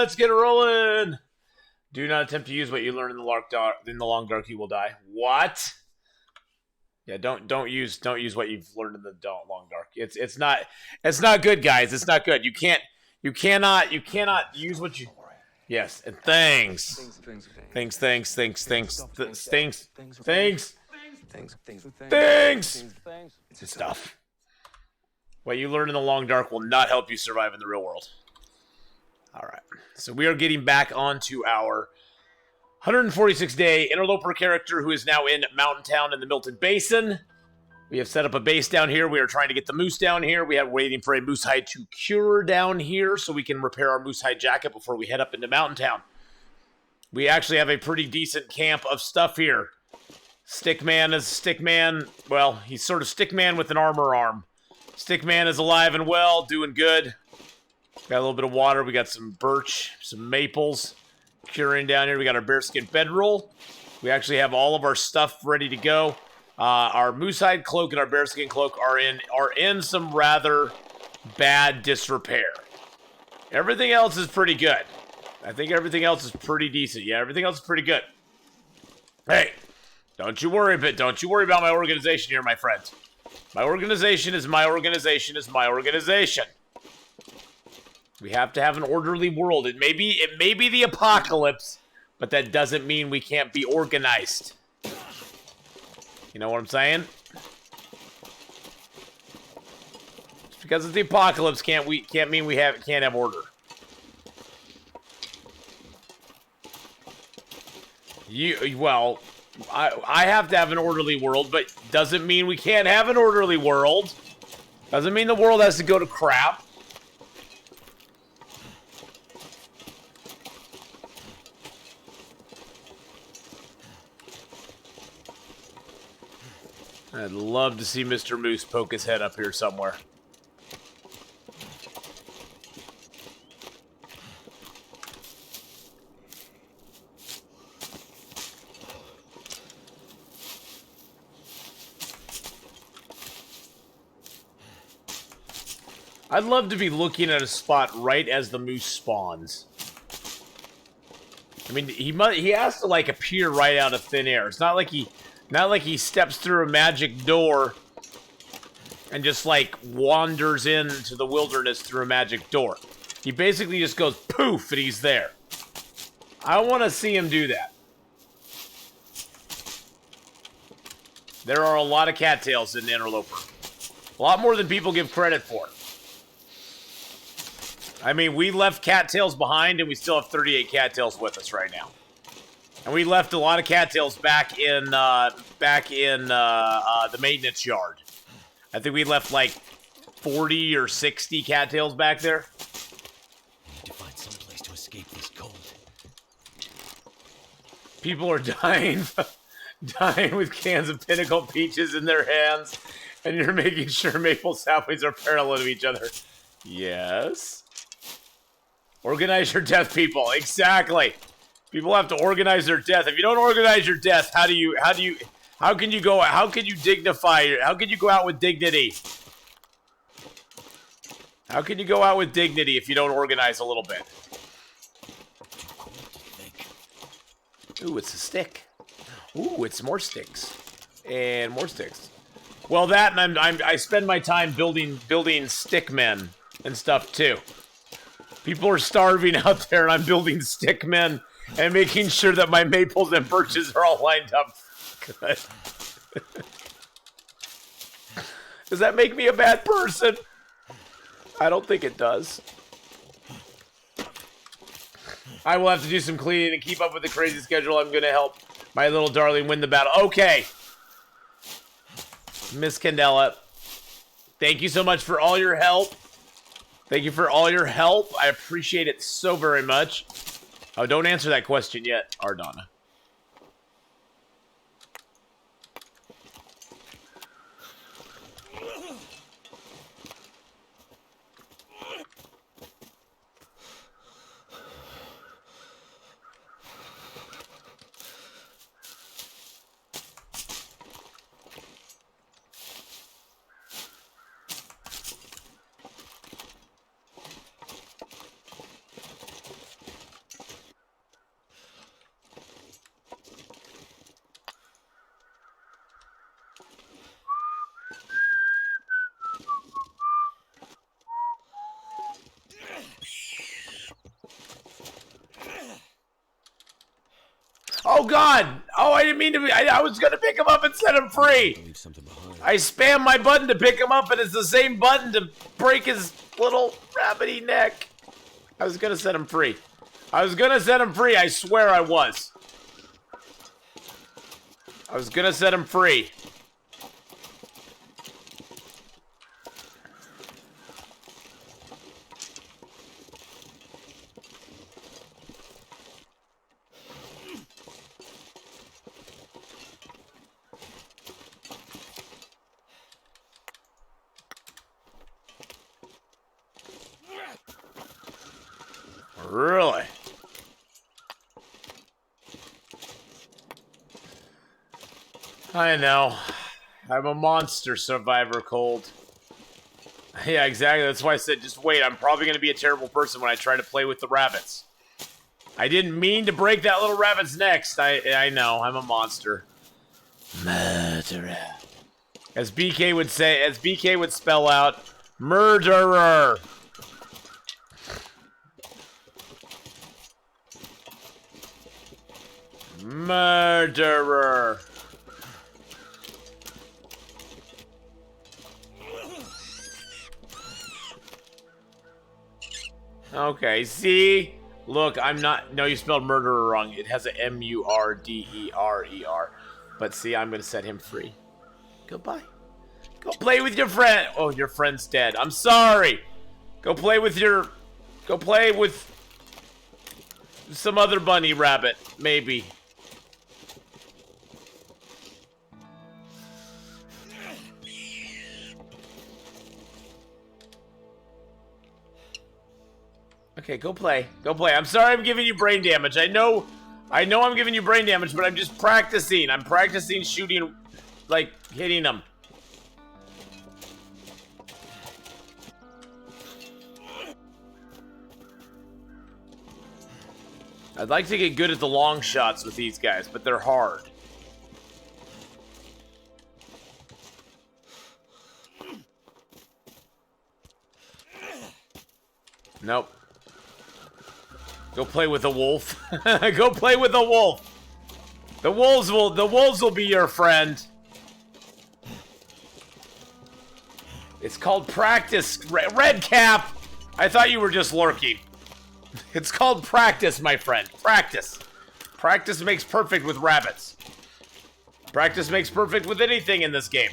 Let's get rolling. Do not attempt to use what you learn in the long dark. You will die. What? Yeah, don't use what you've learned in the long dark. It's not good, guys. It's not good. You cannot use what you. Yes, and things. Stuff. What you learn in the long dark will not help you survive in the real world. All right, so we are getting back onto our 146-day interloper character who is now in Mountain Town in the Milton Basin. We have set up a base down here. We are trying to get the moose down here. We are waiting for a moose hide to cure down here so we can repair our moose hide jacket before we head up into Mountain Town. We actually have a pretty decent camp of stuff here. Stickman is Stickman. Well, he's sort of Stickman with an armor arm. Stickman is alive and well, doing good. Got a little bit of water. We got some birch, some maples curing down here. We got our bearskin bedroll. We actually have all of our stuff ready to go. Our moosehide cloak and our bearskin cloak are in some rather bad disrepair. Everything else is pretty good. I think everything else is pretty decent. Yeah, everything else is pretty good. Hey, don't you worry about my organization here, my friends. My organization is my organization is my organization. We have to have an orderly world. It may be the apocalypse, but that doesn't mean we can't be organized. You know what I'm saying? Just because it's the apocalypse can't mean we can't have order. I have to have an orderly world, but doesn't mean we can't have an orderly world. Doesn't mean the world has to go to crap. I'd love to see Mr. Moose poke his head up here somewhere. I'd love to be looking at a spot right as the moose spawns. I mean, he has to like appear right out of thin air. It's not like he steps through a magic door and just like wanders into the wilderness through a magic door. He basically just goes poof and he's there. I want to see him do that. There are a lot of cattails in the Interloper. A lot more than people give credit for. I mean, we left cattails behind and we still have 38 cattails with us right now. And we left a lot of cattails back in the maintenance yard. I think we left like 40 or 60 cattails back there. I need to find some place to escape this cold. People are dying with cans of Pinnacle peaches in their hands, and you're making sure maple saplings are parallel to each other. Yes. Organize your death, people. Exactly. People have to organize their death. If you don't organize your death, how can you go out with dignity? How can you go out with dignity if you don't organize a little bit? Ooh, it's a stick. Ooh, it's more sticks. And more sticks. Well, that and I spend my time building stick men and stuff too. People are starving out there and I'm building stick men and making sure that my maples and birches are all lined up. Good. Does that make me a bad person? I don't think it does. I will have to do some cleaning and keep up with the crazy schedule. I'm going to help my little darling win the battle. Okay. Miss Candela, thank you so much for all your help. Thank you for all your help. I appreciate it so very much. Oh, don't answer that question yet, Ardonna. Oh, God. Oh, I didn't mean to be. I was going to pick him up and set him free. Leave something behind. I spam my button to pick him up, and it's the same button to break his little rabbity neck. I was going to set him free. I was going to set him free. I swear I was. I was going to set him free. Really? I know. I'm a monster, Survivor Cold. Yeah, exactly. That's why I said just wait. I'm probably going to be a terrible person when I try to play with the rabbits. I didn't mean to break that little rabbit's neck. I know. I'm a monster. Murderer. As BK would say, as BK would spell out, murderer. Murderer. Okay, see? Look, I'm not... No, you spelled murderer wrong. It has a M-U-R-D-E-R-E-R. But see, I'm going to set him free. Goodbye. Go play with your friend. Oh, your friend's dead. I'm sorry. Go play with your... Go play with... some other bunny rabbit, maybe. Okay, go play. Go play. I'm sorry I'm giving you brain damage. I know I'm giving you brain damage, but I'm just practicing. I'm practicing shooting, like, hitting them. I'd like to get good at the long shots with these guys, but they're hard. Nope. Go play with a wolf. Go play with a wolf. The wolves will be your friend. It's called practice. Red cap. I thought you were just lurking. It's called practice, my friend. Practice. Practice makes perfect with rabbits. Practice makes perfect with anything in this game.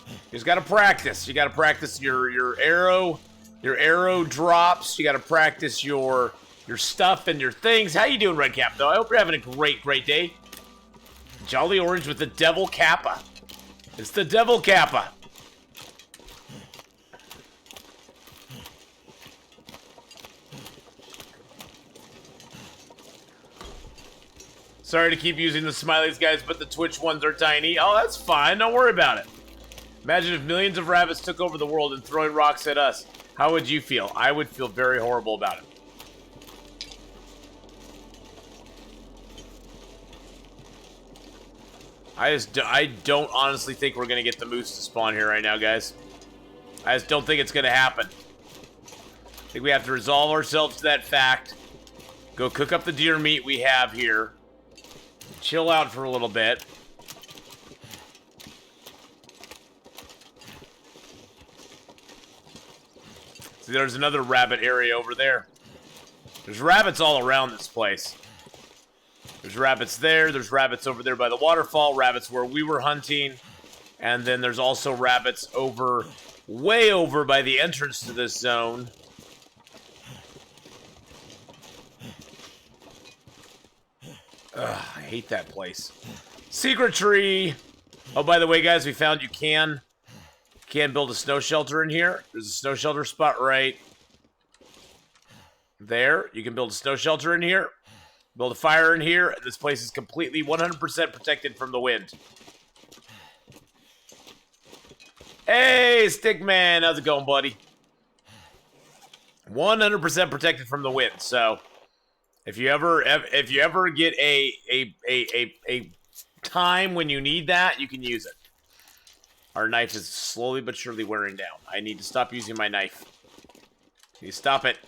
You just gotta practice. You gotta practice your arrow drops. You gotta practice your stuff and your things. How you doing, Red Cap, though? I hope you're having a great day. Jolly Orange with the Devil Kappa. It's the Devil Kappa. Sorry to keep using the smileys, guys, but the Twitch ones are tiny. Oh, that's fine. Don't worry about it. Imagine if millions of rabbits took over the world and throwing rocks at us. How would you feel? I would feel very horrible about it. I don't honestly think we're going to get the moose to spawn here right now, guys. I just don't think it's going to happen. I think we have to resolve ourselves to that fact. Go cook up the deer meat we have here. Chill out for a little bit. See, there's another rabbit area over there. There's rabbits all around this place. There's rabbits there. There's rabbits over there by the waterfall. Rabbits where we were hunting. And then there's also rabbits over, way over by the entrance to this zone. Ugh, I hate that place. Secret tree. Oh, by the way, guys, we found you can build a snow shelter in here. There's a snow shelter spot right there. You can build a snow shelter in here. Build a fire in here. This place is completely 100% protected from the wind. Hey, Stickman. How's it going, buddy? 100% protected from the wind. So, if you ever get a time when you need that, you can use it. Our knife is slowly but surely wearing down. I need to stop using my knife. Can you stop it?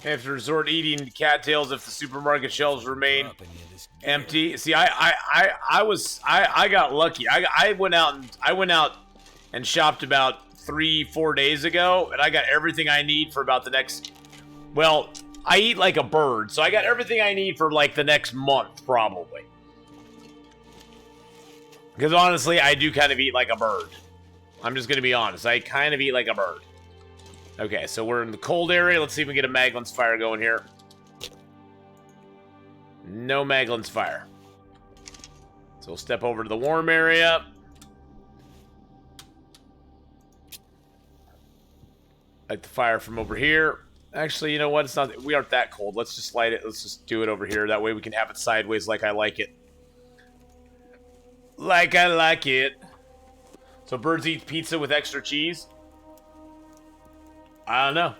I have to resort to eating cattails if the supermarket shelves remain Dropping you this gear. empty. See, I got lucky. I went out and shopped about 3-4 days ago, and I got everything I need for about the next. Well, I eat like a bird, so I got everything I need for like the next month, probably. Because honestly, I do kind of eat like a bird. I'm just gonna be honest. I kind of eat like a bird. Okay, so we're in the cold area. Let's see if we can get a Maglin's fire going here. No Maglin's fire. So we'll step over to the warm area. Light the fire from over here. Actually, you know what? It's not. We aren't that cold. Let's just light it. Let's just do it over here. That way we can have it sideways like I like it. Like I like it. So birds eat pizza with extra cheese? I don't know.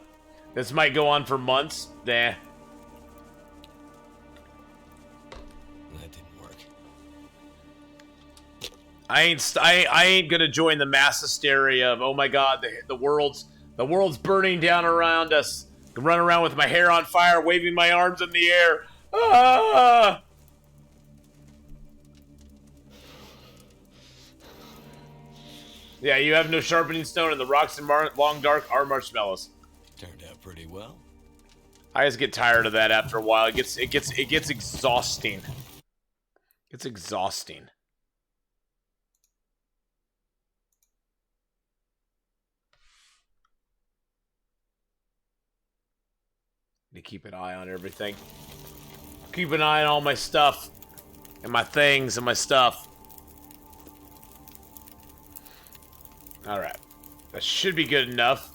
This might go on for months. Nah. That didn't work. I ain't gonna join the mass hysteria of, oh my god, the world's burning down around us. I can run around with my hair on fire, waving my arms in the air. Ah! Yeah, you have no sharpening stone, and the rocks in Long Dark are marshmallows. Turned out pretty well. I just get tired of that after a while. It gets exhausting. It's exhausting. To keep an eye on everything. Keep an eye on all my stuff. And my things and my stuff. Alright. That should be good enough.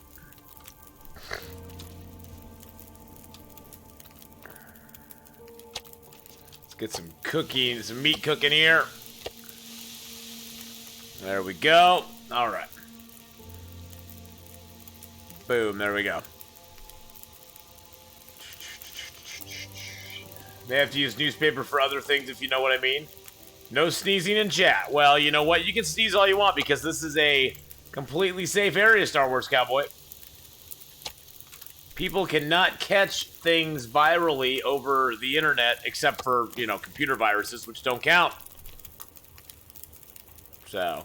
Let's get some cooking, some meat cooking here. There we go. Alright. Boom, there we go. May have to use newspaper for other things if you know what I mean. No sneezing in chat. Well, you know what? You can sneeze all you want because this is a completely safe area, Star Wars Cowboy. People cannot catch things virally over the internet except for, you know, computer viruses, which don't count. So.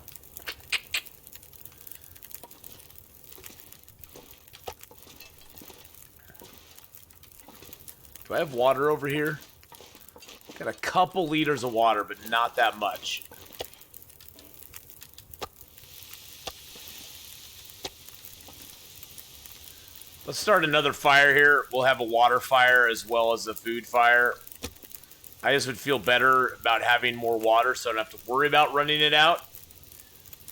Do I have water over here? Got a couple liters of water, but not that much. Let's start another fire here. We'll have a water fire as well as a food fire. I just would feel better about having more water so I don't have to worry about running it out.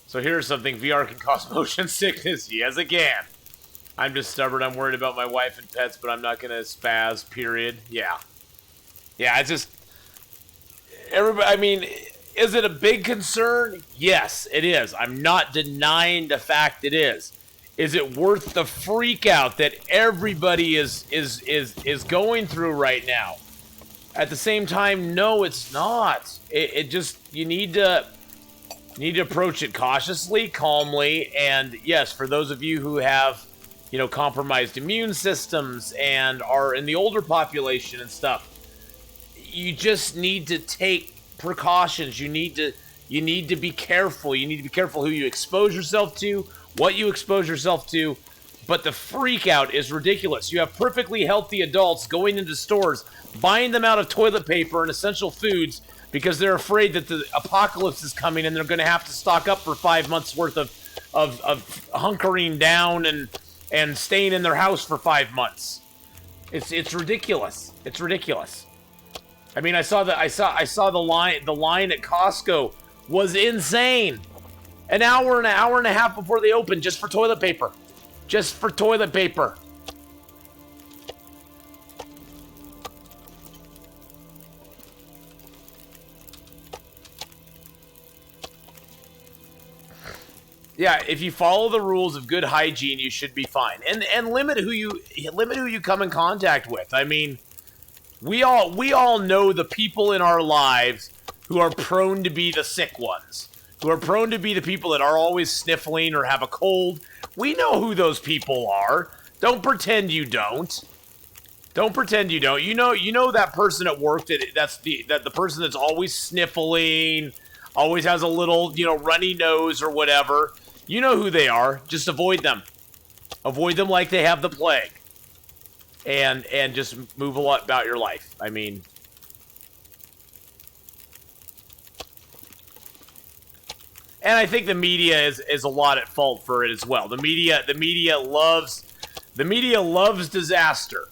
So here's something. VR can cause motion sickness. Yes, it can. I'm just stubborn. I'm worried about my wife and pets, but I'm not going to spaz, period. Yeah. Yeah, it's just... Everybody, I mean, is it a big concern? Yes, it is. I'm not denying the fact it is. Is it worth the freak out that everybody is going through right now? At the same time, no, it's not. It just, you need to approach it cautiously, calmly, and yes, for those of you who have, you know, compromised immune systems and are in the older population and stuff, you just need to take precautions. You need to be careful. You need to be careful who you expose yourself to, what you expose yourself to. But the freak out is ridiculous. You have perfectly healthy adults going into stores, buying them out of toilet paper and essential foods because they're afraid that the apocalypse is coming and they're going to have to stock up for 5 months worth of hunkering down and staying in their house for 5 months. It's ridiculous. It's ridiculous. I mean, I saw the line at Costco was insane. An hour and a half before they opened just for toilet paper. Just for toilet paper. Yeah, if you follow the rules of good hygiene, you should be fine. And limit who you come in contact with. I mean, we all know the people in our lives who are prone to be the sick ones, who are prone to be the people that are always sniffling or have a cold. We know who those people are. Don't pretend you don't. Don't pretend you don't. You know that person at work that's the person that's always sniffling, always has a little, runny nose or whatever. You know who they are. Just avoid them. Avoid them like they have the plague. And just move a lot about your life. I mean, and I think the media is a lot at fault for it as well. The media loves disaster.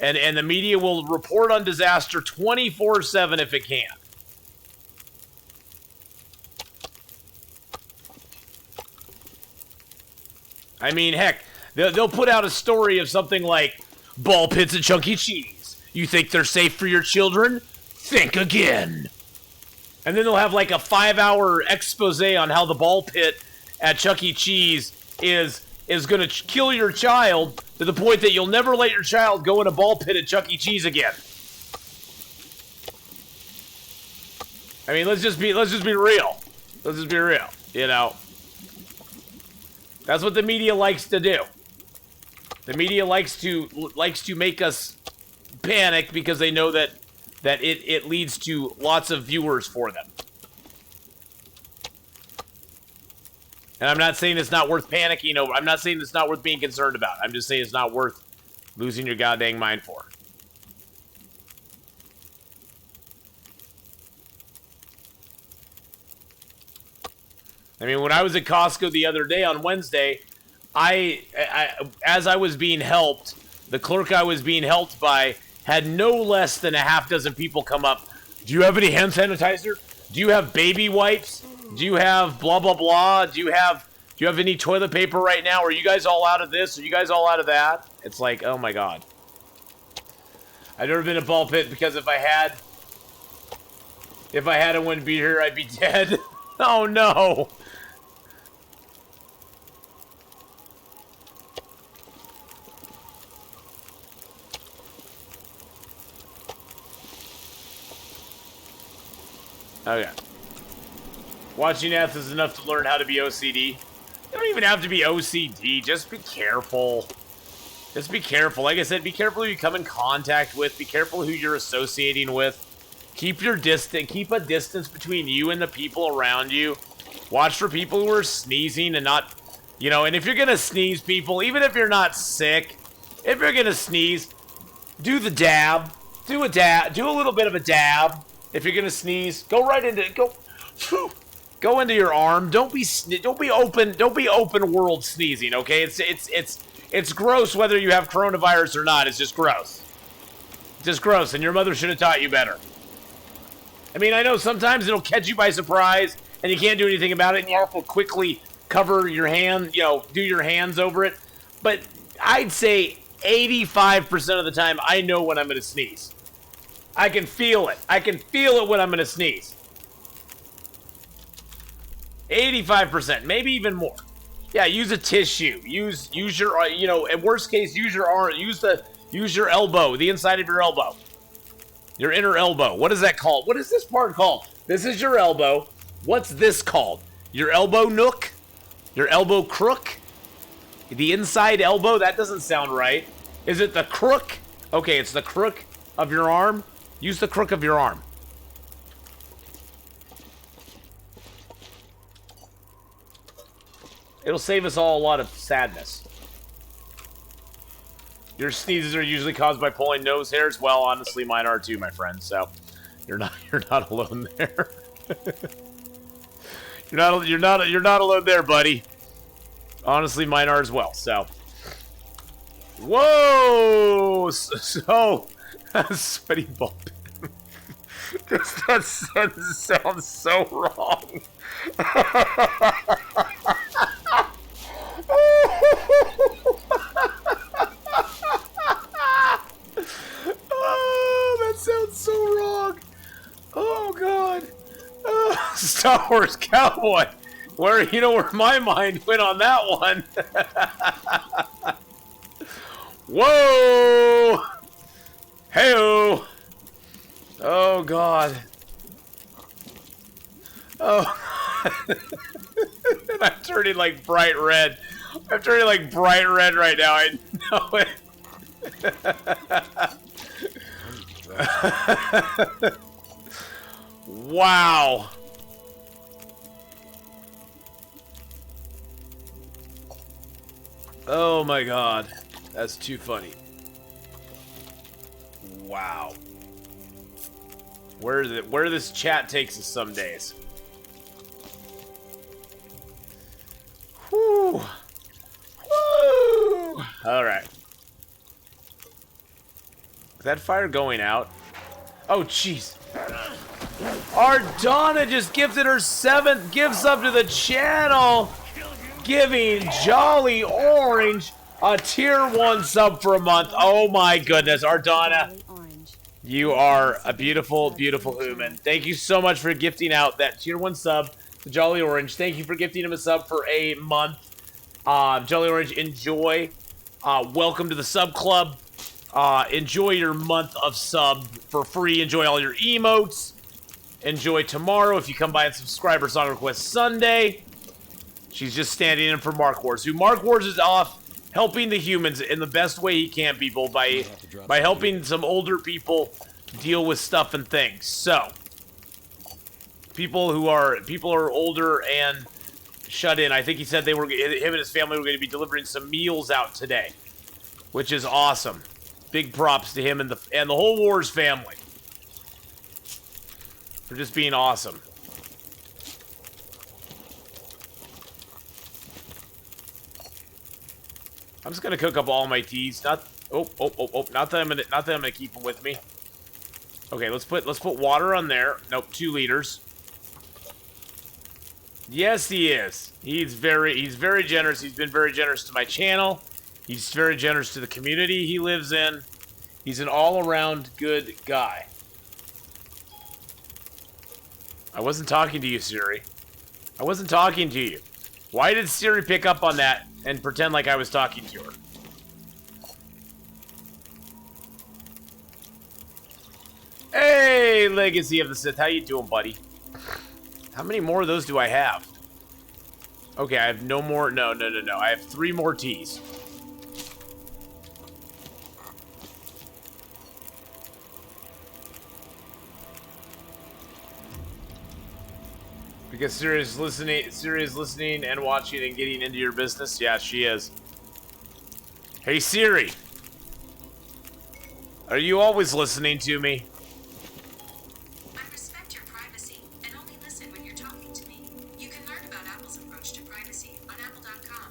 And the media will report on disaster 24/7 if it can. I mean, heck, they'll put out a story of something like ball pits at Chuck E. Cheese. You think they're safe for your children? Think again. And then they'll have like a 5-hour expose on how the ball pit at Chuck E. Cheese is going to kill your child to the point that you'll never let your child go in a ball pit at Chuck E. Cheese again. I mean, let's just be real. Let's just be real. That's what the media likes to do. The media likes to make us panic because they know that it leads to lots of viewers for them. And I'm not saying it's not worth panicking over. I'm not saying it's not worth being concerned about. I'm just saying it's not worth losing your goddamn mind for. I mean, when I was at Costco the other day on Wednesday, as I was being helped, the clerk I was being helped by had no less than a half dozen people come up. Do you have any hand sanitizer? Do you have baby wipes? Do you have blah, blah, blah? Do you have any toilet paper right now? Are you guys all out of this? Are you guys all out of that? It's like, oh my God. I've never been in a ball pit because if I had, I wouldn't be here, I'd be dead. Oh no. Okay. Watching Eth is enough to learn how to be OCD. You don't even have to be OCD. Just be careful. Just be careful. Like I said, be careful who you come in contact with. Be careful who you're associating with. Keep your distance. Keep a distance between you and the people around you. Watch for people who are sneezing and not, and if you're going to sneeze, people, even if you're not sick, if you're going to sneeze, do the dab. Do a little bit of a dab. If you're going to sneeze, go into your arm. Don't be open world sneezing, okay? It's gross whether you have coronavirus or not. It's just gross. Just gross, and your mother should have taught you better. I mean, I know sometimes it'll catch you by surprise, and you can't do anything about it, and you have to quickly cover your hand, do your hands over it. But I'd say 85% of the time, I know when I'm going to sneeze. I can feel it. I can feel it when I'm going to sneeze. 85%, maybe even more. Yeah, use a tissue. Use your, in worst case, use your arm. Use your elbow, the inside of your elbow. Your inner elbow. What is that called? What is this part called? This is your elbow. What's this called? Your elbow nook? Your elbow crook? The inside elbow? That doesn't sound right. Is it the crook? Okay, it's the crook of your arm. Use the crook of your arm. It'll save us all a lot of sadness. Your sneezes are usually caused by pulling nose hairs. Well, honestly, mine are too, my friend. So, you're not alone there. you're not alone there, buddy. Honestly, mine are as well. So, whoa! So, sweaty ball. That sentence sounds so wrong. Oh, that sounds so wrong. Oh God. Star Wars Cowboy. Where my mind went on that one. Whoa. Hey-o. Oh God. Oh. And I'm turning like bright red. I'm turning like bright red right now. I know it. Wow. Oh my god. That's too funny. Wow. Where this chat takes us some days. Whew. Woo. Alright. Is that fire going out? Oh, jeez. Our Donna just gifted her 7th gift sub to the channel, giving Jolly Orange a tier 1 sub for a month. Oh my goodness, Ardonna, you are a beautiful, beautiful human. Thank you so much for gifting out that tier 1 sub to Jolly Orange. Thank you for gifting him a sub for a month. Jolly Orange, enjoy. Welcome to the sub club. Enjoy your month of sub for free. Enjoy all your emotes. Enjoy tomorrow if you come by and subscribe Song Request Sunday. She's just standing in for Mark Wars, who Mark Wars is off helping the humans in the best way he can, people, by helping some older people deal with stuff and things. So, people are older and shut in. I think he said him and his family were going to be delivering some meals out today, which is awesome. Big props to him and the whole Wars family for just being awesome. I'm just gonna cook up all my teas. Not that I'm gonna keep them with me. Okay, let's put water on there. Nope, 2 liters. Yes, he is. He's very generous. He's been very generous to my channel. He's very generous to the community he lives in. He's an all-around good guy. I wasn't talking to you, Siri. I wasn't talking to you. Why did Siri pick up on that and pretend like I was talking to her? Hey, Legacy of the Sith. How you doing, buddy? How many more of those do I have? Okay, I have no more. No. I have 3 more teas. Because Siri is listening and watching and getting into your business. Yeah, she is. Hey, Siri. Are you always listening to me? I respect your privacy and only listen when you're talking to me. You can learn about Apple's approach to privacy on apple.com.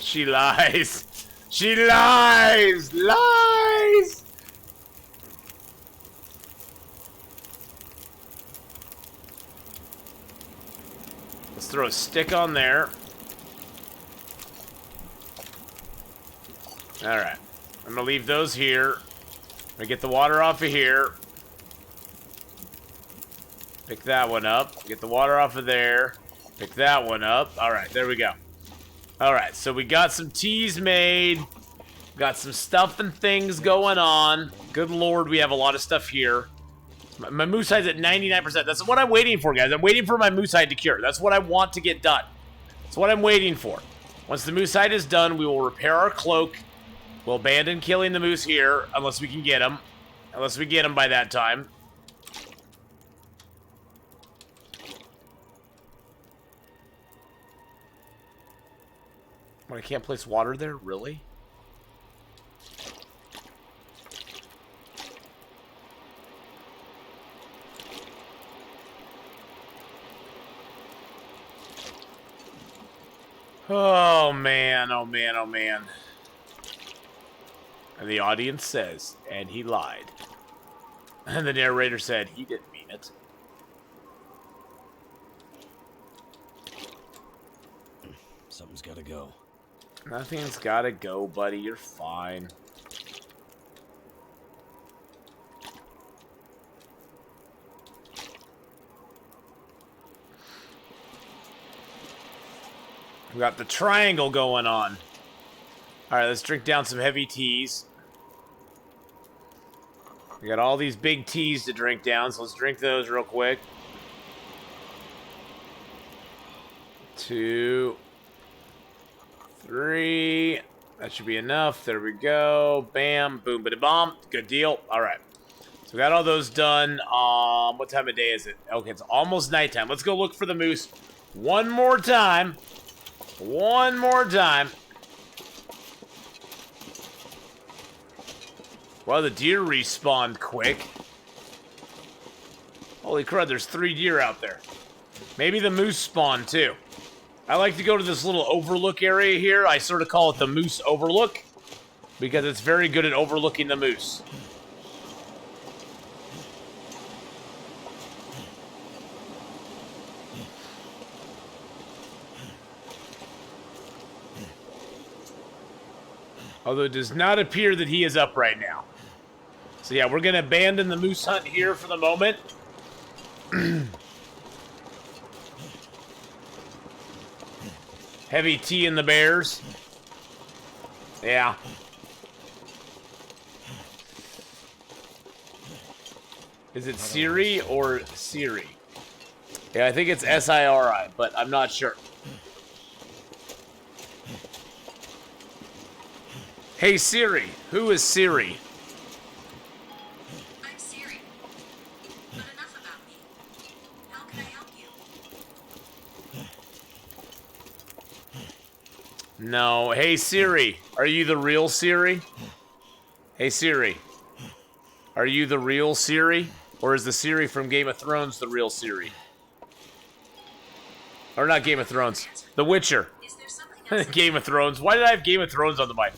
She lies. She lies! Lies! Let's throw a stick on there. Alright. I'm gonna leave those here. I'm gonna get the water off of here. Pick that one up. Get the water off of there. Pick that one up. Alright, there we go. Alright, so we got some teas made. Got some stuff and things going on. Good lord, we have a lot of stuff here. My moose hide's at 99%. That's what I'm waiting for, guys. I'm waiting for my moose hide to cure. That's what I want to get done. That's what I'm waiting for. Once the moose hide is done, we will repair our cloak. We'll abandon killing the moose here, unless we can get him. Unless we get him by that time. What, I can't place water there? Really? Oh man, oh man, oh man. And the audience says, and he lied. And the narrator said, he didn't mean it. Something's gotta go. Nothing's gotta go, buddy. You're fine. We got the triangle going on. Alright, let's drink down some heavy teas. We got all these big teas to drink down, so let's drink those real quick. 2, 3. That should be enough. There we go. Bam. Boom. Bada-bomb. Good deal. All right. So we got all those done. What time of day is it? Okay, it's almost nighttime. Let's go look for the moose one more time. One more time. Well, the deer respawned quick. Holy crud, there's 3 deer out there. Maybe the moose spawned too. I like to go to this little overlook area here. I sort of call it the moose overlook because it's very good at overlooking the moose. Although it does not appear that he is up right now. So yeah, we're going to abandon the moose hunt here for the moment. Heavy tea in the bears. Yeah. Is it Siri or Siri? Yeah, I think it's S-I-R-I, but I'm not sure. Hey Siri, who is Siri? I'm Siri. But enough about me. How can I help you? No. Hey Siri, are you the real Siri? Hey Siri, are you the real Siri? Or is the Siri from Game of Thrones the real Siri? Or not Game of Thrones, The Witcher. Is there something else? Game of Thrones. Why did I have Game of Thrones on the mic?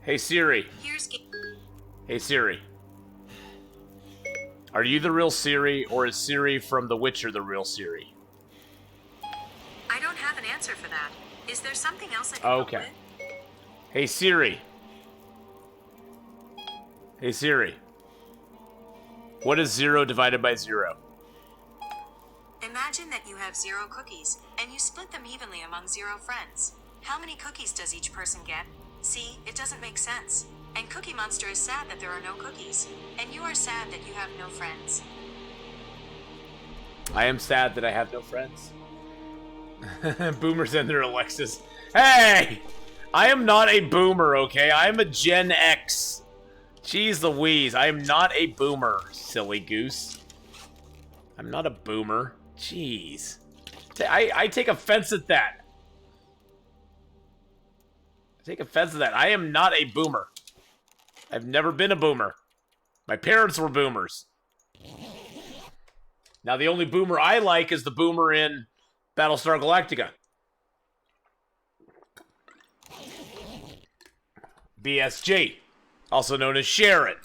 Hey Siri. Hey Siri. Are you the real Siri, or is Siri from The Witcher the real Siri? I don't have an answer for that. Is there something else I can help Okay. with? Hey Siri. Hey Siri. What is 0 divided by 0? Imagine that you have 0 cookies, and you split them evenly among 0 friends. How many cookies does each person get? See, it doesn't make sense. And Cookie Monster is sad that there are no cookies. And you are sad that you have no friends. I am sad that I have no friends. Boomers and their Alexis. Hey! I am not a boomer, okay? I am a Gen X. Jeez Louise, I am not a boomer, silly goose. I'm not a boomer. Jeez. I take offense at that. Take offense to that. I am not a boomer. I've never been a boomer. My parents were boomers. Now the only boomer I like is the boomer in Battlestar Galactica. BSG, also known as Sharon.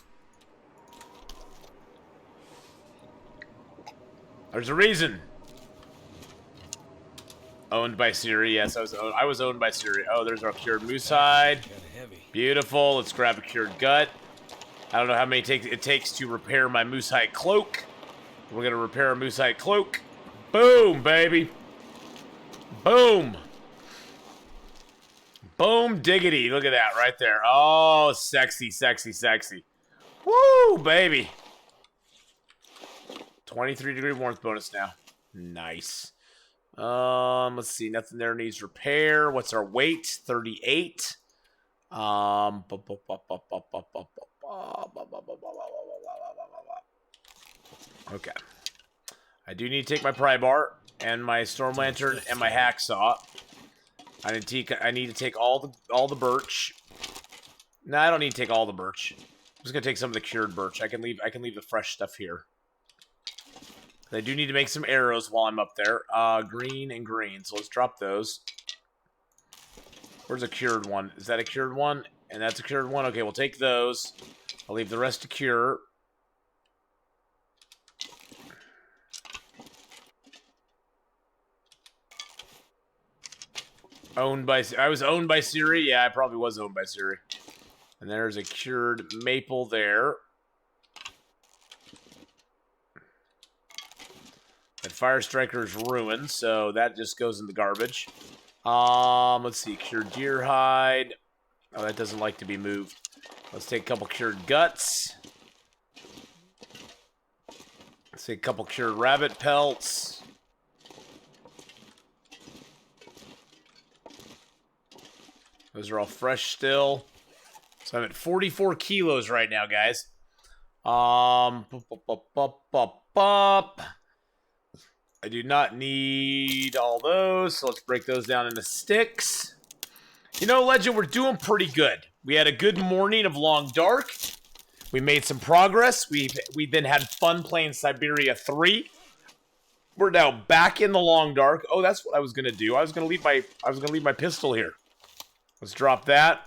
There's a reason. Owned by Siri. Yes, I was owned by Siri. Oh, there's our cured moose hide. Beautiful. Let's grab a cured gut. I don't know how many it takes to repair my moose hide cloak. We're gonna repair a moose hide cloak. Boom, baby. Boom. Boom diggity. Look at that right there. Oh, sexy, sexy, sexy. Woo, baby. 23-degree warmth bonus now. Nice. Let's see. Nothing there needs repair. What's our weight? 38. Okay. I do need to take my pry bar and my storm lantern and my hacksaw. I need to take all the birch. No, I don't need to take all the birch. I'm just gonna take some of the cured birch. I can leave the fresh stuff here. I do need to make some arrows while I'm up there. Green and green. So let's drop those. Where's a cured one? Is that a cured one? And that's a cured one. Okay, we'll take those. I'll leave the rest to cure. I was owned by Siri. Yeah, I probably was owned by Siri. And there's a cured maple there. That Fire Striker is ruined, so that just goes in the garbage. Let's see, cured deer hide. Oh, that doesn't like to be moved. Let's take a couple cured guts. Let's take a couple cured rabbit pelts. Those are all fresh still. So I'm at 44 kilos right now, guys. I do not need all those, so let's break those down into sticks. You know, Legend, we're doing pretty good. We had a good morning of Long Dark. We made some progress. We then had fun playing Siberia 3. We're now back in the Long Dark. Oh, that's what I was gonna do. I was gonna leave my pistol here. Let's drop that.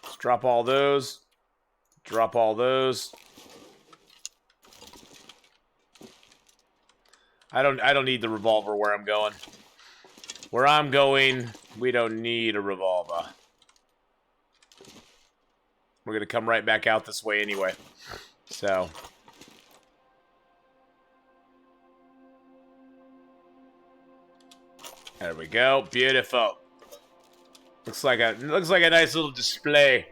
Let's drop all those. Drop all those. I don't need the revolver where I'm going. Where I'm going, we don't need a revolver. We're gonna come right back out this way anyway. So there we go. Beautiful. Looks like a nice little display.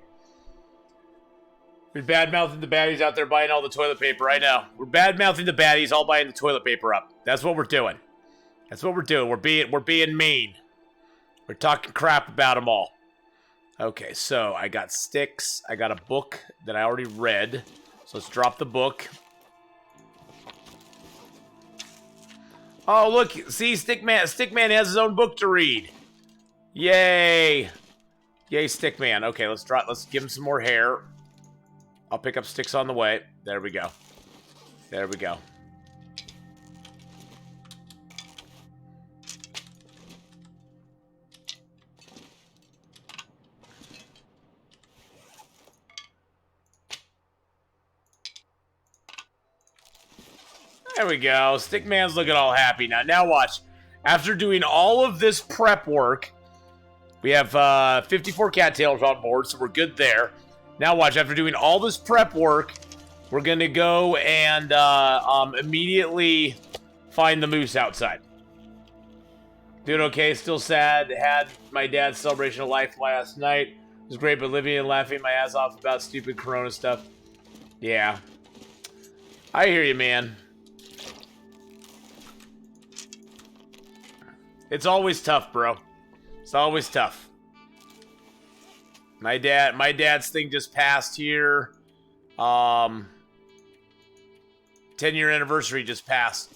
We're bad-mouthing the baddies out there buying all the toilet paper. I know. We're bad-mouthing the baddies, all buying the toilet paper up. That's what we're doing. That's what we're doing. We're being mean. We're talking crap about them all. Okay, so I got sticks. I got a book that I already read. So let's drop the book. Oh, look. See, Stickman has his own book to read. Yay. Yay, Stickman. Okay, let's give him some more hair. I'll pick up sticks on the way. There we go. There we go. There we go. Stickman's looking all happy now. Now watch. After doing all of this prep work, we have 54 cattails on board, so we're good there. Now watch, after doing all this prep work, we're going to go and immediately find the moose outside. Doing okay, still sad. Had my dad's celebration of life last night. It was great, but living and laughing my ass off about stupid Corona stuff. Yeah. I hear you, man. It's always tough, bro. It's always tough. My dad's thing just passed here. 10-year anniversary just passed.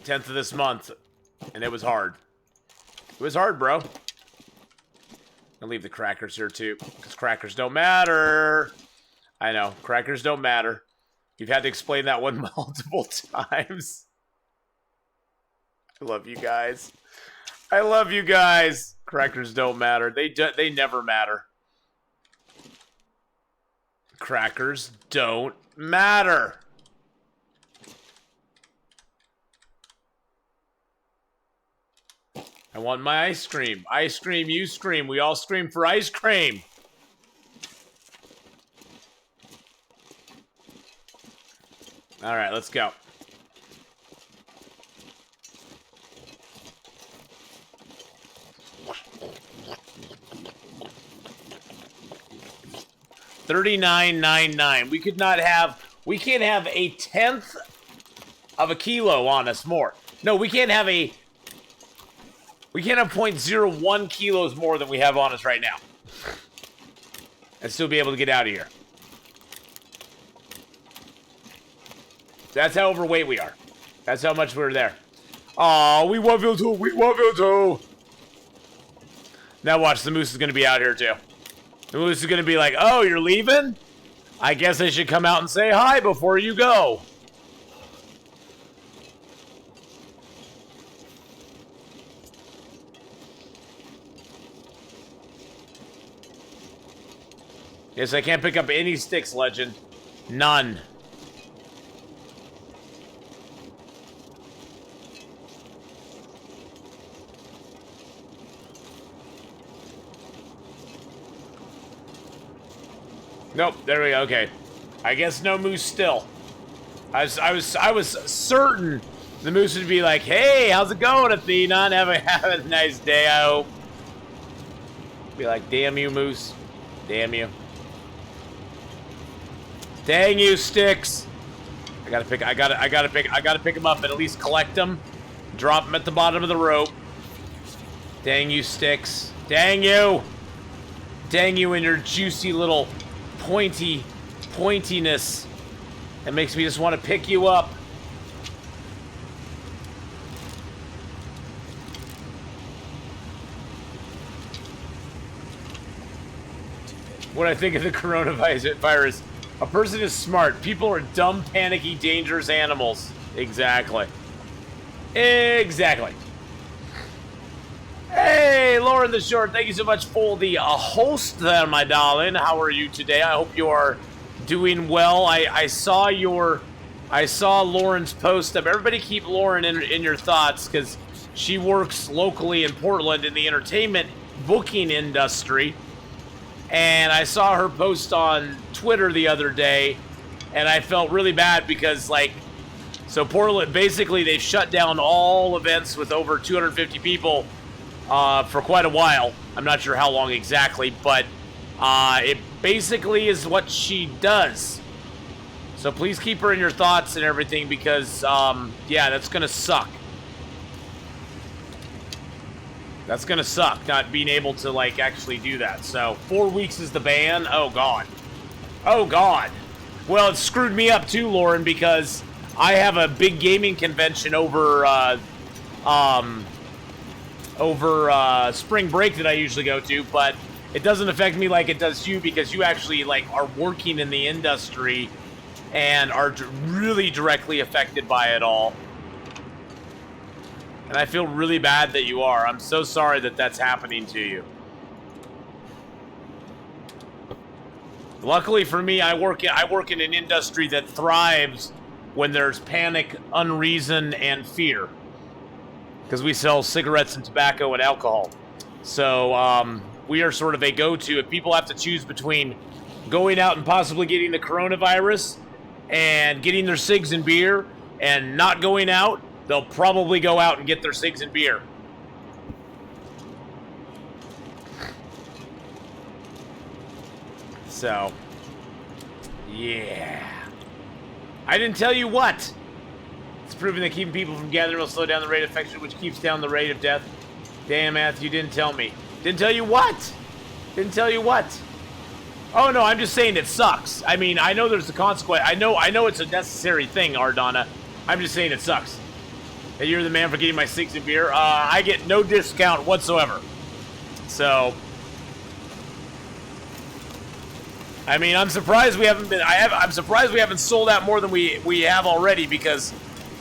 10th of this month. And it was hard. It was hard, bro. I'll leave the crackers here, too. Because crackers don't matter. I know. Crackers don't matter. You've had to explain that one multiple times. I love you guys. I love you guys. Crackers don't matter. They never matter. Crackers don't matter. I want my ice cream. Ice cream, you scream. We all scream for ice cream. All right, let's go. $39.99. We can't have a 1/10 of a kilo on us more. No, we can't have 0.01 kilos more than we have on us right now. And still be able to get out of here. That's how overweight we are. That's how much we're there. Oh, we want Ville 2. We want Ville 2. Now watch, the moose is going to be out here too. The moose is going to be like, oh, you're leaving? I guess I should come out and say hi before you go. Yes, I can't pick up any sticks, Legend. None. Nope, there we go. Okay, I guess no moose still. I was certain the moose would be like, "Hey, how's it going, Athena? Have a nice day, I hope." Be like, "Damn you, moose! Damn you! Dang you, sticks!" I gotta pick them up and at least collect them, drop them at the bottom of the rope. Dang you, sticks! Dang you! Dang you and your juicy little pointiness. That makes me just want to pick you up. When I think of the coronavirus, a person is smart. People are dumb, panicky, dangerous animals. Exactly. Exactly. Hey, Lauren the Short, thank you so much for the host there, my darling. How are you today? I hope you are doing well. I saw Lauren's post up. Everybody keep Lauren in your thoughts because she works locally in Portland in the entertainment booking industry. And I saw her post on Twitter the other day, and I felt really bad because, like, so Portland, basically they've shut down all events with over 250 people for quite a while. I'm not sure how long exactly, but it basically is what she does. So please keep her in your thoughts and everything because, yeah, that's going to suck. That's going to suck, not being able to, like, actually do that. So, 4 weeks is the ban? Oh, God. Oh, God. Well, it screwed me up, too, Lauren, because I have a big gaming convention over spring break that I usually go to, but it doesn't affect me like it does you because you actually, like, are working in the industry and are really directly affected by it all. And I feel really bad that you are. I'm so sorry that that's happening to you. Luckily for me, I work in an industry that thrives when there's panic, unreason, and fear. Because we sell cigarettes and tobacco and alcohol. So we are sort of a go-to. If people have to choose between going out and possibly getting the coronavirus and getting their cigs and beer and not going out, they'll probably go out and get their cigs and beer. So, yeah. I didn't tell you what. It's proven that keeping people from gathering will slow down the rate of infection, which keeps down the rate of death. Damn, Matthew, didn't tell me. Didn't tell you what? Didn't tell you what? Oh, no, I'm just saying it sucks. I mean, I know there's a consequence. I know it's a necessary thing, Ardonna. I'm just saying it sucks. Hey, you're the man for getting my cigs and beer. I get no discount whatsoever. So, I mean, I'm surprised we haven't been. I'm surprised we haven't sold out more than we have already because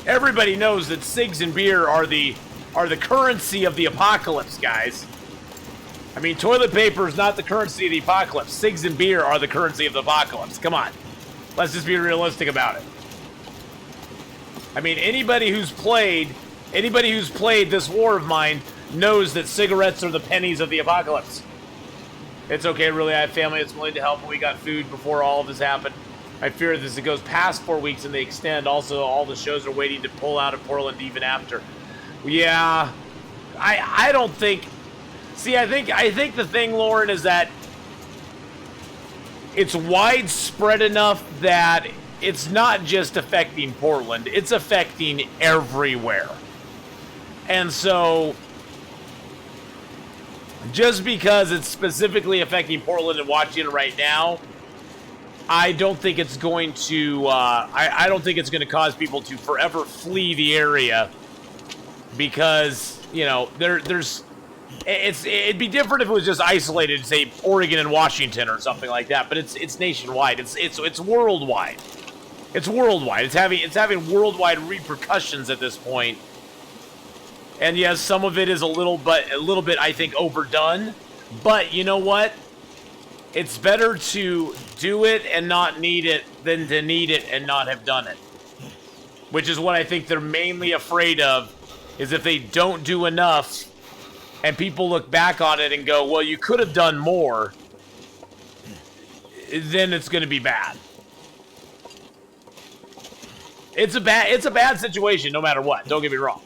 everybody knows that cigs and beer are the currency of the apocalypse, guys. I mean, toilet paper is not the currency of the apocalypse. Cigs and beer are the currency of the apocalypse. Come on, let's just be realistic about it. I mean, anybody who's played this war of mine knows that cigarettes are the pennies of the apocalypse. It's okay, really. I have family that's willing to help, and we got food before all of this happened. I fear this it goes past 4 weeks and they extend. Also, all the shows are waiting to pull out of Portland even after. Yeah, I don't think. See, I think the thing, Lauren, is that it's widespread enough that it's not just affecting Portland, it's affecting everywhere. And so, just because it's specifically affecting Portland and Washington right now, I don't think it's going to, I don't think it's going to cause people to forever flee the area because, you know, it'd be different if it was just isolated, say, Oregon and Washington or something like that, but it's nationwide, it's worldwide. It's worldwide. It's having worldwide repercussions at this point. And yes, some of it is a little bit, I think, overdone. But you know what? It's better to do it and not need it than to need it and not have done it. Which is what I think they're mainly afraid of, is if they don't do enough and people look back on it and go, well, you could have done more, then it's going to be bad. It's a bad situation no matter what. Don't get me wrong.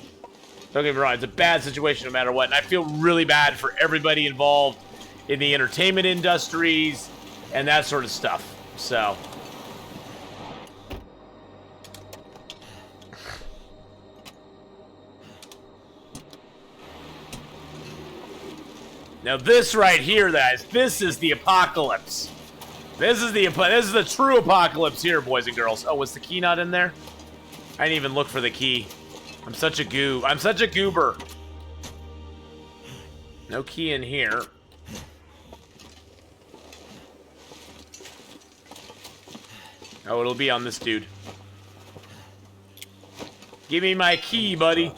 Don't get me wrong. It's a bad situation no matter what. And I feel really bad for everybody involved in the entertainment industries and that sort of stuff. So, Now this right here, guys, this is the apocalypse. This is the true apocalypse here, boys and girls. Oh, was the key not in there? I didn't even look for the key. I'm such a goob. I'm such a goober. No key in here. Oh, it'll be on this dude. Give me my key, buddy.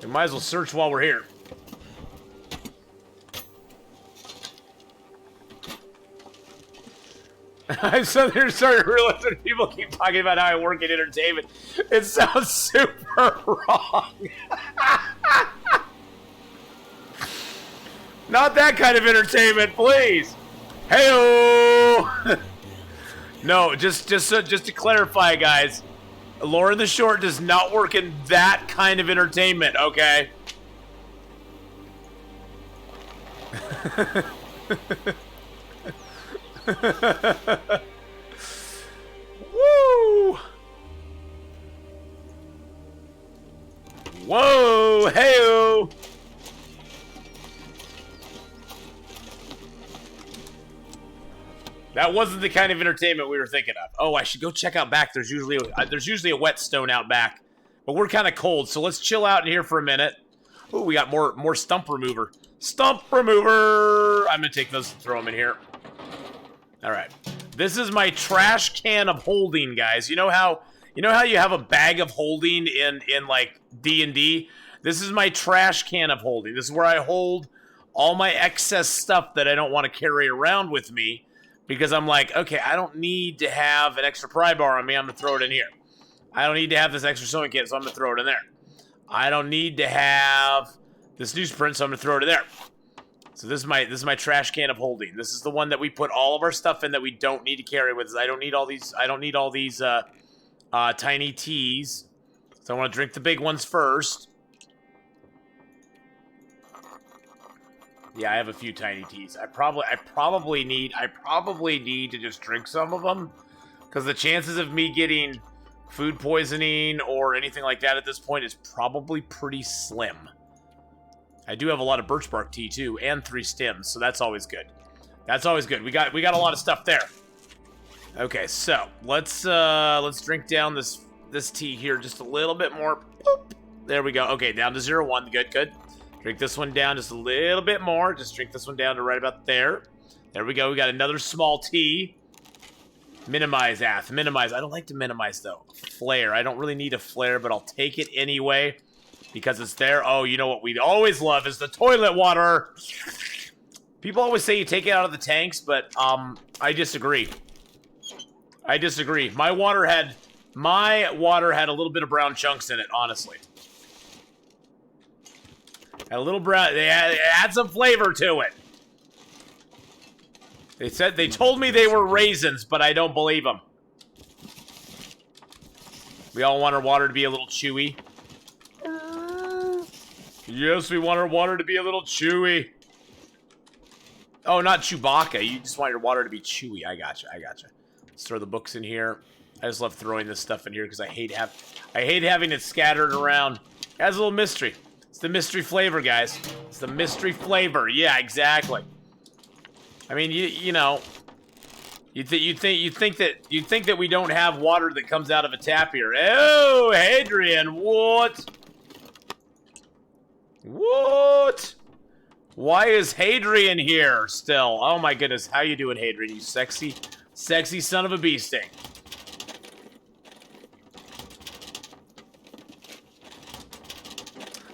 We might as well search while we're here. I'm suddenly starting to realize that people keep talking about how I work in entertainment. It sounds super wrong. Not that kind of entertainment, please. Hey-o! No, just to clarify, guys. Lauren the Short does not work in that kind of entertainment, okay? Woo! Whoa! Hey-o! That wasn't the kind of entertainment we were thinking of. Oh, I should go check out back. There's usually a whetstone out back, but we're kind of cold, so let's chill out in here for a minute. Oh, we got more stump remover. Stump remover. I'm gonna take those and throw them in here. All right. This is my trash can of holding, guys. You know how you have a bag of holding in like D&D? This is my trash can of holding. This is where I hold all my excess stuff that I don't want to carry around with me. Because I'm like, okay, I don't need to have an extra pry bar on me. I'm going to throw it in here. I don't need to have this extra sewing kit, so I'm going to throw it in there. I don't need to have this newsprint, so I'm going to throw it in there. So this is my trash can of holding. This is the one that we put all of our stuff in that we don't need to carry with us. I don't need all these tiny teas. So I want to drink the big ones first. Yeah, I have a few tiny teas. I probably need to just drink some of them, because the chances of me getting food poisoning or anything like that at this point is probably pretty slim. I do have a lot of birch bark tea too, and 3 stems, so that's always good. That's always good. We got a lot of stuff there. Okay, so let's drink down this tea here just a little bit more. Boop. There we go. Okay, down to 0-1. Good. Drink this one down just a little bit more. Just drink this one down to right about there. There we go. We got another small tea. Minimize, Ath. Minimize. I don't like to minimize, though. Flare. I don't really need a flare, but I'll take it anyway because it's there. Oh, you know what we'd always love is the toilet water. People always say you take it out of the tanks, but I disagree. I disagree. My water had a little bit of brown chunks in it, honestly. A little brown. They add some flavor to it. They told me they were raisins, but I don't believe them. We all want our water to be a little chewy. Yes, we want our water to be a little chewy. Oh, not Chewbacca. You just want your water to be chewy. I gotcha. Let's throw the books in here. I just love throwing this stuff in here because I hate having it scattered around. It has a little mystery. It's the mystery flavor, guys. It's the mystery flavor. Yeah, exactly. I mean, you know, you think that we don't have water that comes out of a tap here. Oh, Hadrian, what? What? Why is Hadrian here still? Oh my goodness, how you doing, Hadrian? You sexy son of a bee sting.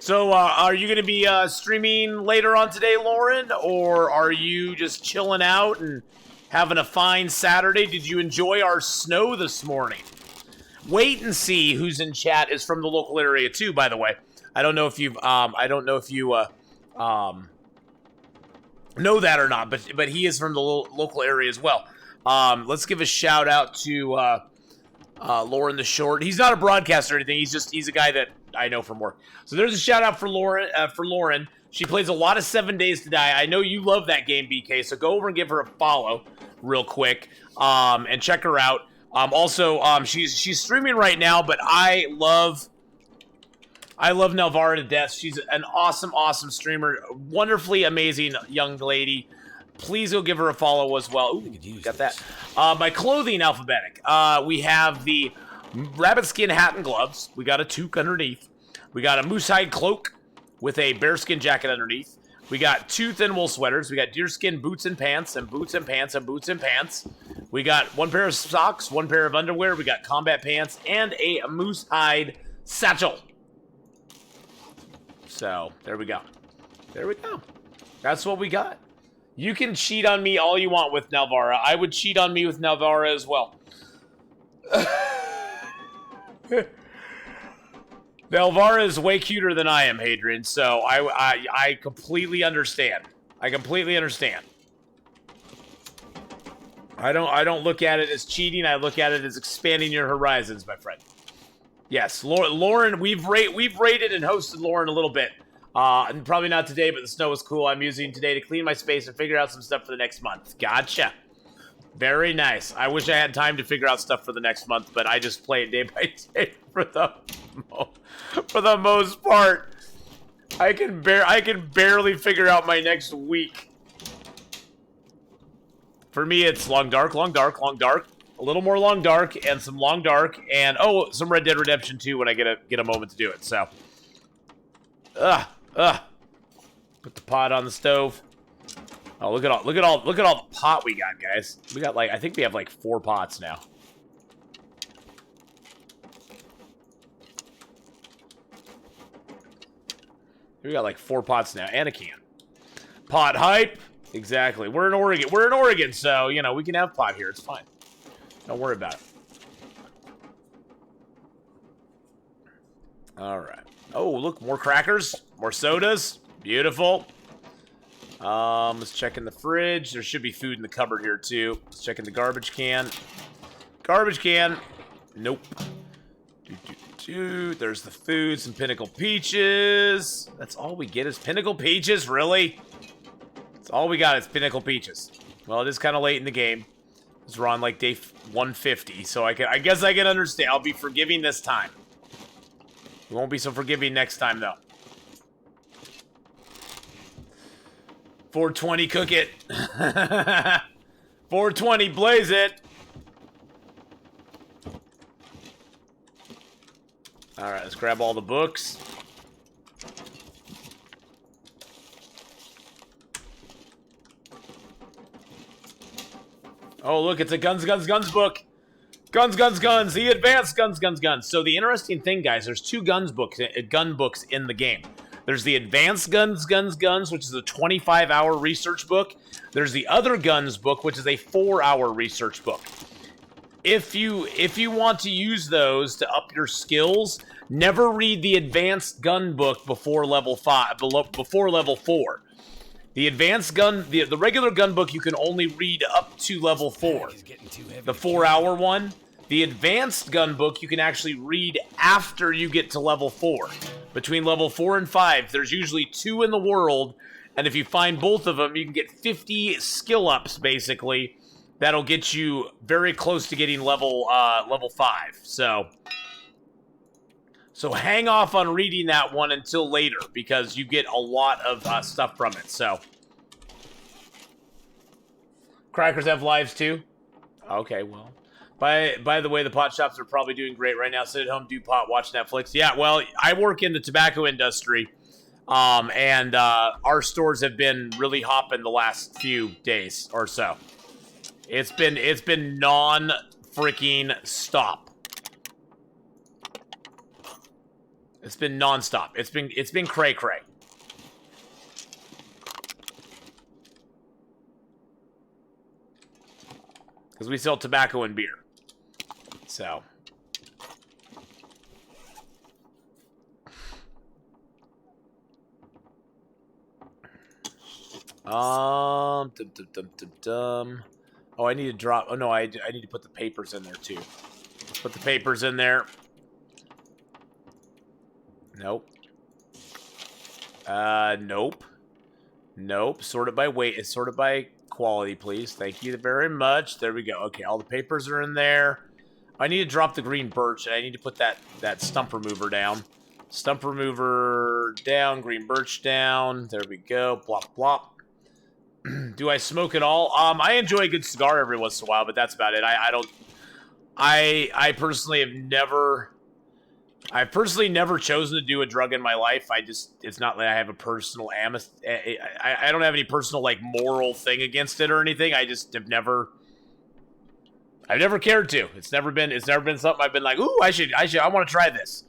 So, are you going to be streaming later on today, Lauren? Or are you just chilling out and having a fine Saturday? Did you enjoy our snow this morning? Wait and see who's in chat is from the local area too, by the way. I don't know if you know that or not, but he is from the local area as well. Let's give a shout out to Lauren the Short. He's not a broadcaster or anything. He's a guy that I know from work. So there's a shout out for Lauren. She plays a lot of 7 Days to Die. I know you love that game, BK. So go over and give her a follow real quick and check her out. Also, she's streaming right now, but I love I love Nelvara to death. She's an awesome, awesome streamer. Wonderfully amazing young lady. Please go give her a follow as well. Ooh, got that. My clothing alphabetic. We have the rabbit skin hat and gloves. We got a toque underneath. We got a moose hide cloak with a bearskin jacket underneath. We got 2 thin wool sweaters. We got deerskin boots and pants and boots and pants and boots and pants. We got 1 pair of socks, 1 pair of underwear. We got combat pants and a moose hide satchel. So, there we go. There we go. That's what we got. You can cheat on me all you want with Nelvara. I would cheat on me with Nelvara as well. Nelvara is way cuter than I am, Hadrian, so I completely understand. I completely understand. I don't look at it as cheating. I look at it as expanding your horizons, my friend. Yes, Lauren, we've rated and hosted Lauren a little bit. And probably not today, but the snow was cool. I'm using today to clean my space and figure out some stuff for the next month. Gotcha. Very nice. I wish I had time to figure out stuff for the next month, but I just play it day by day for the most part. I can barely figure out my next week. For me, it's long dark, long dark, long dark. A little more long dark and some long dark, and oh, some Red Dead Redemption 2 when I get a moment to do it. So, put the pot on the stove. Oh, look at all the pot we got, guys. We got I think we have 4 pots now. We got 4 pots now and a can. Pot hype. Exactly. We're in Oregon. We're in Oregon, so you know we can have pot here. It's fine. Don't worry about it. All right. Oh, look, more crackers, more sodas. Beautiful. Let's check in the fridge. There should be food in the cupboard here, too. Let's check in the garbage can. Garbage can. Nope. There's the food. Some Pinnacle Peaches. That's all we get is Pinnacle Peaches? Really? That's all we got is Pinnacle Peaches. Well, it is kind of late in the game. We're on, day 150, so I guess I can understand. I'll be forgiving this time. We won't be so forgiving next time, though. 420, cook it. 420, blaze it. All right, let's grab all the books. Oh, look, it's a Guns, Guns, Guns book. Guns, Guns, Guns. The advanced Guns, Guns, Guns. So the interesting thing, guys, there's 2 gun books in the game. There's the Advanced Guns, Guns, Guns, which is a 25-hour research book. There's the Other Guns book, which is a 4-hour research book. If you want to use those to up your skills, never read the Advanced Gun book before level 5, before level 4. The advanced gun, the regular gun book, you can only read up to level 4. The 4-hour one. The advanced gun book, you can actually read after you get to level 4. Between level 4 and 5, there's usually 2 in the world, and if you find both of them, you can get 50 skill ups, basically. That'll get you very close to getting level 5. So hang off on reading that one until later, because you get a lot of stuff from it, so. Crackers have lives, too? Okay, well. By the way, the pot shops are probably doing great right now. Sit at home, do pot, watch Netflix. Yeah, well, I work in the tobacco industry, and our stores have been really hopping the last few days or so. It's been non-freaking stop. It's been non-stop. It's been cray-cray. Because we sell tobacco and beer. So. Oh, I need to drop. Oh, no, I need to put the papers in there, too. Put the papers in there. Nope. Nope. Nope. Sort it by weight. Sort it by quality, please. Thank you very much. There we go. Okay, all the papers are in there. I need to drop the green birch, and I need to put that stump remover down. Stump remover down, green birch down. There we go. Blop, blop. Do I smoke at all? I enjoy a good cigar every once in a while, but that's about it. I personally have never... I've personally never chosen to do a drug in my life. It's not like I have a personal I don't have any personal, like, moral thing against it or anything. I just have never... I've never cared to. It's never been something I've been like, ooh, I want to try this.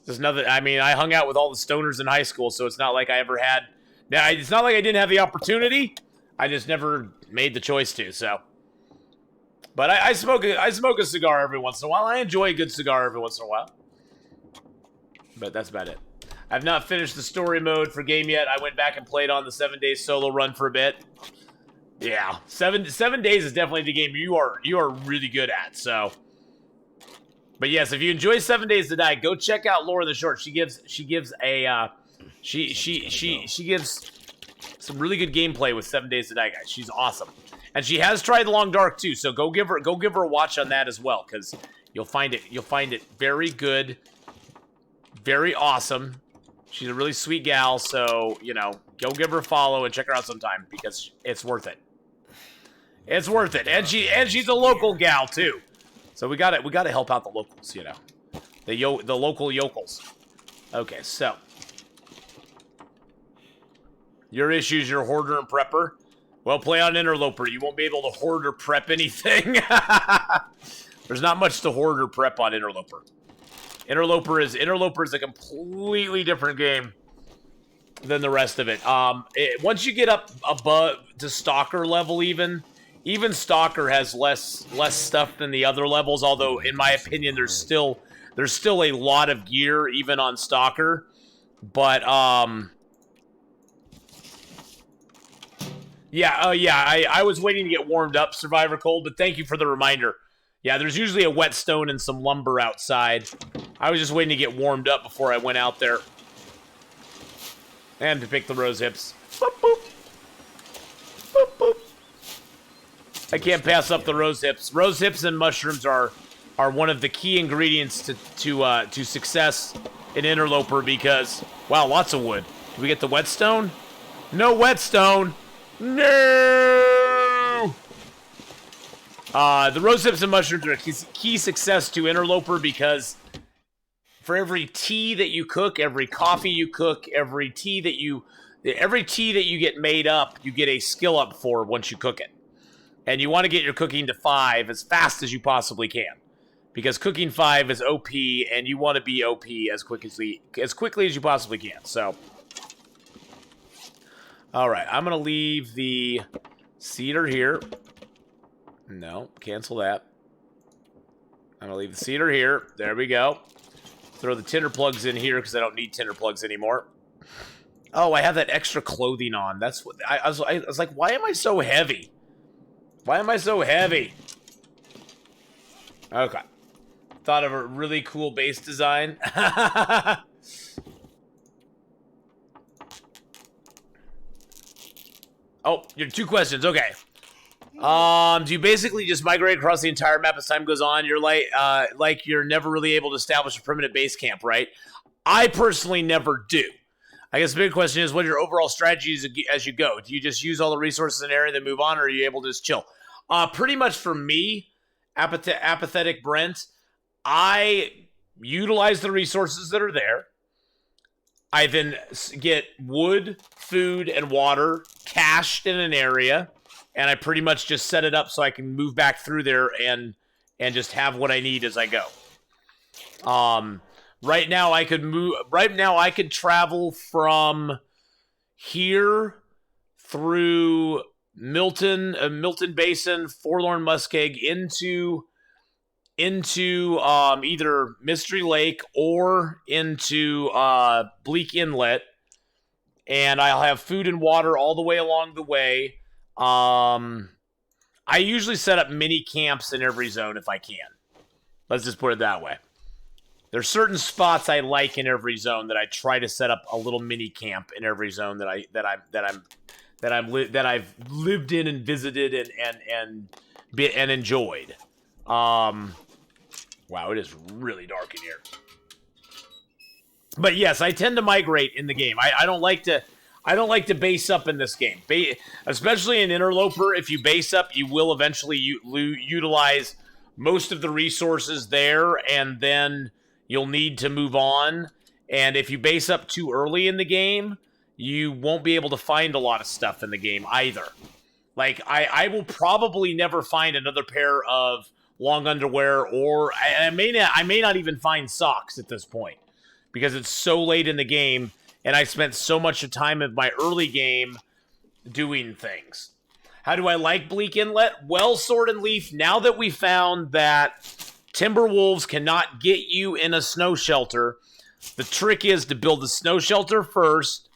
There's nothing, I mean, I hung out with all the stoners in high school, so it's not like I ever had, now, it's not like I didn't have the opportunity. I just never made the choice to, so. But I smoke a cigar every once in a while. I enjoy a good cigar every once in a while. But that's about it. I've not finished the story mode for game yet. I went back and played on the 7-day solo run for a bit. Yeah, 7 days is definitely the game you are really good at. So, but yes, if you enjoy 7 Days to Die, go check out Laura the Short. She gives some really good gameplay with 7 Days to Die, guys. She's awesome, and she has tried Long Dark too. So go give her a watch on that as well, because you'll find it very good, very awesome. She's a really sweet gal, so go give her a follow and check her out sometime, because it's worth it. It's worth it, and she's a local gal too, so we gotta help out the locals, the local yokels. Okay, so your issues, you're hoarder and prepper. Well, play on Interloper. You won't be able to hoard or prep anything. There's not much to hoard or prep on Interloper. Interloper is a completely different game than the rest of it. Once you get up above to Stalker level, even Stalker has less stuff than the other levels. Although, in my opinion, there's still a lot of gear even on Stalker. But I was waiting to get warmed up, Survivor Cold. But thank you for the reminder. Yeah, there's usually a whetstone and some lumber outside. I was just waiting to get warmed up before I went out there. And to pick the rose hips. Boop, boop. Boop, boop. I can't pass up the rose hips. Rose hips and mushrooms are one of the key ingredients to success in Interloper, because, wow, lots of wood. Do we get the whetstone? No whetstone. No! The rose hips and mushrooms are a key success to Interloper, because for every tea that you cook, every coffee you cook, every tea that you get made up, you get a skill up for once you cook it. And you want to get your cooking to 5 as fast as you possibly can, because cooking 5 is OP, and you want to be OP as quickly as you possibly can. So, all right, I'm gonna leave the cedar here. No, cancel that. I'm gonna leave the cedar here. There we go. Throw the tinder plugs in here because I don't need tinder plugs anymore. Oh, I have that extra clothing on. That's what I was like. Why am I so heavy? Why am I so heavy? Okay. Thought of a really cool base design. Oh, your 2 questions. Okay. Do you basically just migrate across the entire map as time goes on? You're like you're never really able to establish a permanent base camp, right? I personally never do. I guess the big question is, what are your overall strategies as you go? Do you just use all the resources in the area and then move on, or are you able to just chill? Pretty much for me, apathetic Brent, I utilize the resources that are there. I then get wood, food, and water cached in an area, and I pretty much just set it up so I can move back through there and just have what I need as I go. Right now I could travel from here through Milton Basin, Forlorn Muskeg into either Mystery Lake or into Bleak Inlet, and I'll have food and water all the way along the way. I usually set up mini camps in every zone if I can. Let's just put it that way. There's certain spots I like in every zone that I try to set up a little mini camp in every zone that I've lived in and visited and enjoyed. Wow, it is really dark in here. But yes, I tend to migrate in the game. I don't like to base up in this game. Especially in Interloper, if you base up, you will eventually utilize most of the resources there, and then you'll need to move on. And if you base up too early in the game, you won't be able to find a lot of stuff in the game either. Like, I will probably never find another pair of long underwear, or I may not even find socks at this point, because it's so late in the game, and I spent so much of time in my early game doing things. How do I like Bleak Inlet? Well, Sword and Leaf, now that we found that timber wolves cannot get you in a snow shelter, the trick is to build the snow shelter first,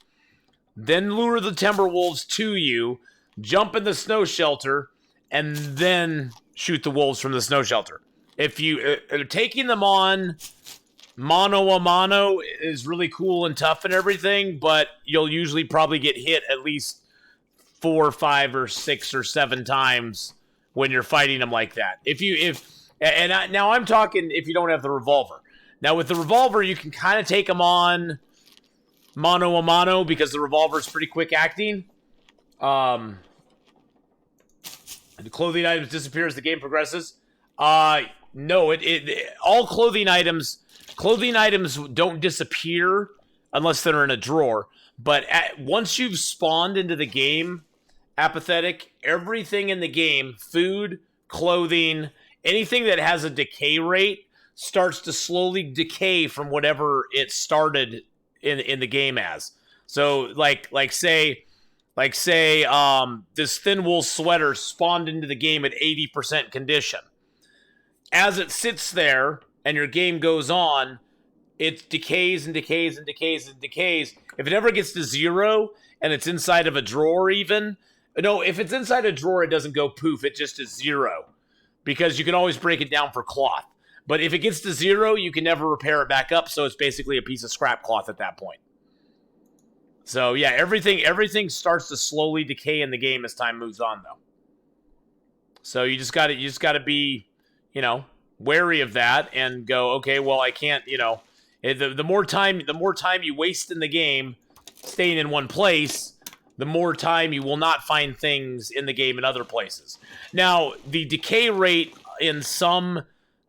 then lure the timber wolves to you, jump in the snow shelter, and then shoot the wolves from the snow shelter. If you taking them on mano a mano is really cool and tough and everything, but you'll usually probably get hit at least 4, 5, or 6 or 7 times when you're fighting them like that. Now I'm talking if you don't have the revolver. Now with the revolver, you can kind of take them on mano a mano because the revolver is pretty quick acting. The clothing items disappear as the game progresses. No, all clothing items don't disappear unless they're in a drawer. But once you've spawned into the game, Apathetic, everything in the game, food, clothing, anything that has a decay rate starts to slowly decay from whatever it started in the game as. So like say this thin wool sweater spawned into the game at 80% condition. As it sits there and your game goes on, it decays and decays and decays and decays. If it ever gets to 0 and it's inside of a drawer even, no, if it's inside a drawer, it doesn't go poof. It just is 0 because you can always break it down for cloth. But if it gets to 0, you can never repair it back up, so it's basically a piece of scrap cloth at that point. So yeah, everything starts to slowly decay in the game as time moves on, though. So you just got to be, wary of that and go, okay, well, I can't, the more time you waste in the game staying in one place, the more time you will not find things in the game in other places. Now, the decay rate in some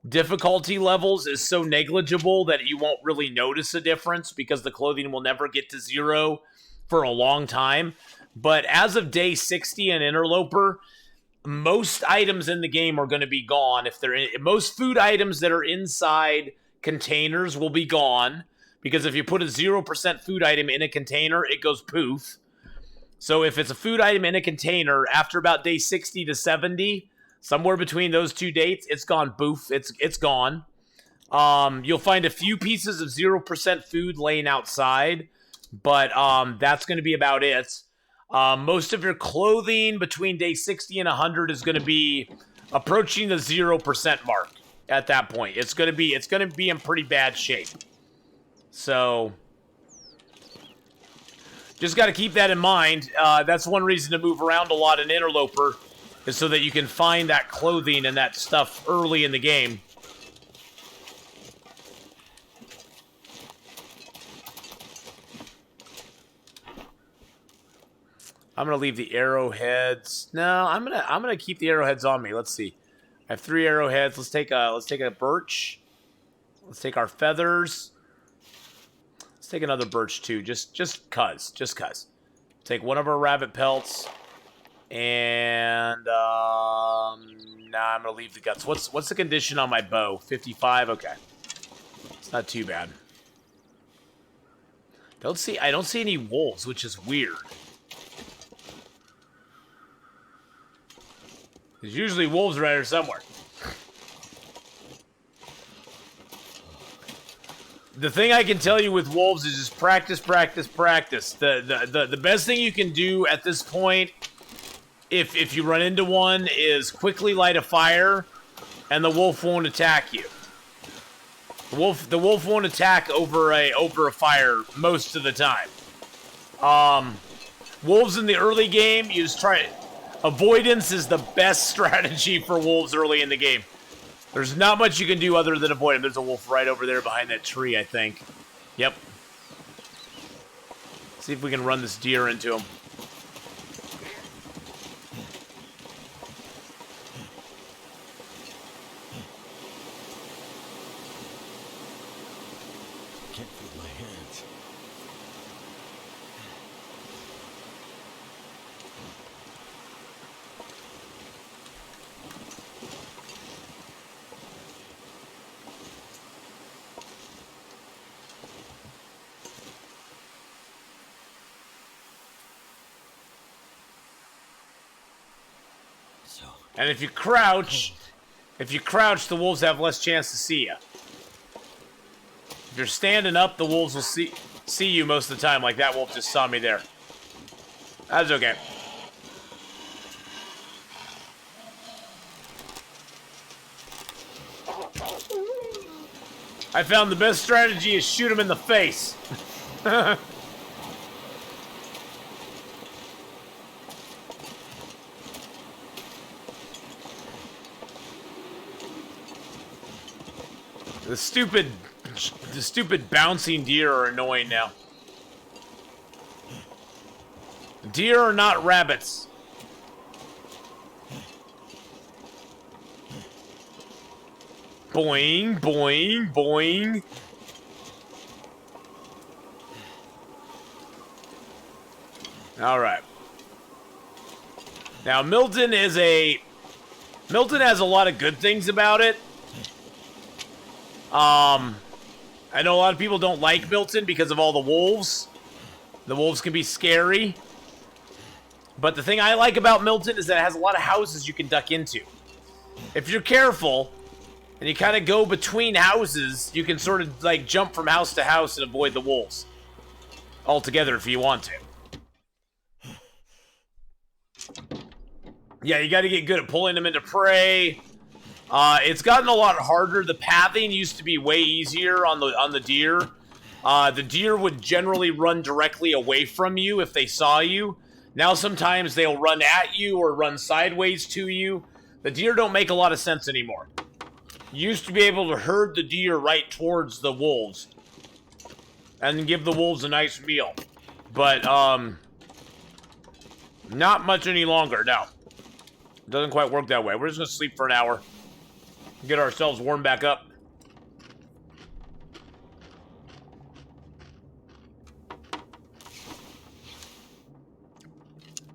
difficulty levels is so negligible that you won't really notice a difference because the clothing will never get to 0 for a long time. But as of day 60 in Interloper, most items in the game are going to be gone. Most food items that are inside containers will be gone, because if you put a 0% food item in a container, it goes poof. So if it's a food item in a container, after about day 60 to 70, somewhere between those two dates, it's gone boof. It's gone. You'll find a few pieces of 0% food laying outside, but that's going to be about it. Most of your clothing between day 60 and 100 is going to be approaching the 0% mark at that point. It's going to be in pretty bad shape. So just got to keep that in mind. That's one reason to move around a lot in Interloper, is so that you can find that clothing and that stuff early in the game. I'm gonna leave the arrowheads. No, I'm gonna keep the arrowheads on me. Let's see. I have 3 arrowheads. Let's take a birch. Let's take our feathers. Let's take another birch too. Just cuz. Take one of our rabbit pelts. And nah, I'm gonna leave the guts. What's the condition on my bow? 55. Okay, it's not too bad. I don't see any wolves, which is weird. There's usually wolves right here somewhere. The thing I can tell you with wolves is just practice. The best thing you can do at this point, if you run into one, is quickly light a fire, and the wolf won't attack you. The wolf won't attack over a fire most of the time. Wolves in the early game, you just try it. Avoidance is the best strategy for wolves early in the game. There's not much you can do other than avoid them. There's a wolf right over there behind that tree, I think. Yep. See if we can run this deer into him. Can't feel my hands. And if you crouch, the wolves have less chance to see you. If you're standing up, the wolves will see you most of the time, like that wolf just saw me there. That's okay. I found the best strategy is shoot him in the face. The stupid bouncing deer are annoying now. Deer are not rabbits. Boing, boing, boing. All right. Now, Milton has a lot of good things about it. I know a lot of people don't like Milton because of all the wolves. The wolves can be scary. But the thing I like about Milton is that it has a lot of houses you can duck into. If you're careful, and you kind of go between houses, you can sort of like jump from house to house and avoid the wolves altogether if you want to. Yeah, you got to get good at pulling them into prey. It's gotten a lot harder. The pathing used to be way easier on the deer. The deer would generally run directly away from you if they saw you. Now sometimes they'll run at you or run sideways to you. The deer don't make a lot of sense anymore. You used to be able to herd the deer right towards the wolves and give the wolves a nice meal. But, not much any longer, no. It doesn't quite work that way. We're just going to sleep for an hour. Get ourselves warmed back up.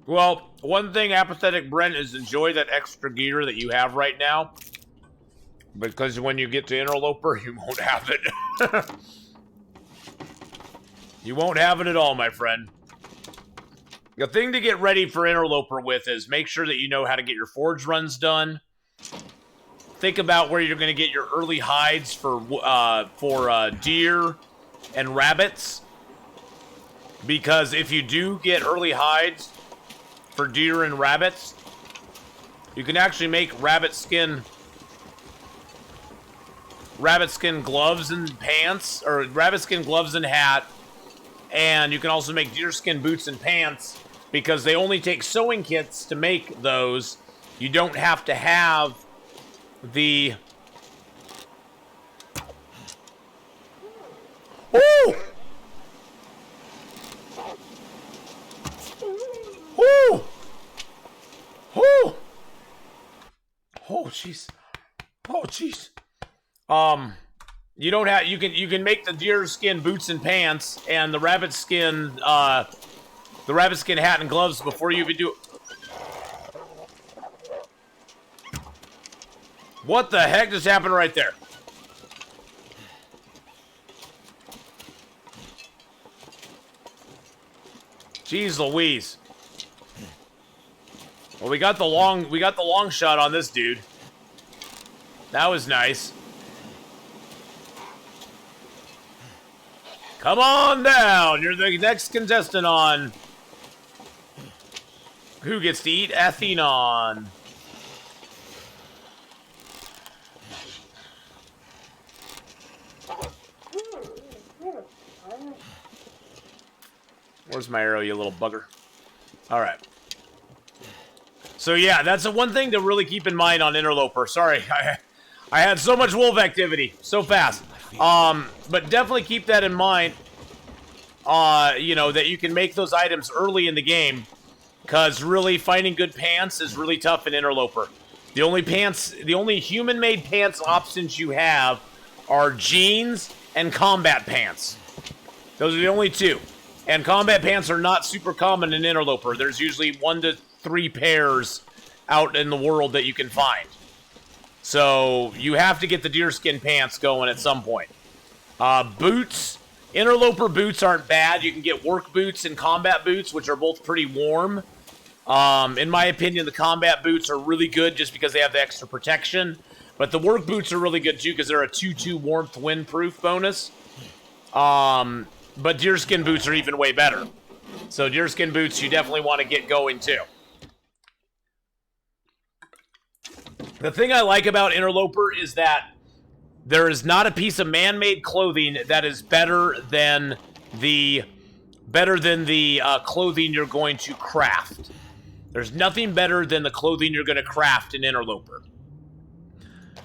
Well, one thing, Apathetic Brent, is enjoy that extra gear that you have right now. Because when you get to Interloper, you won't have it. You won't have it at all, my friend. The thing to get ready for Interloper with is make sure that you know how to get your forge runs done. Think about where you're going to get your early hides for deer and rabbits. Because if you do get early hides for deer and rabbits, you can actually make rabbit skin gloves and pants, or rabbit skin gloves and hat. And you can also make deerskin boots and pants because they only take sewing kits to make those. You don't have to have the... Ooh! Ooh! Ooh! Oh, jeez. Oh, jeez. You don't have, you can make the deer skin boots and pants and the rabbit skin hat and gloves before you even do it. What the heck just happened right there? Jeez Louise. Well, we got the long shot on this dude. That was nice. Come on down. You're the next contestant on Who Gets to Eat Athenon. Where's my arrow, you little bugger? All right. So yeah, that's the one thing to really keep in mind on Interloper. Sorry, I had so much wolf activity so fast. But definitely keep that in mind. you know, that you can make those items early in the game, because really finding good pants is really tough in Interloper. The only human-made pants options you have are jeans and combat pants. Those are the only two. And combat pants are not super common in Interloper. There's usually 1 to 3 pairs out in the world that you can find. So you have to get the deerskin pants going at some point. Boots. Interloper boots aren't bad. You can get work boots and combat boots, which are both pretty warm. In my opinion, the combat boots are really good just because they have the extra protection. But the work boots are really good too because they're a 2-2 warmth windproof bonus. But deerskin boots are even way better. So deerskin boots you definitely want to get going too. The thing I like about Interloper is that there is not a piece of man-made clothing that is better than the clothing you're going to craft. There's nothing better than the clothing you're going to craft in Interloper.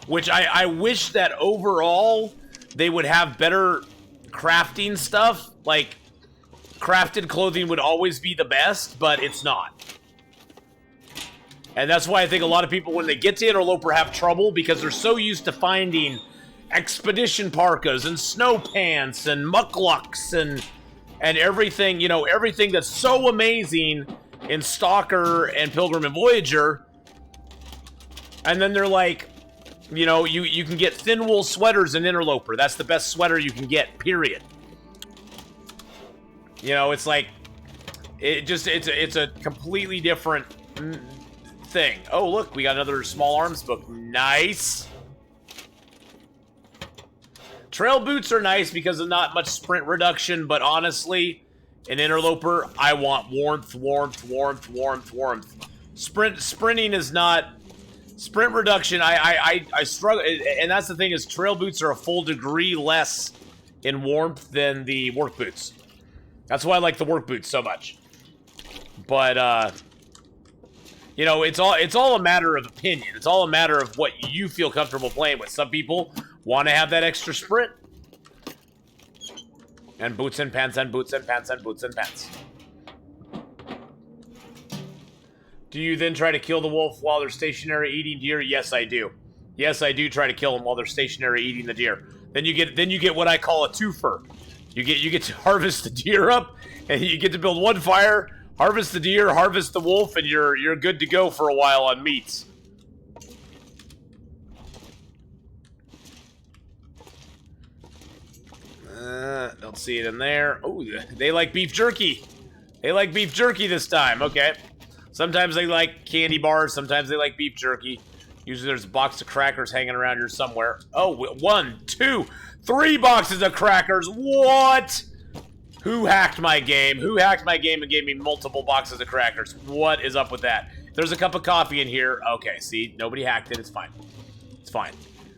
Which I wish that overall they would have better crafting stuff. Like, crafted clothing would always be the best, but it's not. And that's why I think a lot of people, when they get to Interloper, have trouble because they're so used to finding expedition parkas and snow pants and mucklucks and everything, you know, everything that's so amazing in Stalker and Pilgrim and Voyager. And then they're like, you know, you can get thin wool sweaters in Interloper. That's the best sweater you can get, period. You know, it's like, it's a completely different thing. Oh, look, we got another small arms book. Nice. Trail boots are nice because of not much sprint reduction, but honestly, in Interloper, I want warmth, warmth, warmth, warmth, warmth. Sprinting is not... Sprint reduction, I struggle, and that's the thing is trail boots are a full degree less in warmth than the work boots. That's why I like the work boots so much. But, you know, it's all a matter of opinion. It's all a matter of what you feel comfortable playing with. Some people want to have that extra sprint. And boots and pants and boots and pants and boots and pants. Do you then try to kill the wolf while they're stationary eating deer? Yes, I do. Yes, I do try to kill them while they're stationary eating the deer. Then you get what I call a twofer. You get to harvest the deer up, and you get to build one fire, harvest the deer, harvest the wolf, and you're good to go for a while on meats. Don't see it in there. Oh, they like beef jerky. They like beef jerky this time. Okay. Sometimes they like candy bars. Sometimes they like beef jerky. Usually there's a box of crackers hanging around here somewhere. Oh, 1, 2, 3 boxes of crackers. What? Who hacked my game? Who hacked my game and gave me multiple boxes of crackers? What is up with that? There's a cup of coffee in here. Okay, see? Nobody hacked it. It's fine. It's fine.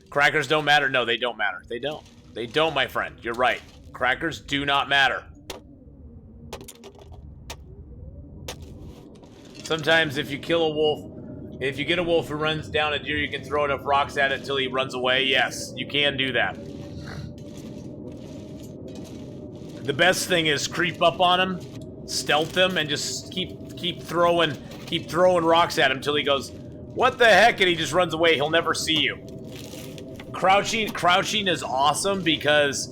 Crackers don't matter? No, they don't matter. They don't. They don't, my friend. You're right. Crackers do not matter. Sometimes if you kill a wolf, if you get a wolf who runs down a deer, you can throw enough rocks at it until he runs away. Yes, you can do that. The best thing is creep up on him, stealth him, and just keep throwing rocks at him until he goes, "What the heck?" and he just runs away. He'll never see you. Crouching is awesome because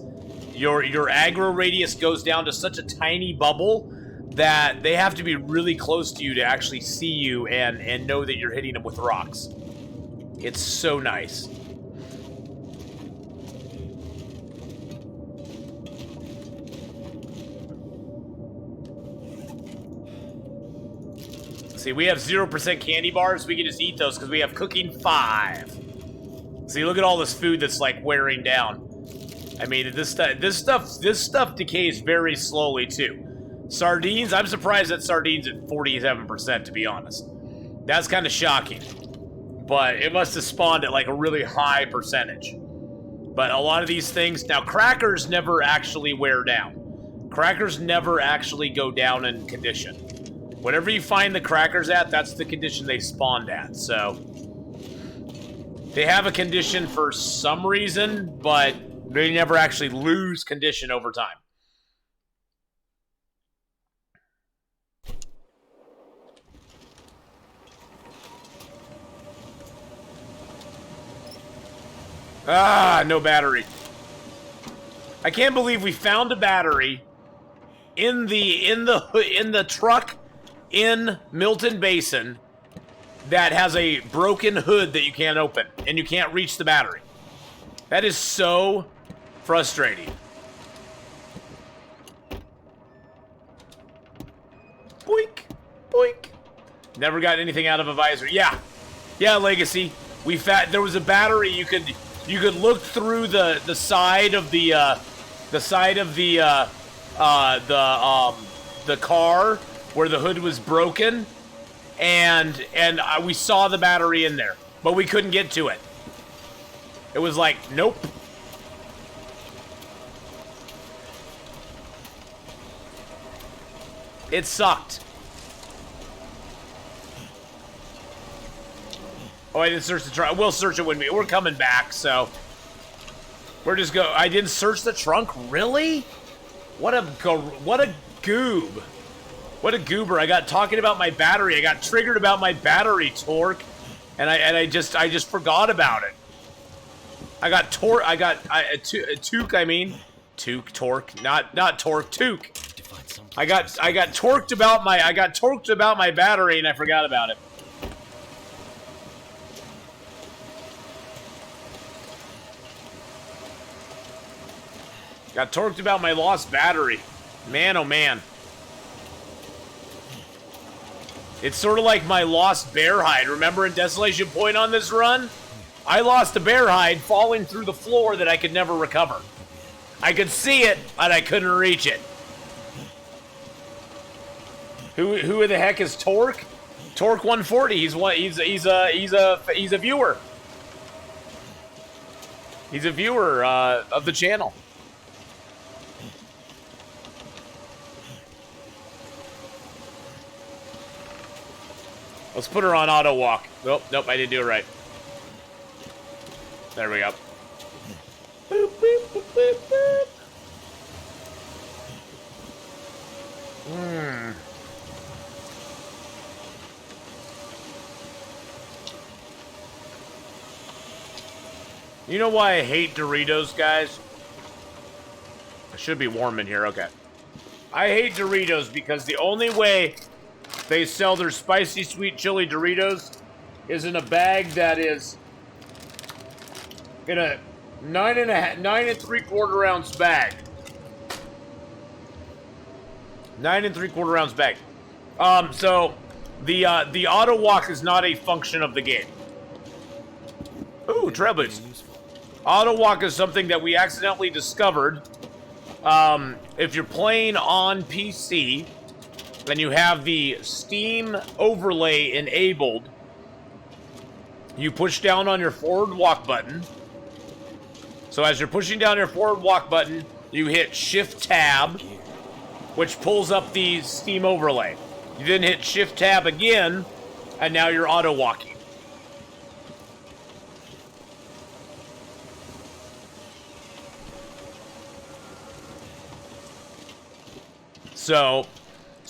your aggro radius goes down to such a tiny bubble that they have to be really close to you to actually see you and know that you're hitting them with rocks. It's so nice. See, we have 0% candy bars. We can just eat those because we have cooking 5. See, look at all this food that's like wearing down. I mean, this stuff decays very slowly too. Sardines, I'm surprised that sardines at 47%, to be honest. That's kind of shocking. But it must have spawned at like a really high percentage. But a lot of these things, now crackers never actually wear down. Crackers never actually go down in condition. Whatever you find the crackers at, that's the condition they spawned at, so. They have a condition for some reason, but they never actually lose condition over time. Ah, no battery. I can't believe we found a battery in the truck in Milton Basin that has a broken hood that you can't open, and you can't reach the battery. That is so frustrating. Boink, boink. Never got anything out of a visor. Yeah, Legacy. There was a battery you could look through the side of the car where the hood was broken, and we saw the battery in there, but we couldn't get to it. It was like, nope. It sucked. Oh, I didn't search the trunk. We'll search it when we're coming back, so we're just go. I didn't search the trunk, really? What a goob. What a goober. I got talking about my battery. I got triggered about my battery, Torque, and I just forgot about it. I got Torque. Took. I mean, Took, Torque, not Torque, Took. I got torqued about my battery, and I forgot about it. Got torqued about my lost battery. Man, oh man. It's sort of like my lost bear hide. Remember in Desolation Point on this run? I lost a bear hide falling through the floor that I could never recover. I could see it, but I couldn't reach it. Who the heck is Torque? Torque 140. He's a viewer. He's a viewer of the channel. Let's put her on auto walk. Nope, I didn't do it right. There we go. Boop, boop, boop, boop, boop. You know why I hate Doritos, guys? It should be warm in here, okay. I hate Doritos because the only way they sell their spicy sweet chili Doritos is in a bag that is in a 9 3/4 ounce bag. 9 3/4 ounce bag. So the auto walk is not a function of the game. Ooh, trail boots. Auto walk is something that we accidentally discovered. If you're playing on PC, then you have the Steam overlay enabled. You push down on your forward walk button. So as you're pushing down your forward walk button, you hit Shift Tab, which pulls up the Steam overlay. You then hit Shift Tab again, and now you're auto walking.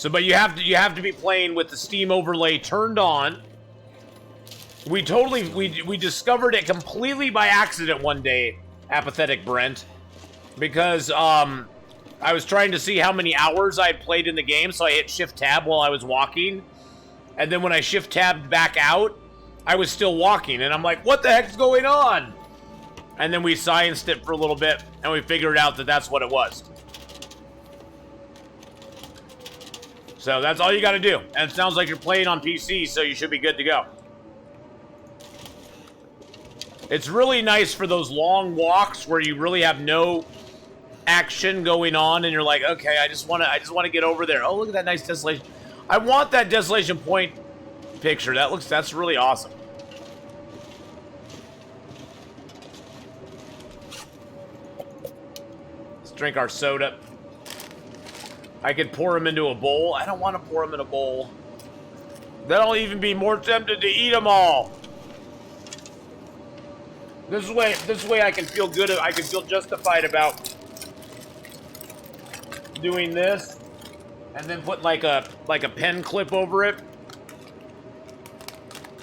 But you have to be playing with the Steam overlay turned on. We discovered it completely by accident one day, Apathetic Brent, because I was trying to see how many hours I had played in the game, so I hit Shift Tab while I was walking, and then when I Shift Tabbed back out, I was still walking, and I'm like, what the heck's going on? And then we scienced it for a little bit, and we figured out that that's what it was. So that's all you got to do. And it sounds like you're playing on PC, so you should be good to go. It's really nice for those long walks where you really have no action going on, and you're like, okay, I just want to get over there. Oh, look at that nice desolation. I want that Desolation Point picture. That's really awesome. Let's drink our soda. I could pour them into a bowl. I don't want to pour them in a bowl. Then I'll even be more tempted to eat them all. This way I can feel good. I can feel justified about doing this, and then put like a pen clip over it,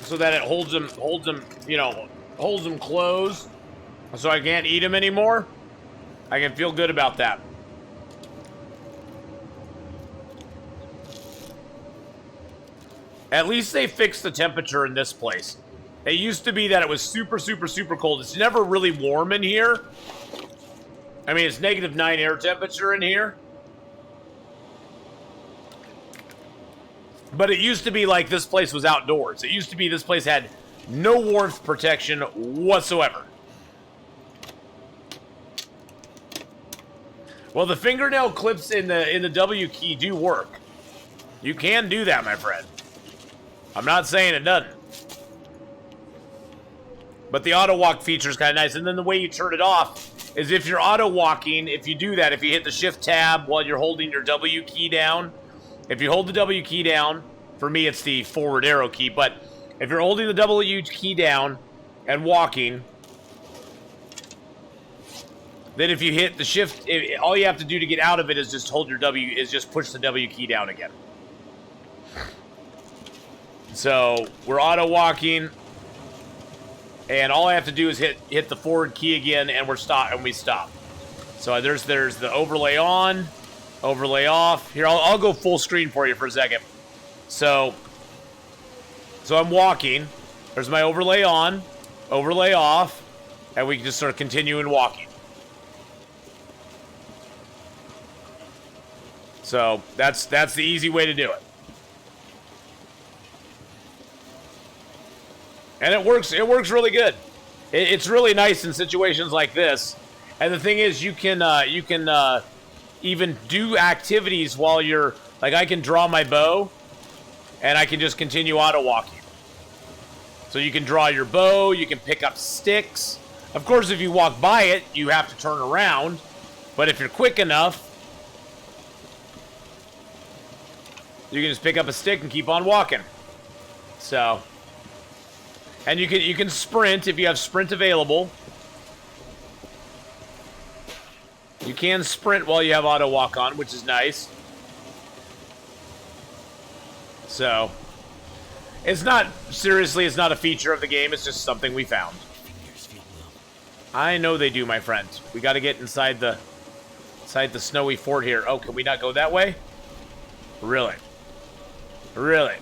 so that it holds them closed. So I can't eat them anymore? I can feel good about that. At least they fixed the temperature in this place. It used to be that it was super, super, super cold. It's never really warm in here. I mean, it's -9 air temperature in here. But it used to be like this place was outdoors. It used to be this place had no warmth protection whatsoever. Well, the fingernail clips in the W key do work. You can do that, my friend. I'm not saying it doesn't. But the auto walk feature is kind of nice. And then the way you turn it off is if you're auto walking, if you do that, if you hit the shift tab while you're holding your W key down, if you hold the W key down, for me it's the forward arrow key, but if you're holding the W key down and walking, then if you hit the shift, all you have to do to get out of it is just hold your W, is just push the W key down again. So we're auto walking, and all I have to do is hit the forward key again, and we stop. So there's the overlay on, overlay off. Here, I'll go full screen for you for a second. So I'm walking. There's my overlay on, overlay off, and we can just sort of continue and walking. So that's the easy way to do it. And it works really good. It's really nice in situations like this. And the thing is, you can even do activities while you're, like, I can draw my bow, and I can just continue auto walking. So you can draw your bow, you can pick up sticks. Of course, if you walk by it, you have to turn around. But if you're quick enough, you can just pick up a stick and keep on walking. So, and you can sprint if you have sprint available. You can sprint while you have auto walk on, which is nice. So, it's not a feature of the game. It's just something we found. I know they do, my friend. We got to get inside the snowy fort here. Oh, can we not go that way? Really? Really?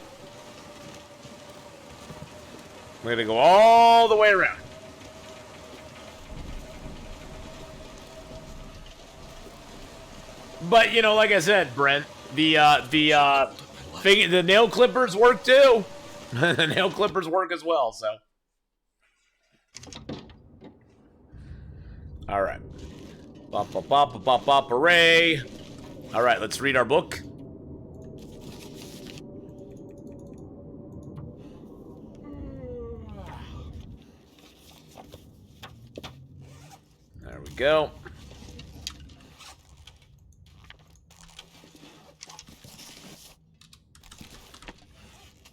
We're going to go all the way around. But, you know, like I said, Brent, the nail clippers work too. The nail clippers work as well, so. All right. Bop, bop, bop, bop, bop, bop, hooray. All right, let's read our book. There we go.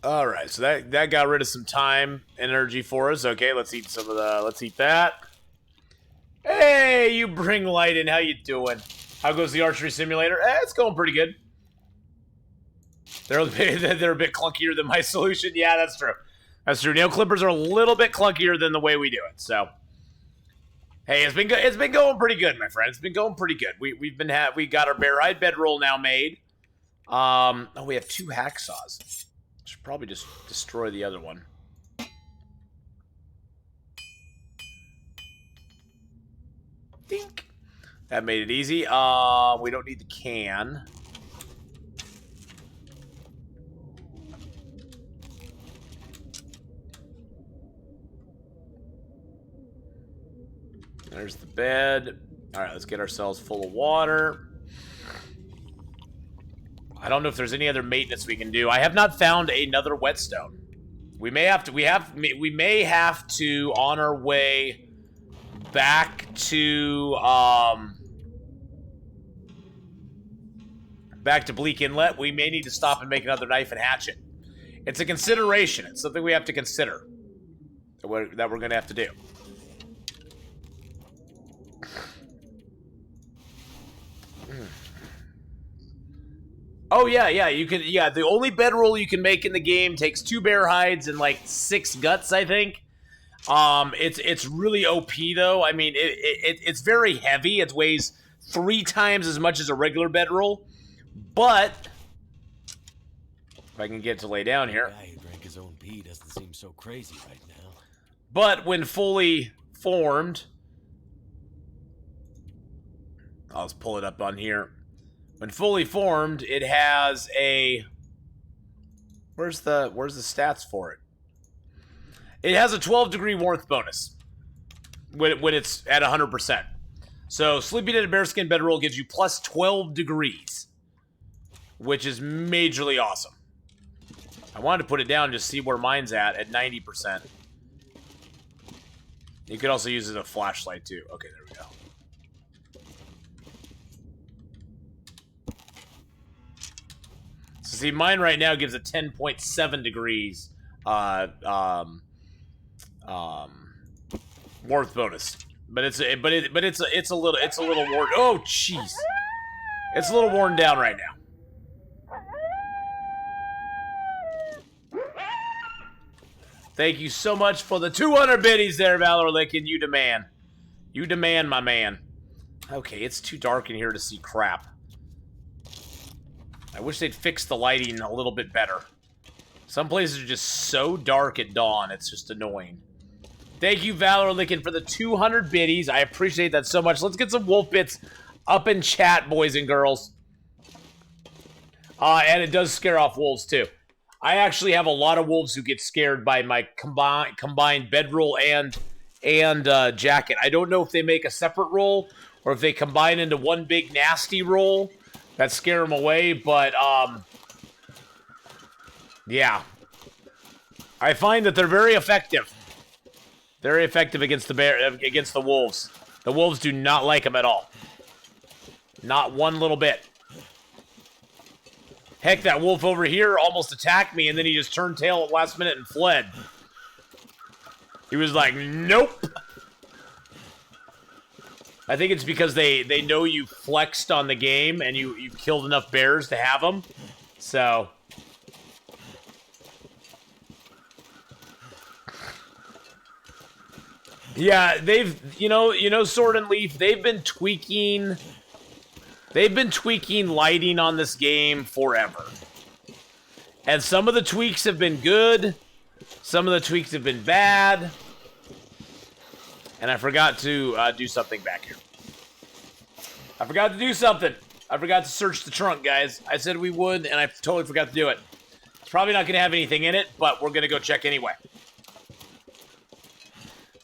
All right, so that got rid of some time, energy for us. Okay, let's eat let's eat that. Hey, you bring light in. How you doing? How goes the archery simulator? It's going pretty good. They're a bit clunkier than my solution. Yeah, that's true. That's true. Nail clippers are a little bit clunkier than the way we do it. So, hey, it's been going pretty good, my friend. It's been going pretty good. We got our bear-eyed bedroll now made. Oh, we have 2 hacksaws. Should probably just destroy the other one. Dink. That made it easy. We don't need the can. There's the bed. All right, let's get ourselves full of water. I don't know if there's any other maintenance we can do. I have not found another whetstone. We may have to. We may have to on our way back to Bleak Inlet. We may need to stop and make another knife and hatchet. It's a consideration. It's something we have to consider that we're going to have to do. Oh, yeah, you can, the only bedroll you can make in the game takes 2 bear hides and, like, 6 guts, I think. It's really OP though. I mean, it's very heavy. It weighs 3 times as much as a regular bedroll, but if I can get it to lay down here. The guy who drank his own pee doesn't seem so crazy right now. But when fully formed, I'll just pull it up on here. When fully formed, it has a where's the stats for it? It has a 12-degree warmth bonus when it's at 100%. So sleeping in a bearskin bedroll gives you plus 12 degrees, which is majorly awesome. I wanted to put it down just to see where mine's at 90%. You could also use it as a flashlight too. Okay, there we go. So see, mine right now gives a 10.7 degrees warmth bonus, but it's a little worn. Oh, jeez, it's a little worn down right now. Thank you so much for the 200 biddies there, Valor Lickin'. You demand. You demand, my man. Okay, it's too dark in here to see crap. I wish they'd fix the lighting a little bit better. Some places are just so dark at dawn, it's just annoying. Thank you, Valor Lickin', for the 200 biddies. I appreciate that so much. Let's get some wolf bits up in chat, boys and girls. And it does scare off wolves, too. I actually have a lot of wolves who get scared by my combined bedroll and jacket. I don't know if they make a separate roll or if they combine into one big nasty roll that scare them away, but yeah. I find that they're very effective. Very effective against the wolves. The wolves do not like them at all. Not one little bit. Heck, that wolf over here almost attacked me, and then he just turned tail at the last minute and fled. He was like, nope. I think it's because they know you flexed on the game, and you killed enough bears to have them. So... yeah, they've, you know, Sword and Leaf, they've been tweaking lighting on this game forever. And some of the tweaks have been good, some of the tweaks have been bad, and I forgot to do something back here. I forgot to do something. I forgot to search the trunk, guys. I said we would, and I totally forgot to do it. It's probably not going to have anything in it, but we're going to go check anyway.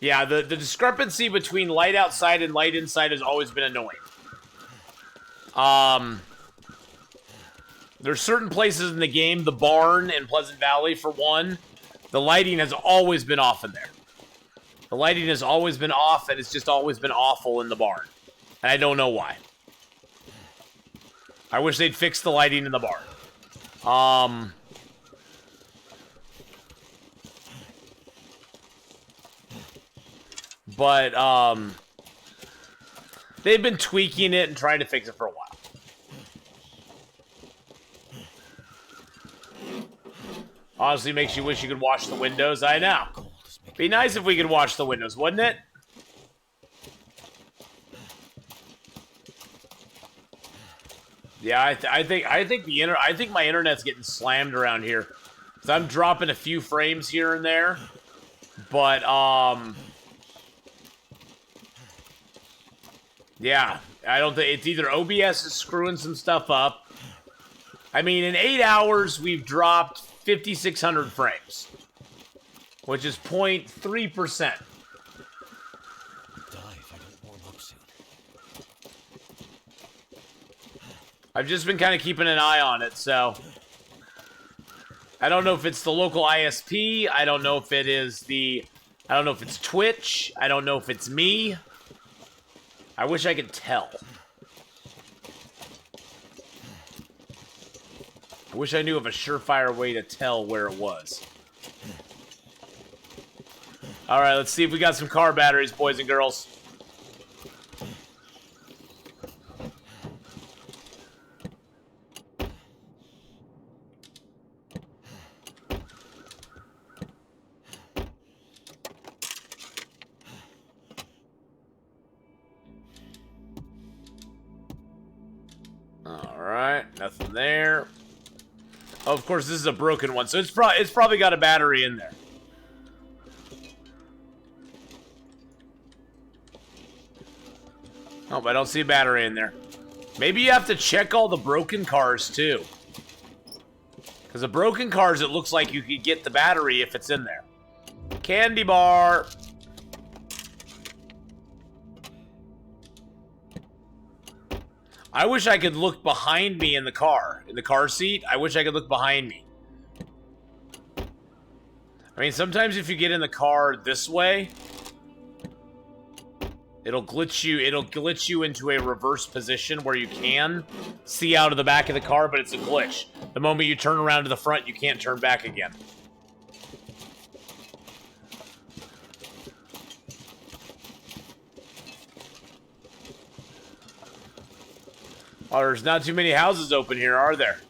Yeah, the discrepancy between light outside and light inside has always been annoying. There's certain places in the game, the barn in Pleasant Valley, for one, the lighting has always been off in there. The lighting has always been off, and it's just always been awful in the barn. And I don't know why. I wish they'd fix the lighting in the barn. But, they've been tweaking it and trying to fix it for a while. Honestly, makes you wish you could wash the windows. I know. Be nice if we could wash the windows, wouldn't it? Yeah, I think my internet's getting slammed around here. So I'm dropping a few frames here and there. But, yeah, I don't think it's either OBS is screwing some stuff up. I mean, in 8 hours, we've dropped 5,600 frames, which is 0.3%. Die if I don't warm up soon. I've just been kind of keeping an eye on it, so I don't know if it's the local ISP. I don't know if it is I don't know if it's Twitch. I don't know if it's me. I wish I could tell. I wish I knew of a surefire way to tell where it was. Alright, let's see if we got some car batteries, boys and girls. nothing there. Oh, of course, this is a broken one, so it's probably got a battery in there. Oh, but I don't see a battery in there. Maybe you have to check all the broken cars, too. Because the broken cars, it looks like you could get the battery if it's in there. Candy bar. I wish I could look behind me in the car seat. I wish I could look behind me. I mean, sometimes if you get in the car this way, it'll glitch you into a reverse position where you can see out of the back of the car, but it's a glitch. The moment you turn around to the front, you can't turn back again. Oh, there's not too many houses open here, are there?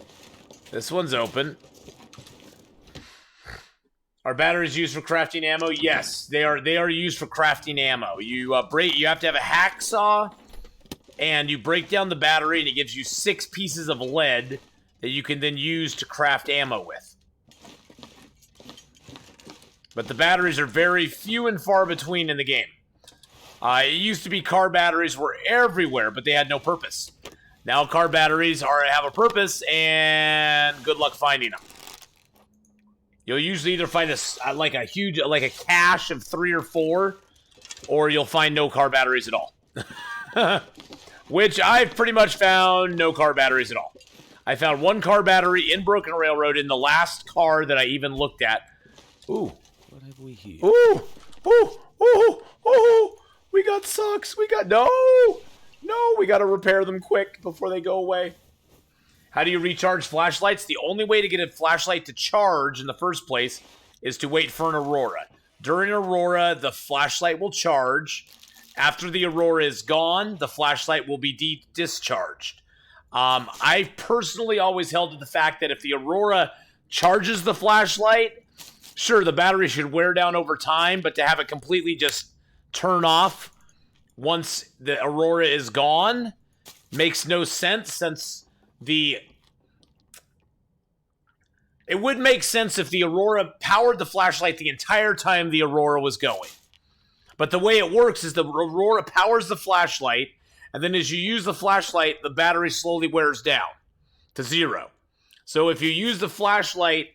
This one's open. Are batteries used for crafting ammo? Yes, they are used for crafting ammo. You have to have a hacksaw, and you break down the battery, and it gives you 6 pieces of lead that you can then use to craft ammo with. But the batteries are very few and far between in the game. It used to be car batteries were everywhere, but they had no purpose. Now car batteries have a purpose, and good luck finding them. You'll usually either find a cache of 3 or 4, or you'll find no car batteries at all. Which I've pretty much found no car batteries at all. I found 1 car battery in Broken Railroad in the last car that I even looked at. Ooh. What have we here? Ooh. Ooh. Ooh. Ooh. We got socks. No, we gotta repair them quick before they go away. How do you recharge flashlights? The only way to get a flashlight to charge in the first place is to wait for an aurora. During aurora, the flashlight will charge. After the aurora is gone, the flashlight will be discharged. I personally always held to the fact that if the aurora charges the flashlight, sure, the battery should wear down over time, but to have it completely just turn off once the aurora is gone makes no sense, since it would make sense if the aurora powered the flashlight the entire time the aurora was going. But the way it works is the aurora powers the flashlight, and then as you use the flashlight, the battery slowly wears down to 0. So if you use the flashlight,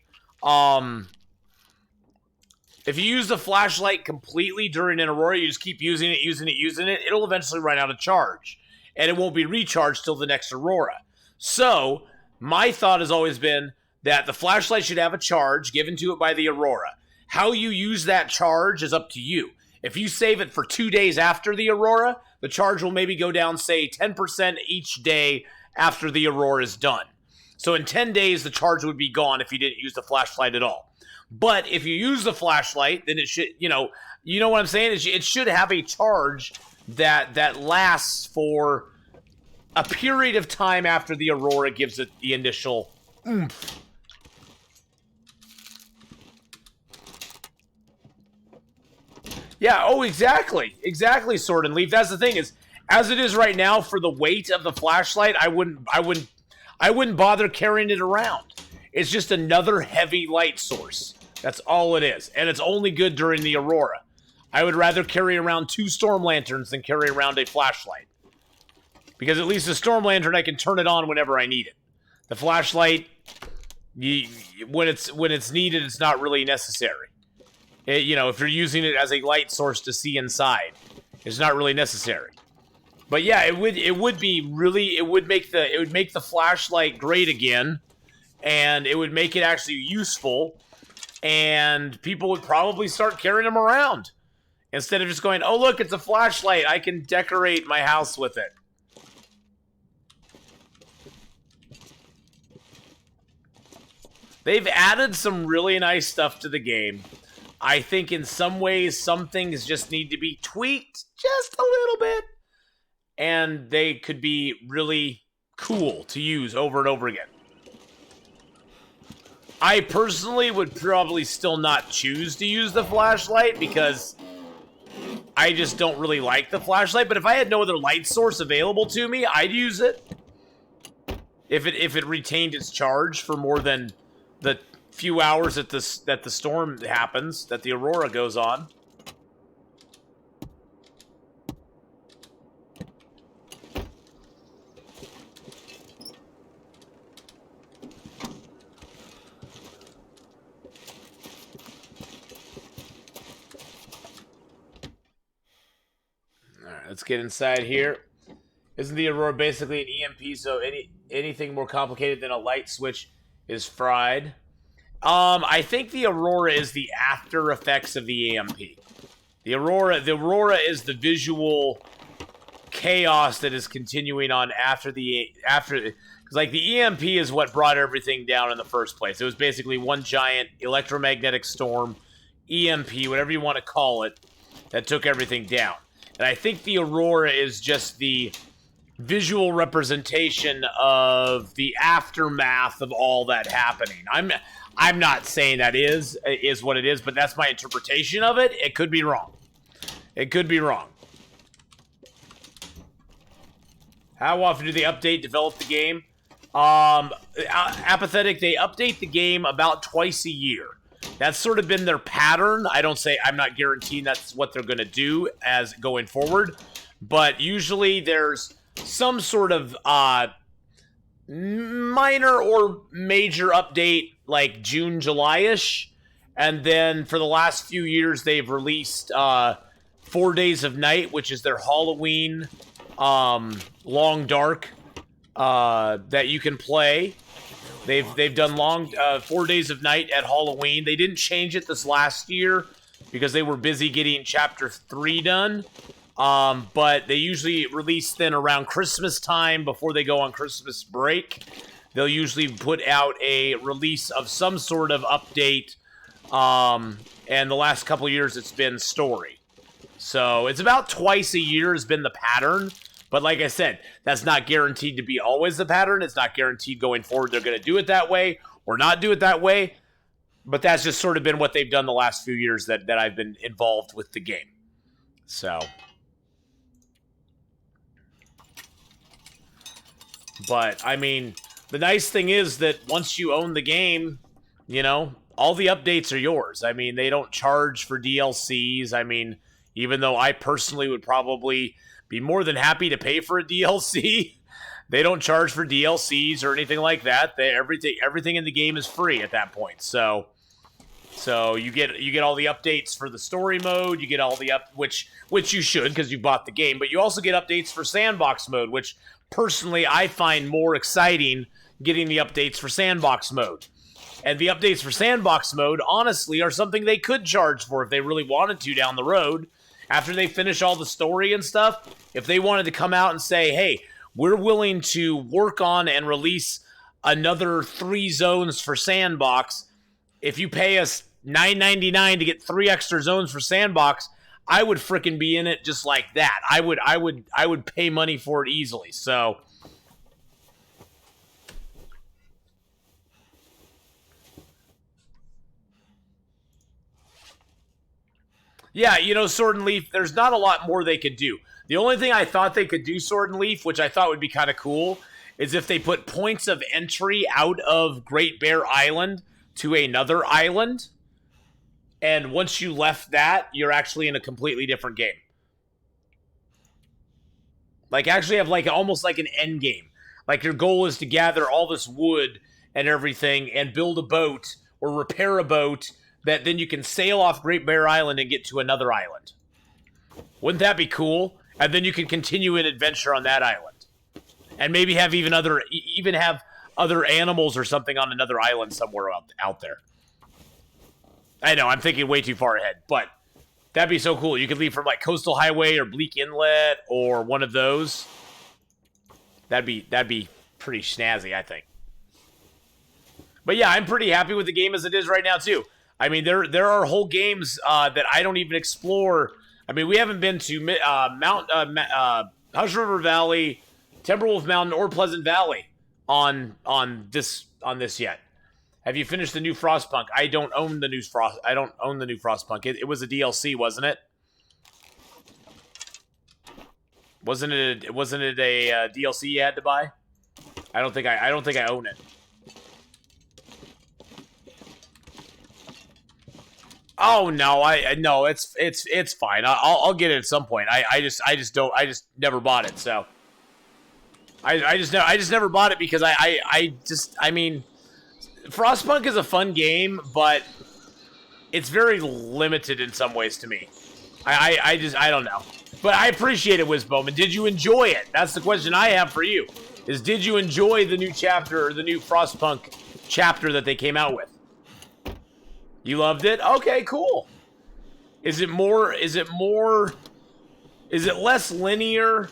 completely during an aurora, you just keep using it, it'll eventually run out of charge. And it won't be recharged till the next aurora. So, my thought has always been that the flashlight should have a charge given to it by the aurora. How you use that charge is up to you. If you save it for 2 days after the aurora, the charge will maybe go down, say, 10% each day after the aurora is done. So in 10 days, the charge would be gone if you didn't use the flashlight at all. But if you use the flashlight, then it should, you know what I'm saying? It should have a charge that lasts for a period of time after the aurora gives it the initial oomph. Yeah, oh, exactly. Exactly, Sword and Leaf. That's the thing is, as it is right now, for the weight of the flashlight, I wouldn't bother carrying it around. It's just another heavy light source. That's all it is. And it's only good during the aurora. I would rather carry around 2 storm lanterns than carry around a flashlight. Because at least the storm lantern, I can turn it on whenever I need it. The flashlight, when it's needed, it's not really necessary. If you're using it as a light source to see inside, it's not really necessary. But yeah, it would make the flashlight great again, and it would make it actually useful, and people would probably start carrying them around instead of just going, "Oh, look, it's a flashlight. I can decorate my house with it." They've added some really nice stuff to the game. I think in some ways, some things just need to be tweaked just a little bit, and they could be really cool to use over and over again. I personally would probably still not choose to use the flashlight because I just don't really like the flashlight, but if I had no other light source available to me, I'd use it. if it retained its charge for more than the few hours that the storm happens, that the aurora goes on. All right, let's get inside here. Isn't the aurora basically an EMP? So anything more complicated than a light switch is fried. I think the aurora is the after effects of the EMP. The aurora is the visual chaos that is continuing on after because like the EMP is what brought everything down in the first place. It was basically one giant electromagnetic storm, EMP, whatever you want to call it, that took everything down. And I think the aurora is just the visual representation of the aftermath of all that happening. I'm not saying that is what it is, but that's my interpretation of it. It could be wrong. It could be wrong. How often do they develop the game? Apathetic, they update the game about twice a year. That's sort of been their pattern. I'm not guaranteeing that's what they're going to do as going forward, but usually there's some sort of minor or major update like June, July-ish, and then for the last few years they've released 4 Days of Night, which is their Halloween long dark that you can play. They've done 4 Days of Night at Halloween. They didn't change it this last year because they were busy getting Chapter 3 done. But they usually release then around Christmas time before they go on Christmas break. They'll usually put out a release of some sort of update. And the last couple of years it's been story. So it's about twice a year has been the pattern. But like I said, that's not guaranteed to be always the pattern. It's not guaranteed going forward they're going to do it that way or not do it that way. But that's just sort of been what they've done the last few years that I've been involved with the game. So... But, I mean, the nice thing is that once you own the game, you know, all the updates are yours. I mean, they don't charge for DLCs. I mean, even though I personally would probably be more than happy to pay for a DLC, they don't charge for DLCs or anything like that. Everything in the game is free at that point. So you get all the updates for the story mode. You get all the which you should because you bought the game. But you also get updates for sandbox mode, which... Personally, I find more exciting getting the updates for sandbox mode. And the updates for sandbox mode, honestly, are something they could charge for if they really wanted to down the road. After they finish all the story and stuff, if they wanted to come out and say, hey, we're willing to work on and release another 3 zones for sandbox. If you pay us $9.99 to get 3 extra zones for sandbox, I would frickin' be in it just like that. I would pay money for it easily. So yeah, you know, Sword and Leaf, there's not a lot more they could do. The only thing I thought they could do, Sword and Leaf, which I thought would be kind of cool, is if they put points of entry out of Great Bear Island to another island. And once you left that, you're actually in a completely different game. Like, actually have like almost like an end game. Like, your goal is to gather all this wood and everything and build a boat or repair a boat that then you can sail off Great Bear Island and get to another island. Wouldn't that be cool? And then you can continue an adventure on that island. And maybe have even have other animals or something on another island somewhere out there. I know, I'm thinking way too far ahead, but that'd be so cool. You could leave from like Coastal Highway or Bleak Inlet or one of those. That'd be pretty snazzy, I think. But yeah, I'm pretty happy with the game as it is right now too. I mean, there are whole games that I don't even explore. I mean, we haven't been to Hushed River Valley, Timberwolf Mountain, or Pleasant Valley on this yet. Have you finished the new Frostpunk? I don't own the new Frostpunk. It was a DLC, wasn't it? Wasn't it a DLC you had to buy? I don't think I own it. Oh no, no, it's fine. I'll get it at some point. I just never bought it. So I just never bought it because I mean, Frostpunk is a fun game, but it's very limited in some ways to me. I don't know. But I appreciate it, Wizbowman. Did you enjoy it? That's the question I have for you. Is did you enjoy the new chapter, or the new Frostpunk chapter that they came out with? You loved it? Okay, cool. Is it less linear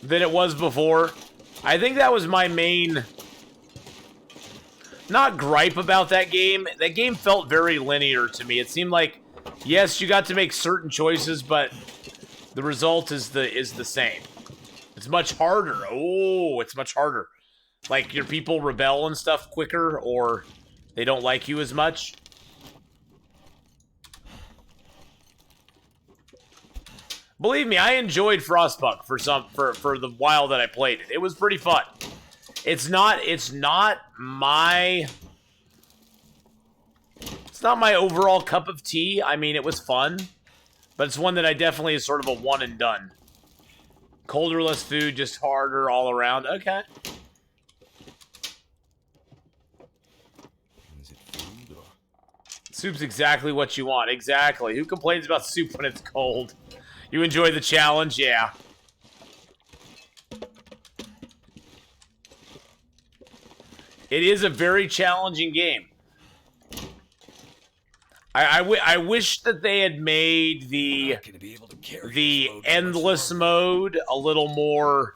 than it was before? I think that was my main, not gripe about that game. That game felt very linear to me. It seemed like, yes, you got to make certain choices, but the result is the same. It's much harder. Oh, it's much harder. Like, your people rebel and stuff quicker, or they don't like you as much. Believe me, I enjoyed Frostpunk for the while that I played it. It was pretty fun. It's not my overall cup of tea. I mean, it was fun, but it's one that I definitely is sort of a one and done. Colder, less food, just harder all around. Okay. Is it food or... Soup's exactly what you want. Exactly. Who complains about soup when it's cold? You enjoy the challenge? Yeah. It is a very challenging game. I wish that they had made the endless mode a little more...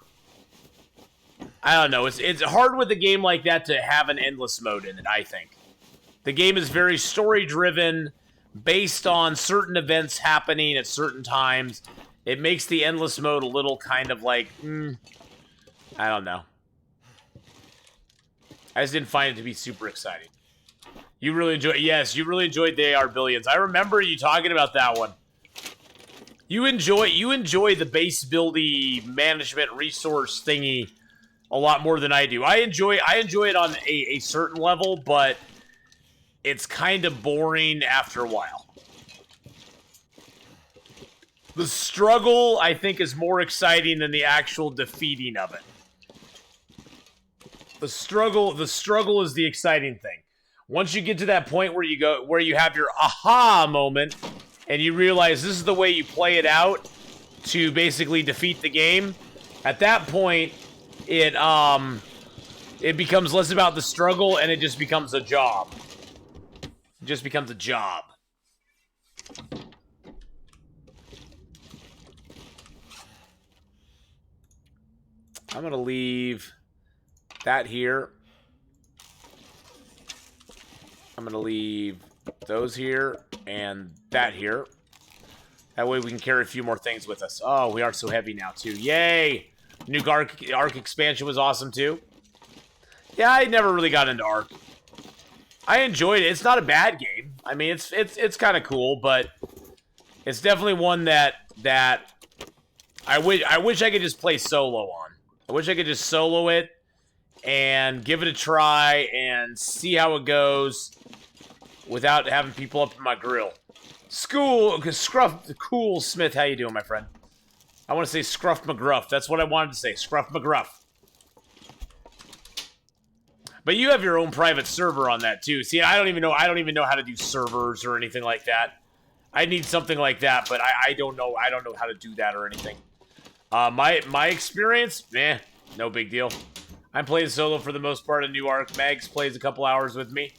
I don't know. It's hard with a game like that to have an endless mode in it, I think. The game is very story-driven, based on certain events happening at certain times. It makes the endless mode a little kind of like, I don't know. I just didn't find it to be super exciting. You really enjoyed, yes, you really enjoyed the AR Billions. I remember you talking about that one. You enjoy the base buildy management resource thingy a lot more than I do. I enjoy it on a certain level, but it's kind of boring after a while. The struggle, I think, is more exciting than the actual defeating of it. The struggle is the exciting thing. Once you get to that point where you have your aha moment, and you realize this is the way you play it out to basically defeat the game, at that point, it becomes less about the struggle, and it just becomes a job. It just becomes a job. I'm going to leave that here. I'm going to leave those here and that here. That way we can carry a few more things with us. Oh, we are so heavy now, too. Yay! New Ark expansion was awesome, too. Yeah, I never really got into Ark. I enjoyed it. It's not a bad game. I mean, it's kind of cool, but it's definitely one that I wish I could just play solo on. I wish I could just solo it and give it a try and see how it goes without having people up in my grill. Scruff Cool Smith, how you doing, my friend? I want to say Scruff McGruff. That's what I wanted to say. Scruff McGruff. But you have your own private server on that too. See, I don't even know how to do servers or anything like that. I need something like that, but I don't know how to do that or anything. My experience, no big deal. I'm playing solo for the most part of New Ark. Mags plays a couple hours with me.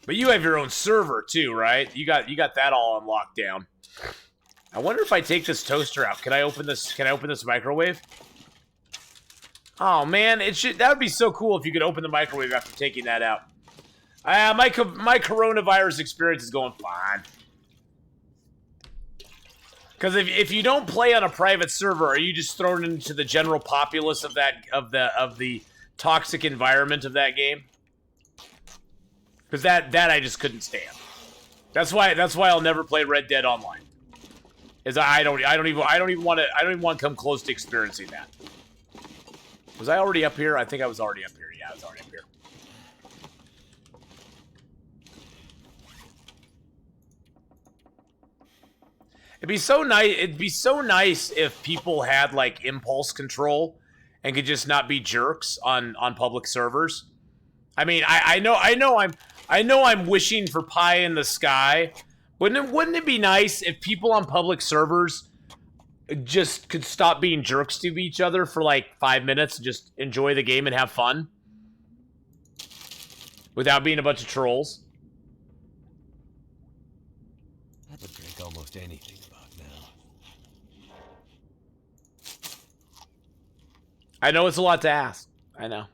But you have your own server too, right? You got that all on lockdown. I wonder if I take this toaster out, can I open this microwave? Oh man, that would be so cool if you could open the microwave after taking that out. My coronavirus experience is going fine. Because if you don't play on a private server, are you just thrown into the general populace of the toxic environment of that game? Because that I just couldn't stand. That's why I'll never play Red Dead Online. Is I don't even want to come close to experiencing that. Was I already up here? I think I was already up here. Yeah, I was already up here. It'd be so nice. It'd be so nice if people had like impulse control and could just not be jerks on public servers. I mean, I know I'm wishing for pie in the sky. Wouldn't it be nice if people on public servers just could stop being jerks to each other for like 5 minutes and just enjoy the game and have fun without being a bunch of trolls? I would drink almost anything about now. I know it's a lot to ask. I know.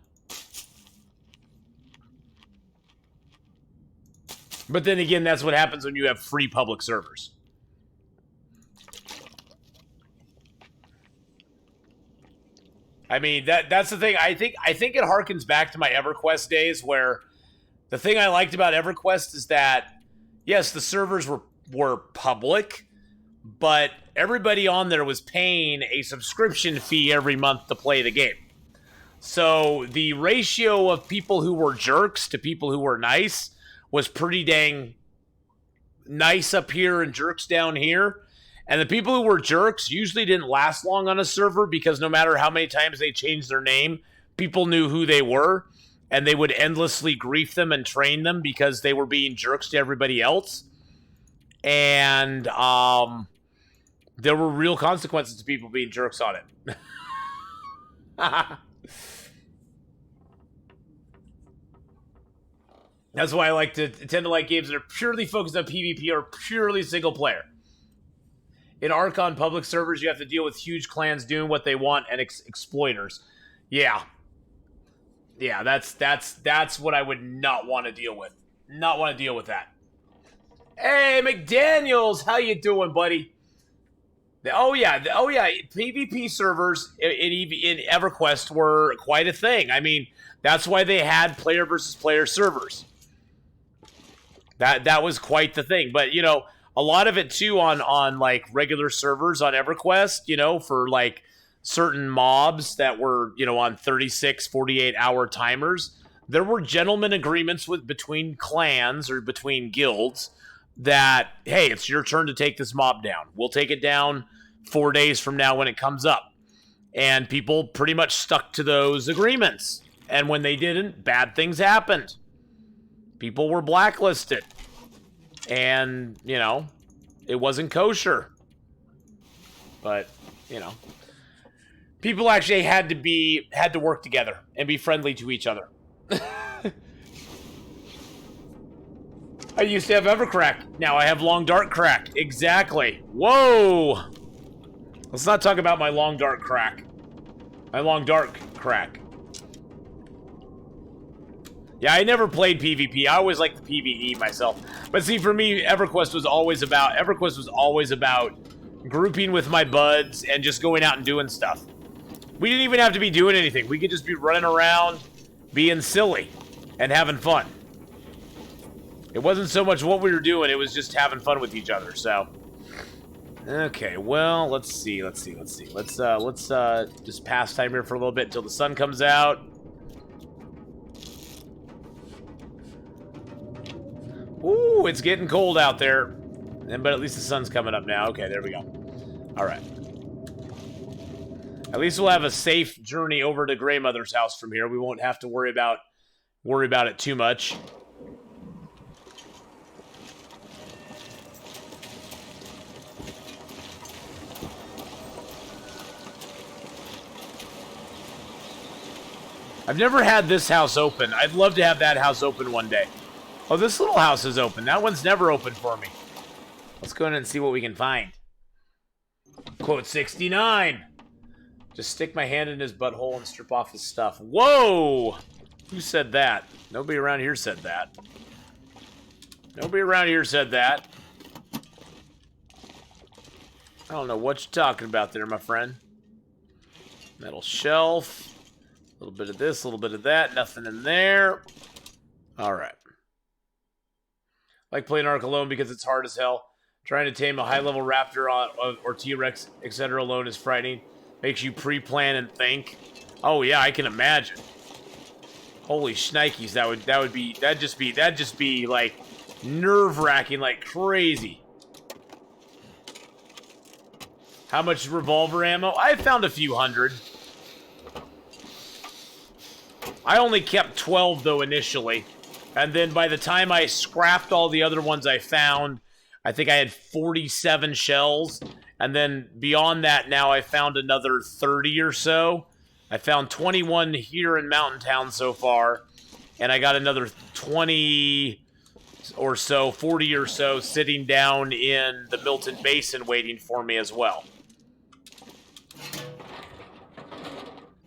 But then again, that's what happens when you have free public servers. I mean, that's the thing. I think it harkens back to my EverQuest days, where the thing I liked about EverQuest is that, yes, the servers were public, but everybody on there was paying a subscription fee every month to play the game. So the ratio of people who were jerks to people who were nice was pretty dang nice up here and jerks down here. And the people who were jerks usually didn't last long on a server, because no matter how many times they changed their name, people knew who they were, and they would endlessly grief them and train them because they were being jerks to everybody else. And there were real consequences to people being jerks on it. That's why I tend to like games that are purely focused on PvP or purely single player. In Archon public servers, you have to deal with huge clans doing what they want and exploiters. Yeah. Yeah, that's what I would not want to deal with. Not want to deal with that. Hey, McDaniels, how you doing, buddy? Oh yeah, PvP servers in EverQuest were quite a thing. I mean, that's why they had player versus player servers. That was quite the thing. But, you know, a lot of it too on like regular servers on EverQuest, you know, for like certain mobs that were, you know, on 36, 48 hour timers, there were gentlemen agreements between clans or between guilds that, hey, it's your turn to take this mob down. We'll take it down 4 days from now when it comes up. And people pretty much stuck to those agreements. And when they didn't, bad things happened. People were blacklisted. And, you know, it wasn't kosher. But, you know, people actually had to work together and be friendly to each other. I used to have Evercrack. Now I have Long Dark Crack. Exactly. Whoa! Let's not talk about my Long Dark Crack. My Long Dark Crack. Yeah, I never played PvP. I always liked the PvE myself. But see, for me, EverQuest was always about grouping with my buds and just going out and doing stuff. We didn't even have to be doing anything. We could just be running around, being silly, and having fun. It wasn't so much what we were doing, it was just having fun with each other, so. Okay, well, let's see. Let's just pass time here for a little bit until the sun comes out. Ooh, it's getting cold out there. But at least the sun's coming up now. Okay, there we go. Alright. At least we'll have a safe journey over to Grandmother's house from here. We won't have to worry about it too much. I've never had this house open. I'd love to have that house open one day. Oh, this little house is open. That one's never open for me. Let's go in and see what we can find. Quote 69. Just stick my hand in his butthole and strip off his stuff. Whoa! Who said that? Nobody around here said that. Nobody around here said that. I don't know what you're talking about there, my friend. Metal shelf. A little bit of this, a little bit of that. Nothing in there. All right. I like playing Ark alone because it's hard as hell. Trying to tame a high-level raptor or T-Rex, etc. alone is frightening. Makes you pre-plan and think. Oh yeah, I can imagine. Holy shnikes, that'd just be like nerve-wracking like crazy. How much revolver ammo? I found a few hundred. I only kept 12 though initially. And then by the time I scrapped all the other ones I found, I think I had 47 shells. And then beyond that now I found another 30 or so. I found 21 here in Mountain Town so far. And I got another 20 or so, 40 or so sitting down in the Milton Basin waiting for me as well.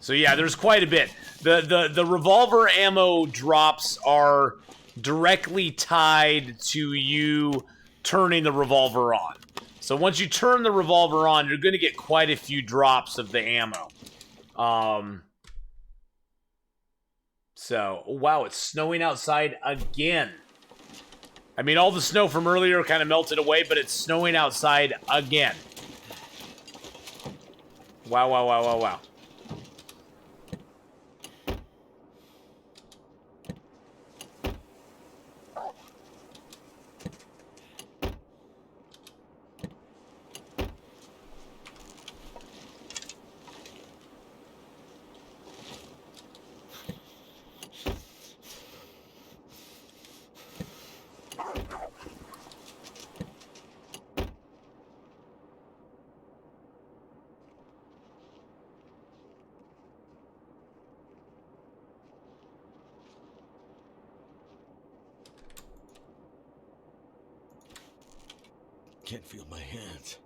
So yeah, there's quite a bit. The revolver ammo drops are directly tied to you turning the revolver on. So once you turn the revolver on, you're going to get quite a few drops of the ammo. So, wow, it's snowing outside again. I mean, all the snow from earlier kind of melted away, but it's snowing outside again. Wow, wow, wow, wow, wow. Can't feel my hands.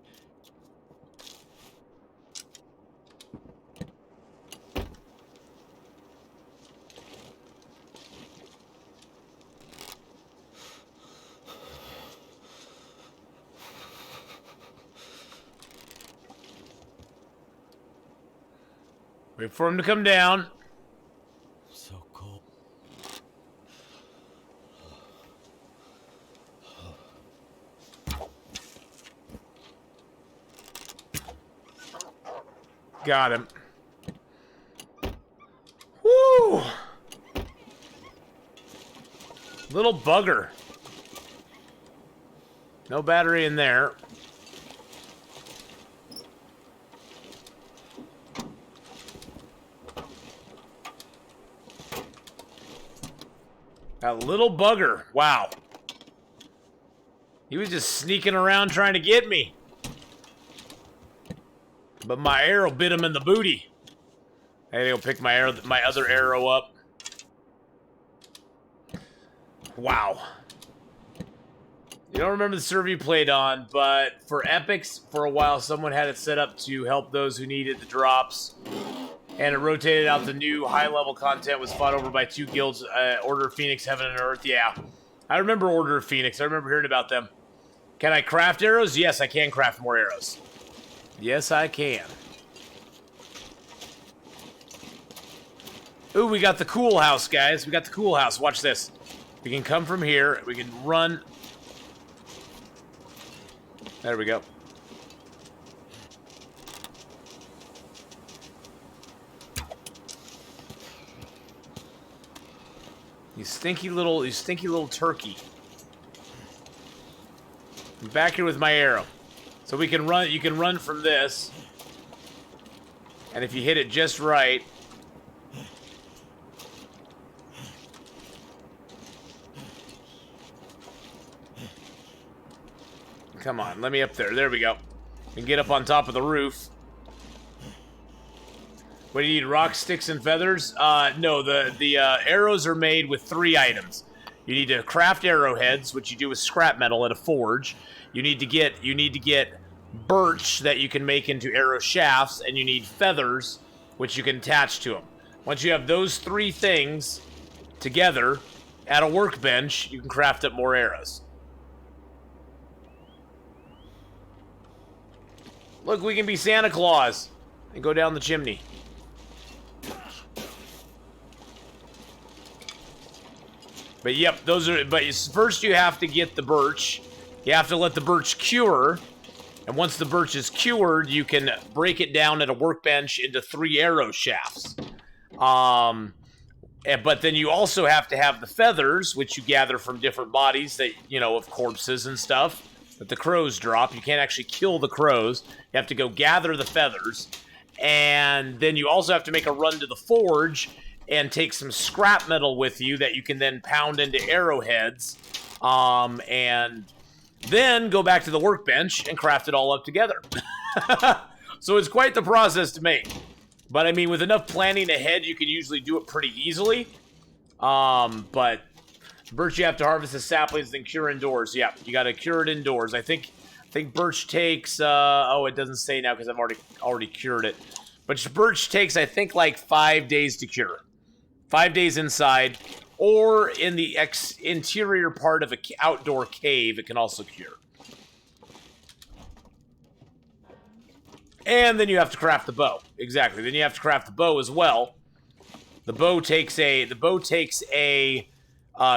Wait for him to come down. So cold. Got him. Woo! Little bugger. No battery in there. That little bugger. Wow. He was just sneaking around trying to get me. But my arrow bit him in the booty. I gotta go pick my other arrow up. Wow. You don't remember the server you played on, but for epics, for a while, someone had it set up to help those who needed the drops. And it rotated out the new high-level content was fought over by two guilds, Order of Phoenix, Heaven and Earth. Yeah. I remember Order of Phoenix. I remember hearing about them. Can I craft arrows? Yes, I can craft more arrows. Yes, I can. Ooh, we got the cool house, guys. We got the cool house. Watch this. We can come from here. We can run. There we go. You stinky little turkey. I'm back here with my arrow. So we can run, you can run from this. And if you hit it just right. Come on, let me up there. There we go. We can get up on top of the roof. What do you need, rock, sticks, and feathers? No, the arrows are made with 3 items. You need to craft arrowheads, which you do with scrap metal at a forge. You need to get birch that you can make into arrow shafts, and you need feathers, which you can attach to them. Once you have those 3 things together at a workbench, you can craft up more arrows. Look, we can be Santa Claus and go down the chimney. But yep, those are. But first, you have to get the birch, You have to let the birch cure, and once the birch is cured, you can break it down at a workbench into 3 arrow shafts. But then you also have to have the feathers, which you gather from different bodies that, of corpses and stuff that the crows drop. You can't actually kill the crows. You have to go gather the feathers. And then you also have to make a run to the forge and take some scrap metal with you that you can then pound into arrowheads. And then go back to the workbench and craft it all up together. So it's quite the process to make. But, I mean, with enough planning ahead, you can usually do it pretty easily. But birch, you have to harvest the saplings and cure indoors. Yeah, you got to cure it indoors. I think birch takes... it doesn't say now because I've already cured it. But birch takes, I think, like 5 days to cure. 5 days inside. Or in the interior part of an outdoor cave, it can also cure. And then you have to craft the bow. Exactly. Then you have to craft the bow as well. The bow takes a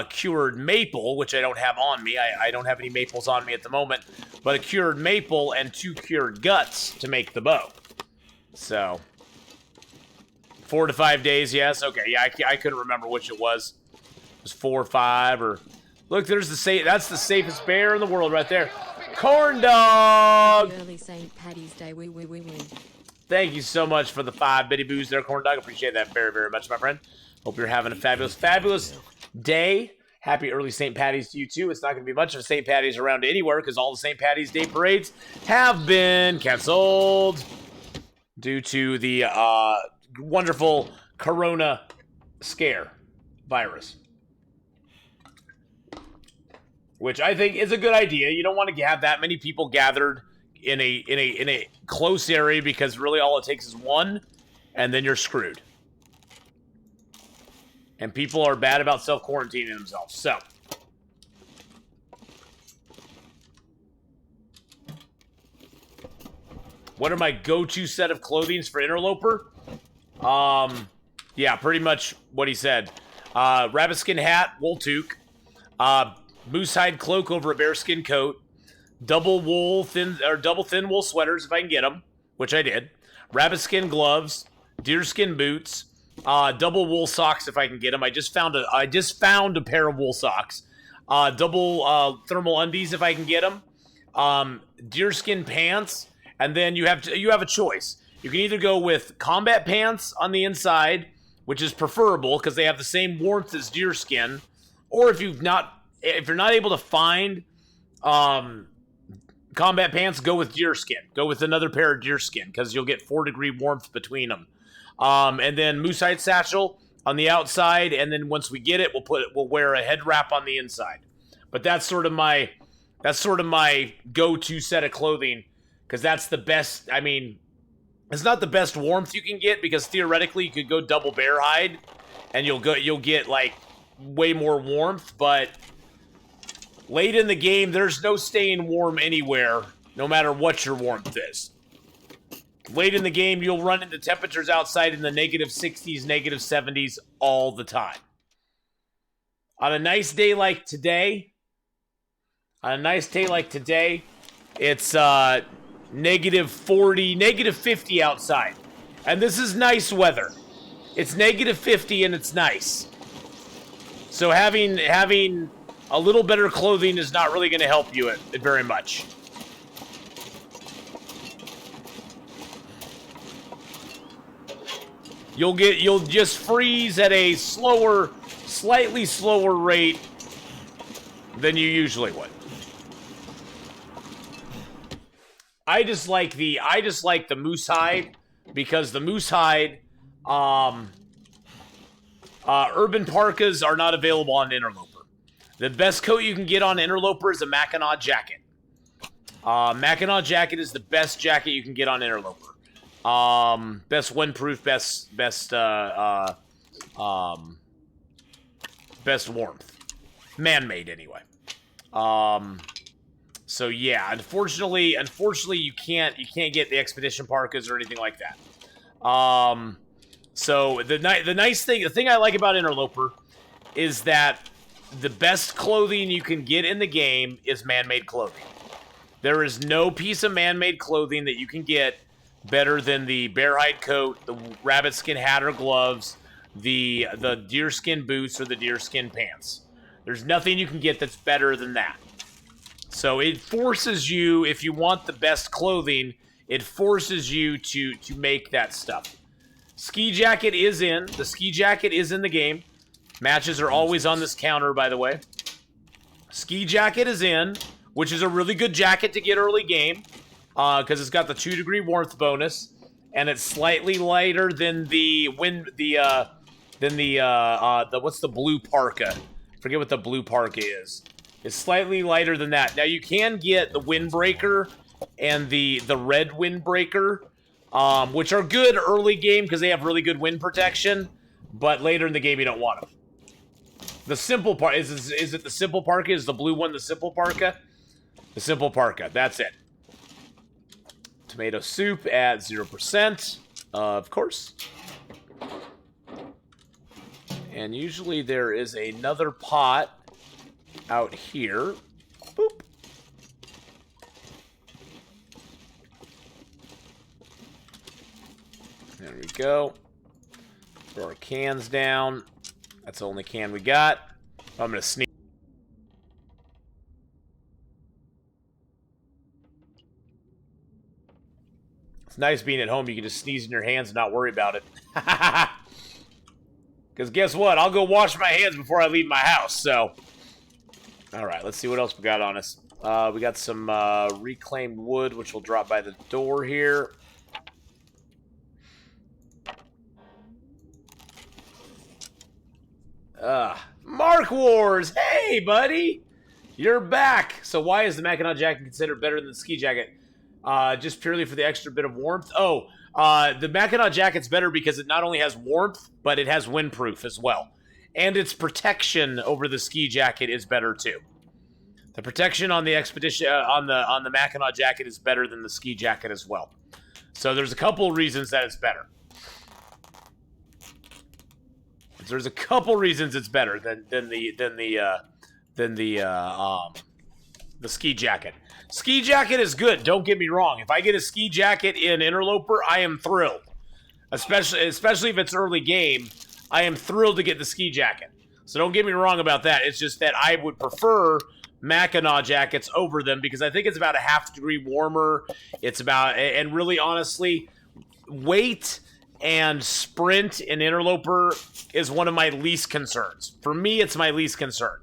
cured maple, which I don't have on me. I don't have any maples on me at the moment. But a cured maple and 2 cured guts to make the bow. So, 4 to 5 days, yes. Okay, yeah, I couldn't remember which it was. It was 4 or 5 or... Look, there's that's the safest bear in the world right there. Corn dog! Early St. Paddy's Day, we. Thank you so much for the 5 bitty boos there, Corn Dog. Appreciate that very, very much, my friend. Hope you're having a fabulous, fabulous day. Happy early St. Paddy's to you, too. It's not going to be much of a St. Paddy's around anywhere because all the St. Paddy's Day parades have been canceled due to the wonderful corona scare virus. Which I think is a good idea. You don't want to have that many people gathered in a close area because really all it takes is one, and then you're screwed. And people are bad about self-quarantining themselves. So, what are my go-to set of clothings for Interloper? Yeah, pretty much what he said. Rabbit skin hat, wool toque. Moose hide cloak over a bearskin coat, double thin wool sweaters if I can get them, which I did. Rabbit skin gloves, deerskin boots, double wool socks if I can get them. I just found a pair of wool socks. Double thermal undies if I can get them. Deerskin pants, and then you have a choice. You can either go with combat pants on the inside, which is preferable because they have the same warmth as deerskin, or if you're not able to find combat pants, go with deerskin. Go with another pair of deerskin because you'll get 4-degree warmth between them. And then moose hide satchel on the outside, and then once we get it, we'll wear a head wrap on the inside. But that's sort of my go-to set of clothing because that's the best. I mean, it's not the best warmth you can get because theoretically you could go double bear hide and you'll get like way more warmth, but late in the game, there's no staying warm anywhere, no matter what your warmth is. Late in the game, you'll run into temperatures outside in the -60s, -70s all the time. On a nice day like today, it's -40, -50 outside. And this is nice weather. It's -50 and it's nice. So having a little better clothing is not really going to help you very much. You'll just freeze at a slightly slower rate than you usually would. I just like the moose hide because the moose hide urban parkas are not available on Interloper. The best coat you can get on Interloper is a Mackinac jacket. Mackinac jacket is the best jacket you can get on Interloper. Best windproof, best warmth. Man-made, anyway. So yeah, unfortunately, you can't get the expedition parkas or anything like that. So the thing I like about Interloper is that the best clothing you can get in the game is man-made clothing. There is no piece of man-made clothing that you can get better than the bear hide coat, the rabbit skin hat or gloves, the deerskin boots, or the deerskin pants. There's nothing you can get that's better than that. So it forces you, if you want the best clothing, it forces you to make that stuff. Ski jacket is in. The ski jacket is in the game. Matches are always on this counter, by the way. Ski jacket is in, which is a really good jacket to get early game, because it's got the 2-degree warmth bonus, and it's slightly lighter than the what's the blue parka? Forget what the blue parka is. It's slightly lighter than that. Now you can get the windbreaker and the red windbreaker, which are good early game because they have really good wind protection, but later in the game you don't want them. The simple part is it the simple parka? Is the blue one the simple parka? The simple parka. That's it. Tomato soup at 0%, of course. And usually there is another pot out here. Boop. There we go. Throw our cans down. That's the only can we got. I'm going to sneak. It's nice being at home. You can just sneeze in your hands and not worry about it. Because guess what? I'll go wash my hands before I leave my house, so. Alright, let's see what else we got on us. We got some reclaimed wood, which will drop by the door here. Mark Wars! Hey, buddy! You're back! So why is the Mackinac jacket considered better than the ski jacket? Just purely for the extra bit of warmth? Oh, the Mackinac jacket's better because it not only has warmth, but it has windproof as well. And its protection over the ski jacket is better too. The protection on the expedition on the Mackinac jacket is better than the ski jacket as well. So there's a couple reasons that it's better. There's a couple reasons it's better than the ski jacket. Ski jacket is good. Don't get me wrong. If I get a ski jacket in Interloper, I am thrilled. Especially if it's early game, I am thrilled to get the ski jacket. So don't get me wrong about that. It's just that I would prefer Mackinac jackets over them because I think it's about a ½ degree warmer. It's about, and really honestly, weight and sprint in Interloper is one of my least concerns. For me, it's my least concern.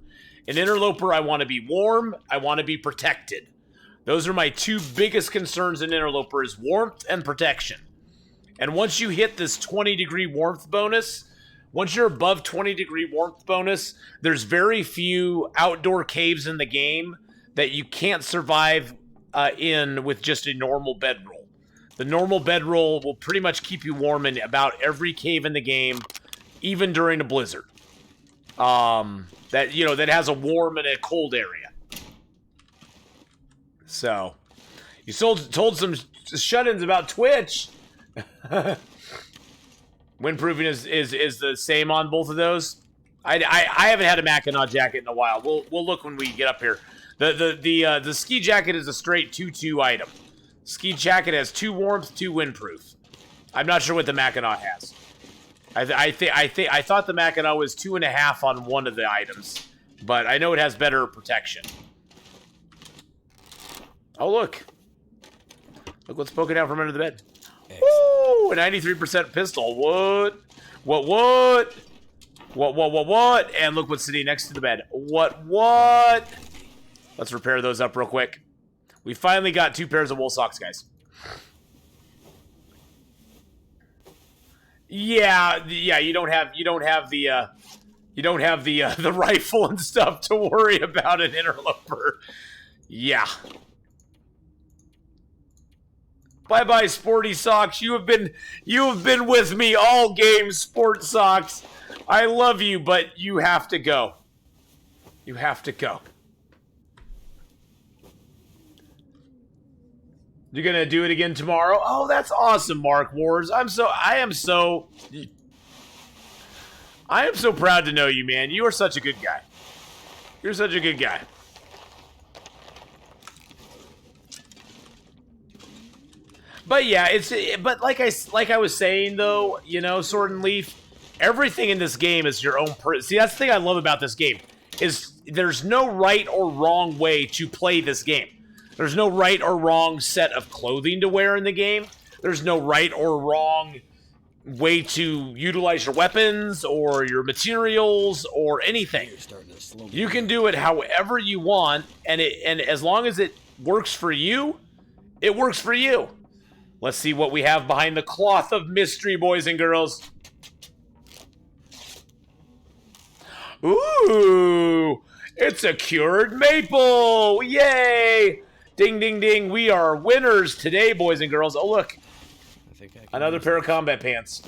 In Interloper, I want to be warm. I want to be protected. Those are my two biggest concerns in Interloper is warmth and protection. And once you hit this 20-degree warmth bonus, once you're above 20-degree warmth bonus, there's very few outdoor caves in the game that you can't survive in with just a normal bedroll. The normal bedroll will pretty much keep you warm in about every cave in the game, even during a blizzard. That has a warm and a cold area. So, you told some shut-ins about Twitch. Windproofing is the same on both of those. I haven't had a Mackinac jacket in a while. We'll look when we get up here. The ski jacket is a straight 2-2 item. Ski jacket has 2 warmth, 2 windproof. I'm not sure what the Mackinac has. I thought the Mackinac was 2.5 on one of the items, but I know it has better protection. Oh look what's poking out from under the bed. Woo! A 93% pistol. What? And look what's sitting next to the bed. What? Let's repair those up real quick. We finally got 2 pairs of wool socks, guys. Yeah, you don't have the rifle and stuff to worry about in Interloper. Yeah. Bye-bye, Sporty Socks. You have been with me all game, Sport Socks. I love you, but you have to go. You have to go. You're gonna do it again tomorrow? Oh, that's awesome, Mark Wars. I am so proud to know you, man. You are such a good guy. You're such a good guy. But yeah, but like I was saying though, you know, Sword and Leaf, everything in this game is your own. See, that's the thing I love about this game is there's no right or wrong way to play this game. There's no right or wrong set of clothing to wear in the game. There's no right or wrong way to utilize your weapons or your materials or anything. You can do it however you want, and as long as it works for you, it works for you. Let's see what we have behind the cloth of mystery, boys and girls. Ooh, it's a cured maple. Yay! Ding, ding, ding. We are winners today, boys and girls. Oh, look. Another pair of combat pants.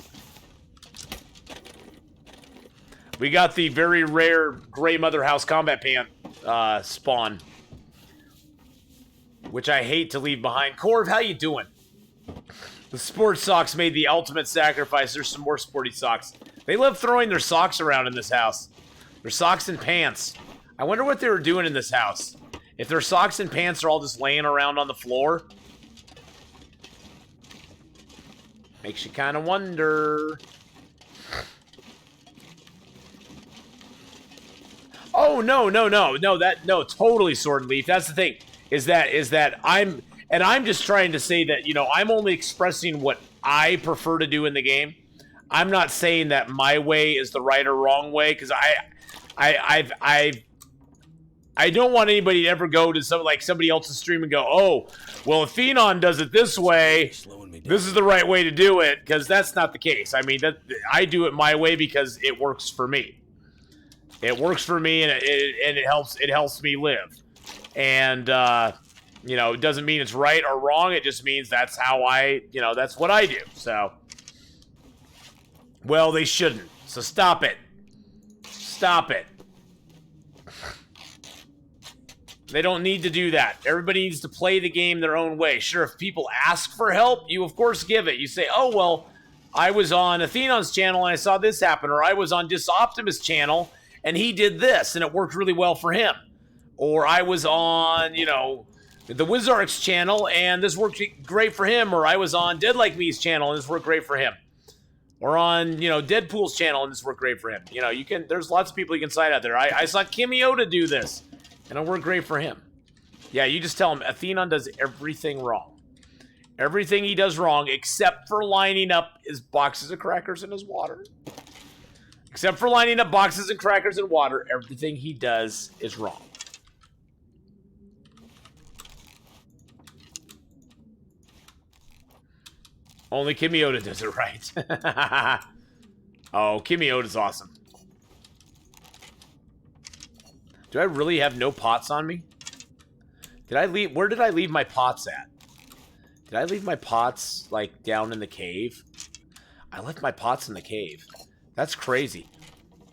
We got the very rare Gray Mother House combat pant spawn, which I hate to leave behind. Corv, how you doing? The sports socks made the ultimate sacrifice. There's some more sporty socks. They love throwing their socks around in this house. Their socks and pants. I wonder what they were doing in this house. If their socks and pants are all just laying around on the floor. Makes you kind of wonder. Oh, no, totally Sword and Leaf. That's the thing. Is that I'm just trying to say that, you know, I'm only expressing what I prefer to do in the game. I'm not saying that my way is the right or wrong way, because I don't want anybody to ever go to somebody else's stream and go, oh, well, if Phenon does it this way, this is the right way to do it, because that's not the case. I mean, I do it my way because it works for me. It works for me, and it helps me live. And you know, it doesn't mean it's right or wrong. It just means that's how that's what I do. So, well, they shouldn't. So stop it. Stop it. They don't need to do that. Everybody needs to play the game their own way. Sure, if people ask for help, you of course give it. You say, oh, well, I was on Athenon's channel and I saw this happen, or I was on Disoptimus' channel and he did this and it worked really well for him. Or I was on, you know, the Wizark's channel and this worked great for him. Or I was on Dead Like Me's channel and this worked great for him. Or on, you know, Deadpool's channel and this worked great for him. You know, there's lots of people you can cite out there. I saw Kimioda do this. And it'll work great for him. Yeah, you just tell him Athenon does everything wrong. Everything he does wrong, except for lining up his boxes of crackers and his water. Except for lining up boxes and crackers and water, everything he does is wrong. Only Kimioda does it right. Oh, Kimioda's awesome. Do I really have no pots on me? Where did I leave my pots at? Did I leave my pots, like, down in the cave? I left my pots in the cave. That's crazy.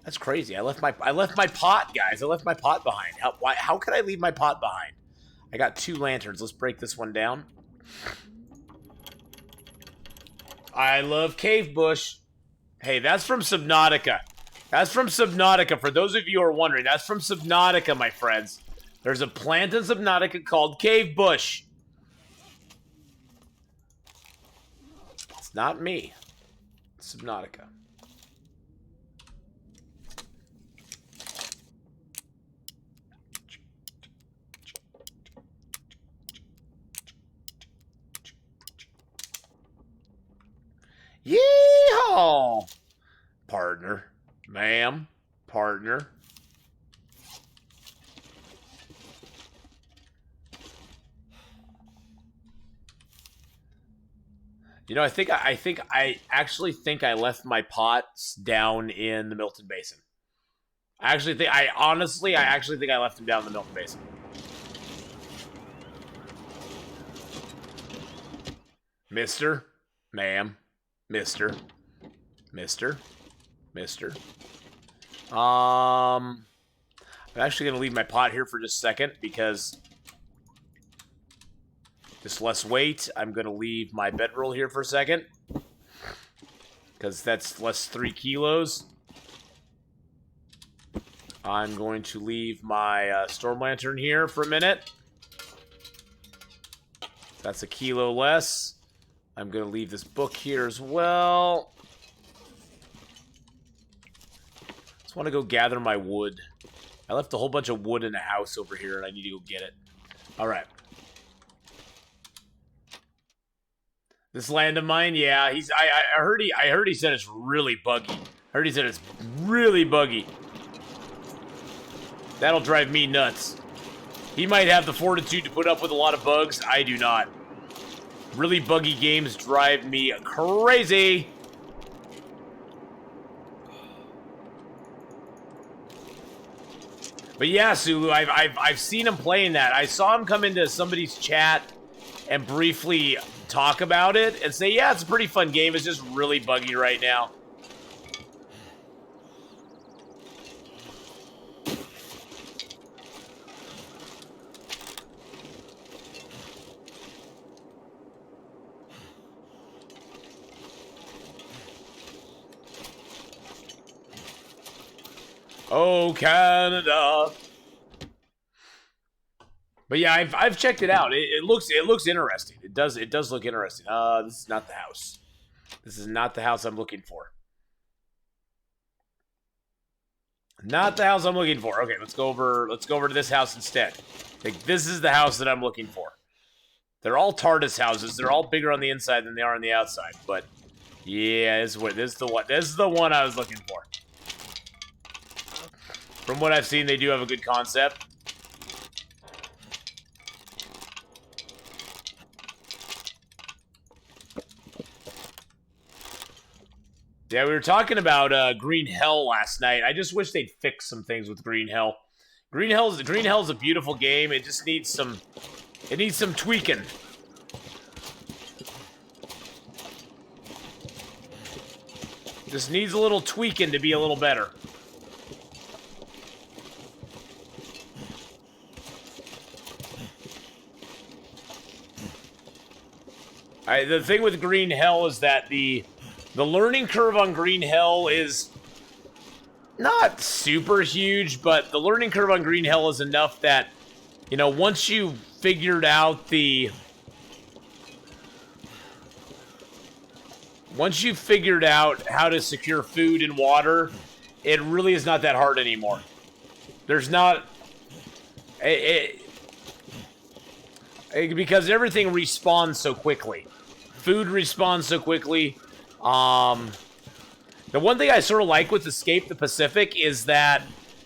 That's crazy. I left my pot, guys. I left my pot behind. How could I leave my pot behind? I got 2 lanterns. Let's break this one down. I love Cave Bush. Hey, that's from Subnautica. That's from Subnautica. For those of you who are wondering, that's from Subnautica, my friends. There's a plant in Subnautica called Cave Bush. It's not me. It's Subnautica. Yeehaw! Partner. Ma'am, partner. You know, I actually think I left my pots down in the Milton Basin. I actually think I left them down in the Milton Basin. Mister, ma'am, Mister. I'm actually gonna leave my pot here for just a second because just less weight. I'm gonna leave my bedroll here for a second because that's less 3 kilos. I'm going to leave my storm lantern here for a minute. That's a kilo less. I'm going to leave this book here as well. Just want to go gather my wood. I left a whole bunch of wood in a house over here, and I need to go get it. All right. This land of mine, yeah. I heard he said it's really buggy. I heard he said it's really buggy. That'll drive me nuts. He might have the fortitude to put up with a lot of bugs. I do not. Really buggy games drive me crazy. But yeah, Sulu, I've seen him playing that. I saw him come into somebody's chat and briefly talk about it and say, yeah, it's a pretty fun game. It's just really buggy right now. Oh, Canada. But yeah, I've checked it out. It looks interesting. It does look interesting. This is not the house. This is not the house I'm looking for. Not the house I'm looking for. Okay, let's go over to this house instead. Like, this is the house that I'm looking for. They're all TARDIS houses. They're all bigger on the inside than they are on the outside. But yeah, this is the one I was looking for. From what I've seen, they do have a good concept. Yeah, we were talking about Green Hell last night. I just wish they'd fix some things with Green Hell. Green Hell's a beautiful game. It just needs some tweaking. Just needs a little tweaking to be a little better. The thing with Green Hell is that the learning curve on Green Hell is not super huge, but the learning curve on Green Hell is enough that, you know, once you've figured out how to secure food and water, it really is not that hard anymore. There's not... because everything respawns so quickly. Food respawns so quickly. The one thing I sort of like with Escape the Pacific is that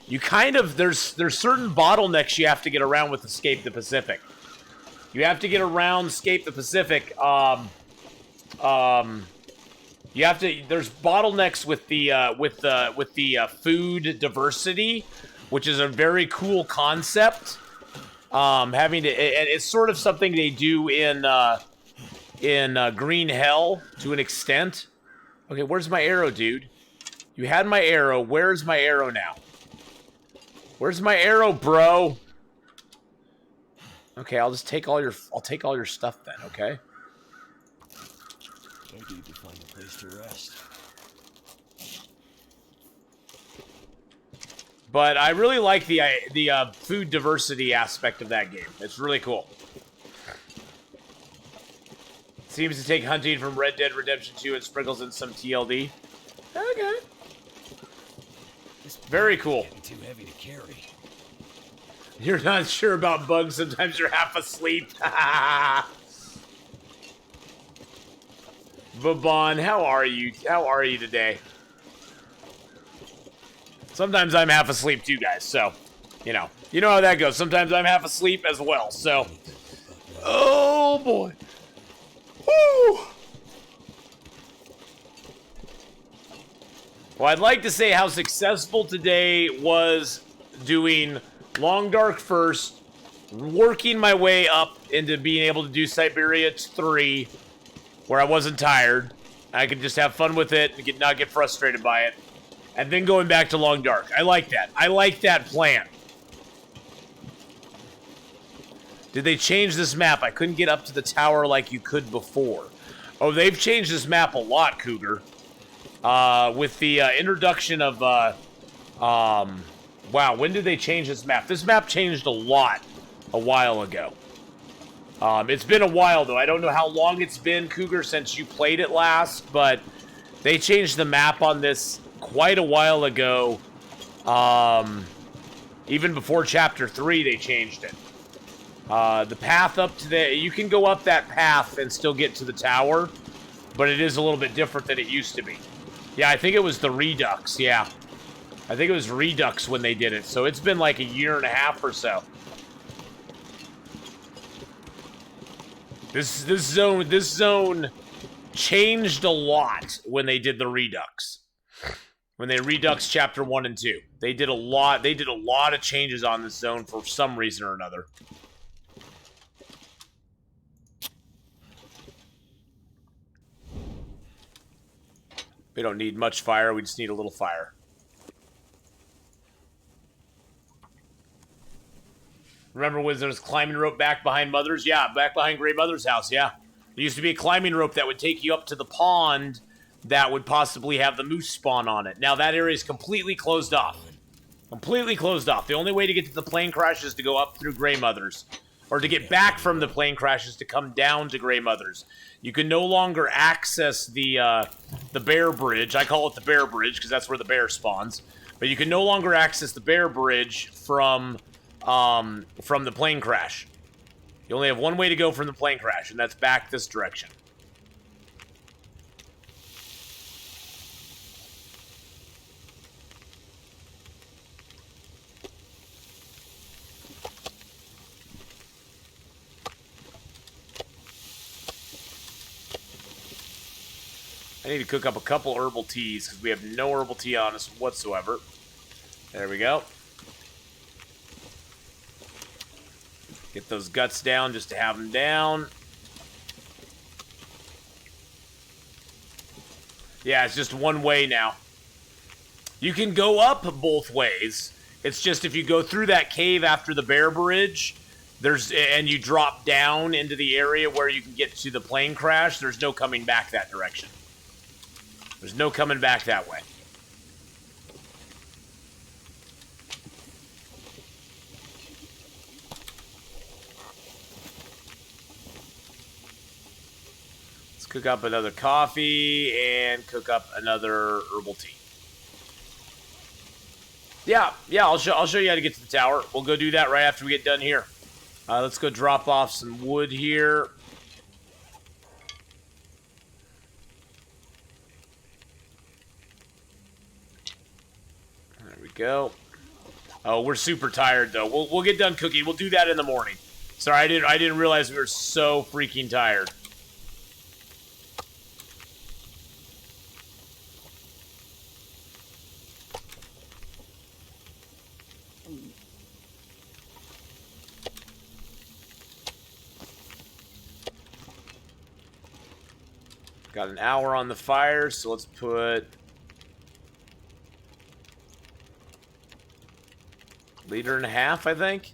you kind of... There's certain bottlenecks you have to get around with Escape the Pacific. You have to get around Escape the Pacific. You have to... There's bottlenecks with the food diversity, which is a very cool concept. Having to... It's sort of something they do in Green Hell to an extent. Okay, where's my arrow, dude? You had my arrow. Where's my arrow now? Where's my arrow, bro? Okay, I'll take all your stuff then, okay? I need to find a place to rest. But I really like the food diversity aspect of that game. It's really cool. Seems to take hunting from Red Dead Redemption 2 and sprinkles in some TLD. Okay. Very cool. Too heavy to carry. You're not sure about bugs. Sometimes you're half asleep. Vaughn, how are you? How are you today? Sometimes I'm half asleep too, guys. So, you know how that goes. Sometimes I'm half asleep as well. So, oh boy. Woo! Well, I'd like to say how successful today was doing Long Dark first, working my way up into being able to do Siberia 3, where I wasn't tired. I could just have fun with it and not get frustrated by it. And then going back to Long Dark. I like that. I like that plan. Did they change this map? I couldn't get up to the tower like you could before. Oh, they've changed this map a lot, Cougar. With the introduction of Wow, when did they change this map? This map changed a lot a while ago. It's been a while, though. I don't know how long it's been, Cougar, since you played it last, but they changed the map on this quite a while ago. Even before Chapter 3, they changed it. The path up to the... You can go up that path and still get to the tower, but it is a little bit different than it used to be. Yeah, I think it was the Redux, yeah. I think it was Redux when they did it, so it's been like a year and a half or so. This zone changed a lot when they did the Redux. When they Redux Chapter 1 and 2. They did a lot of changes on this zone for some reason or another. We don't need much fire, we just need a little fire. Remember when there was a climbing rope back behind Mother's? Yeah, back behind Grey Mother's house, yeah. There used to be a climbing rope that would take you up to the pond that would possibly have the moose spawn on it. Now that area is completely closed off. Completely closed off. The only way to get to the plane crash is to go up through Grey Mother's. Or to get back from the plane crash is to come down to Grey Mother's. You can no longer access the bear bridge. I call it the bear bridge because that's where the bear spawns. But you can no longer access the bear bridge from the plane crash. You only have one way to go from the plane crash, and that's back this direction. I need to cook up a couple herbal teas because we have no herbal tea on us whatsoever. There we go. Get those guts down just to have them down. Yeah, it's just one way now. You can go up both ways. It's just if you go through that cave after the bear bridge, and you drop down into the area where you can get to the plane crash, there's no coming back that direction. There's no coming back that way. Cook up another coffee and cook up another herbal tea. Yeah, I'll show you how to get to the tower. We'll go do that right after we get done here. Let's go drop off some wood here. There we go. Oh, we're super tired though. We'll get done cooking. We'll do that in the morning. Sorry, I didn't realize we were so freaking tired. Got an hour on the fire, so let's put liter and a half, I think.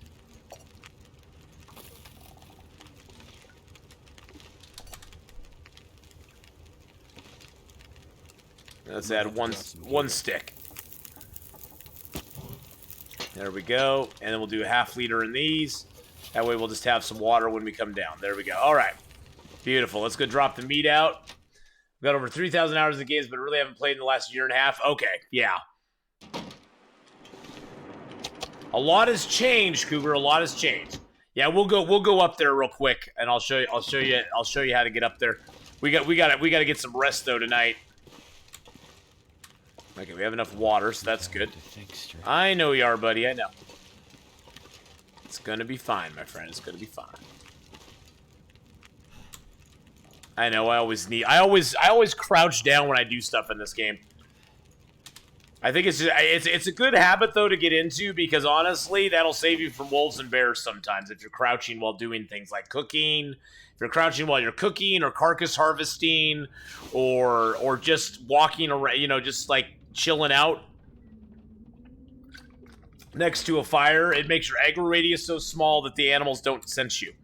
Let's add one stick. There we go. And then we'll do a half liter in these. That way we'll just have some water when we come down. There we go. All right. Beautiful. Let's go drop the meat out. We've got over 3,000 hours of games, but really haven't played in the last year and a half. Okay, yeah. A lot has changed, Cougar. A lot has changed. Yeah, we'll go up there real quick, and I'll show you how to get up there. We got to get some rest though tonight. Okay, we have enough water, so that's good. I know you are, buddy. I know. It's gonna be fine, my friend. It's gonna be fine. I know. I always crouch down when I do stuff in this game. I think it's a good habit though to get into because honestly, that'll save you from wolves and bears sometimes if you're crouching while doing things like cooking. If you're crouching while you're cooking or carcass harvesting or just walking around, you know, just like chilling out next to a fire, it makes your aggro radius so small that the animals don't sense you.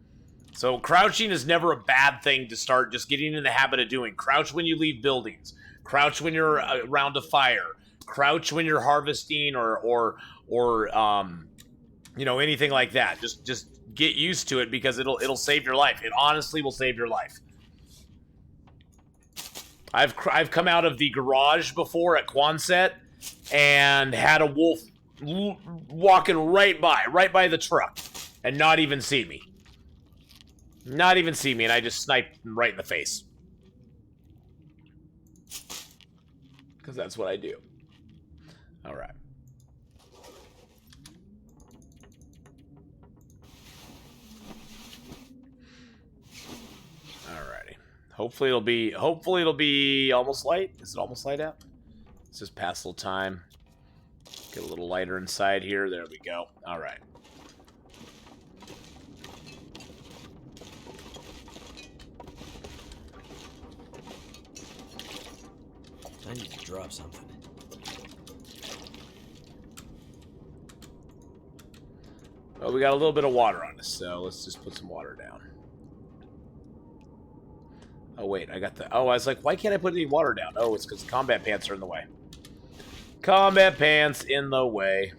So crouching is never a bad thing to start just getting in the habit of doing. Crouch when you leave buildings. Crouch when you're around a fire. Crouch when you're harvesting or or you know, anything like that. Just get used to it because it'll save your life. It honestly will save your life. I've come out of the garage before at Quonset and had a wolf walking right by the truck and not even see me. Not even see me, and I just sniped him right in the face. Because that's what I do. All right. Alrighty. Hopefully it'll be almost light. Is it almost light out? Let's just pass a little time. Get a little lighter inside here. There we go. All right. I need to drop something. Well, we got a little bit of water on us, so let's just put some water down. Oh, wait, I got the... Oh, I was like, why can't I put any water down? Oh, it's because combat pants are in the way. Combat pants in the way.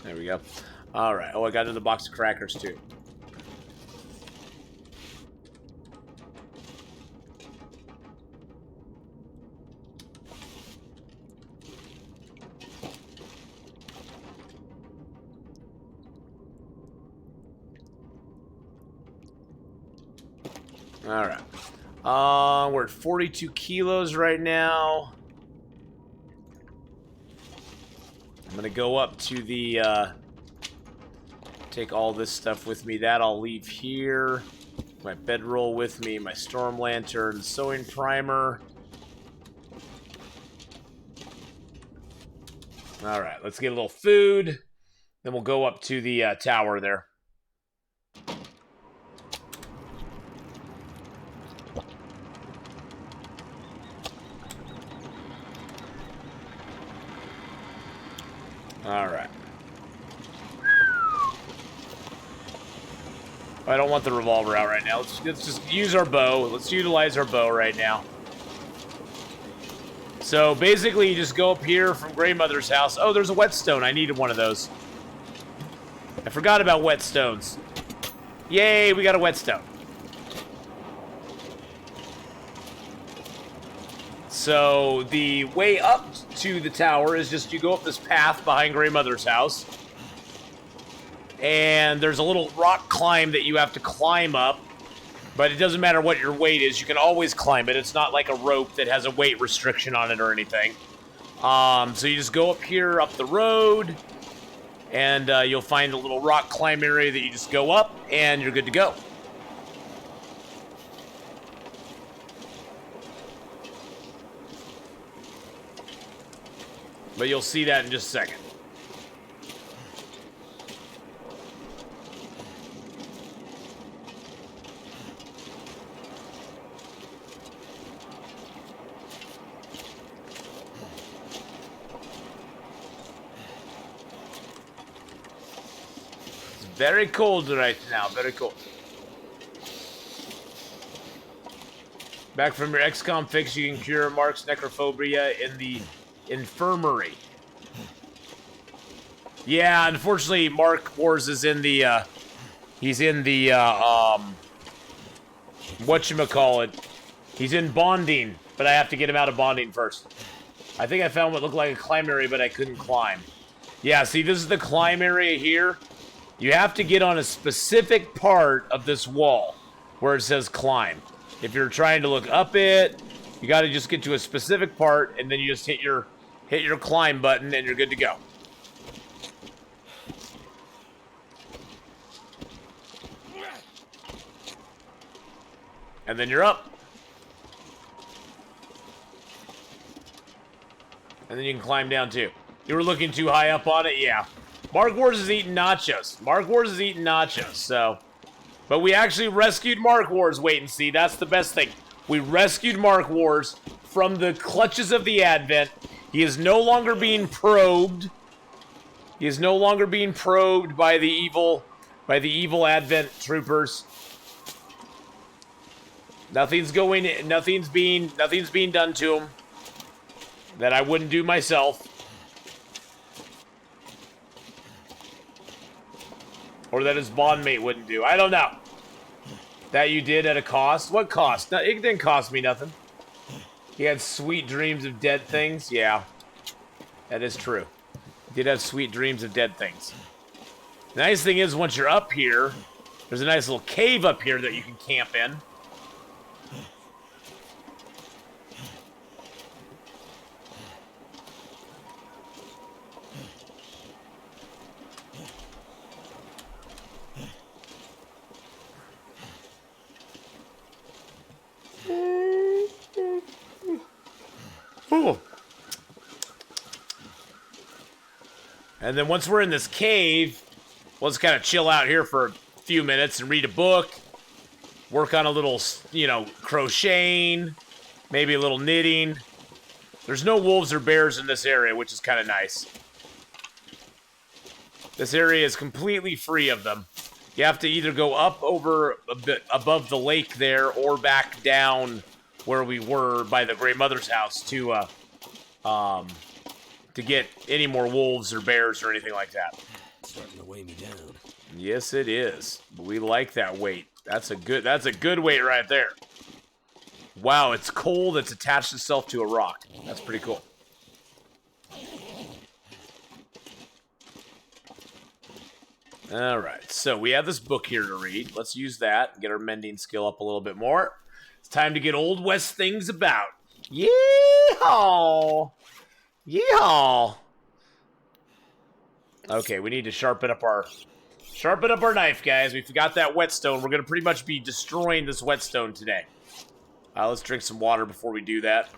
There we go. All right. Oh, I got another box of crackers, too. All right. We're at 42 kilos right now. I'm going to go up to the, take all this stuff with me. That I'll leave here. My bedroll with me, my storm lantern, sewing primer. All right, let's get a little food. Then we'll go up to the tower there. All right. I don't want the revolver out right now. Let's just use our bow. Let's utilize our bow right now. So basically, you just go up here from Grandmother's house. Oh, there's a whetstone. I needed one of those. I forgot about whetstones. Yay, we got a whetstone. So the way up to the tower is just you go up this path behind Grandmother's house. And there's a little rock climb that you have to climb up. But it doesn't matter what your weight is. You can always climb it. It's not like a rope that has a weight restriction on it or anything. So you just go up here, up the road. And you'll find a little rock climb area that you just go up. And you're good to go. But you'll see that in just a second. It's very cold right now, very cold. Back from your XCOM fix, you can cure Mark's necrophobia in the infirmary. Yeah, unfortunately, Mark Wars is in the, he's in the, whatchamacallit. He's in bonding, but I have to get him out of bonding first. I think I found what looked like a climb area, but I couldn't climb. Yeah, see, this is the climb area here. You have to get on a specific part of this wall where it says climb. If you're trying to look up it, you got to just get to a specific part, and then you just hit your climb button, and you're good to go. And then you're up. And then you can climb down, too. You were looking too high up on it? Yeah. Mark Wars is eating nachos. Mark Wars is eating nachos, so... But we actually rescued Mark Wars. Wait and see. That's the best thing. We rescued Mark Wars from the clutches of the Advent. He is no longer being probed. He is no longer being probed by the evil Advent troopers. Nothing's being done to him that I wouldn't do myself. Or that his bondmate wouldn't do. I don't know. That you did at a cost? What cost? No, it didn't cost me nothing. He had sweet dreams of dead things? Yeah. That is true. He did have sweet dreams of dead things. The nice thing is, once you're up here, there's a nice little cave up here that you can camp in. Ooh. And then once we're in this cave, we'll just kind of chill out here for a few minutes and read a book, work on a little, crocheting, maybe a little knitting. There's no wolves or bears in this area, which is kind of nice. This area is completely free of them. You have to either go up over a bit above the lake there or back down where we were by the Grey Mother's house to get any more wolves or bears or anything like that. Starting to weigh me down. Yes, it is. We like that weight. That's a good weight right there. Wow, it's cold. It's attached itself to a rock. That's pretty cool. All right, so we have this book here to read. Let's use that. Get our mending skill up a little bit more. It's time to get Old West things about. Yeehaw! Yeehaw! Okay, we need to sharpen up our knife, guys. We forgot that whetstone. We're gonna pretty much be destroying this whetstone today. Let's drink some water before we do that.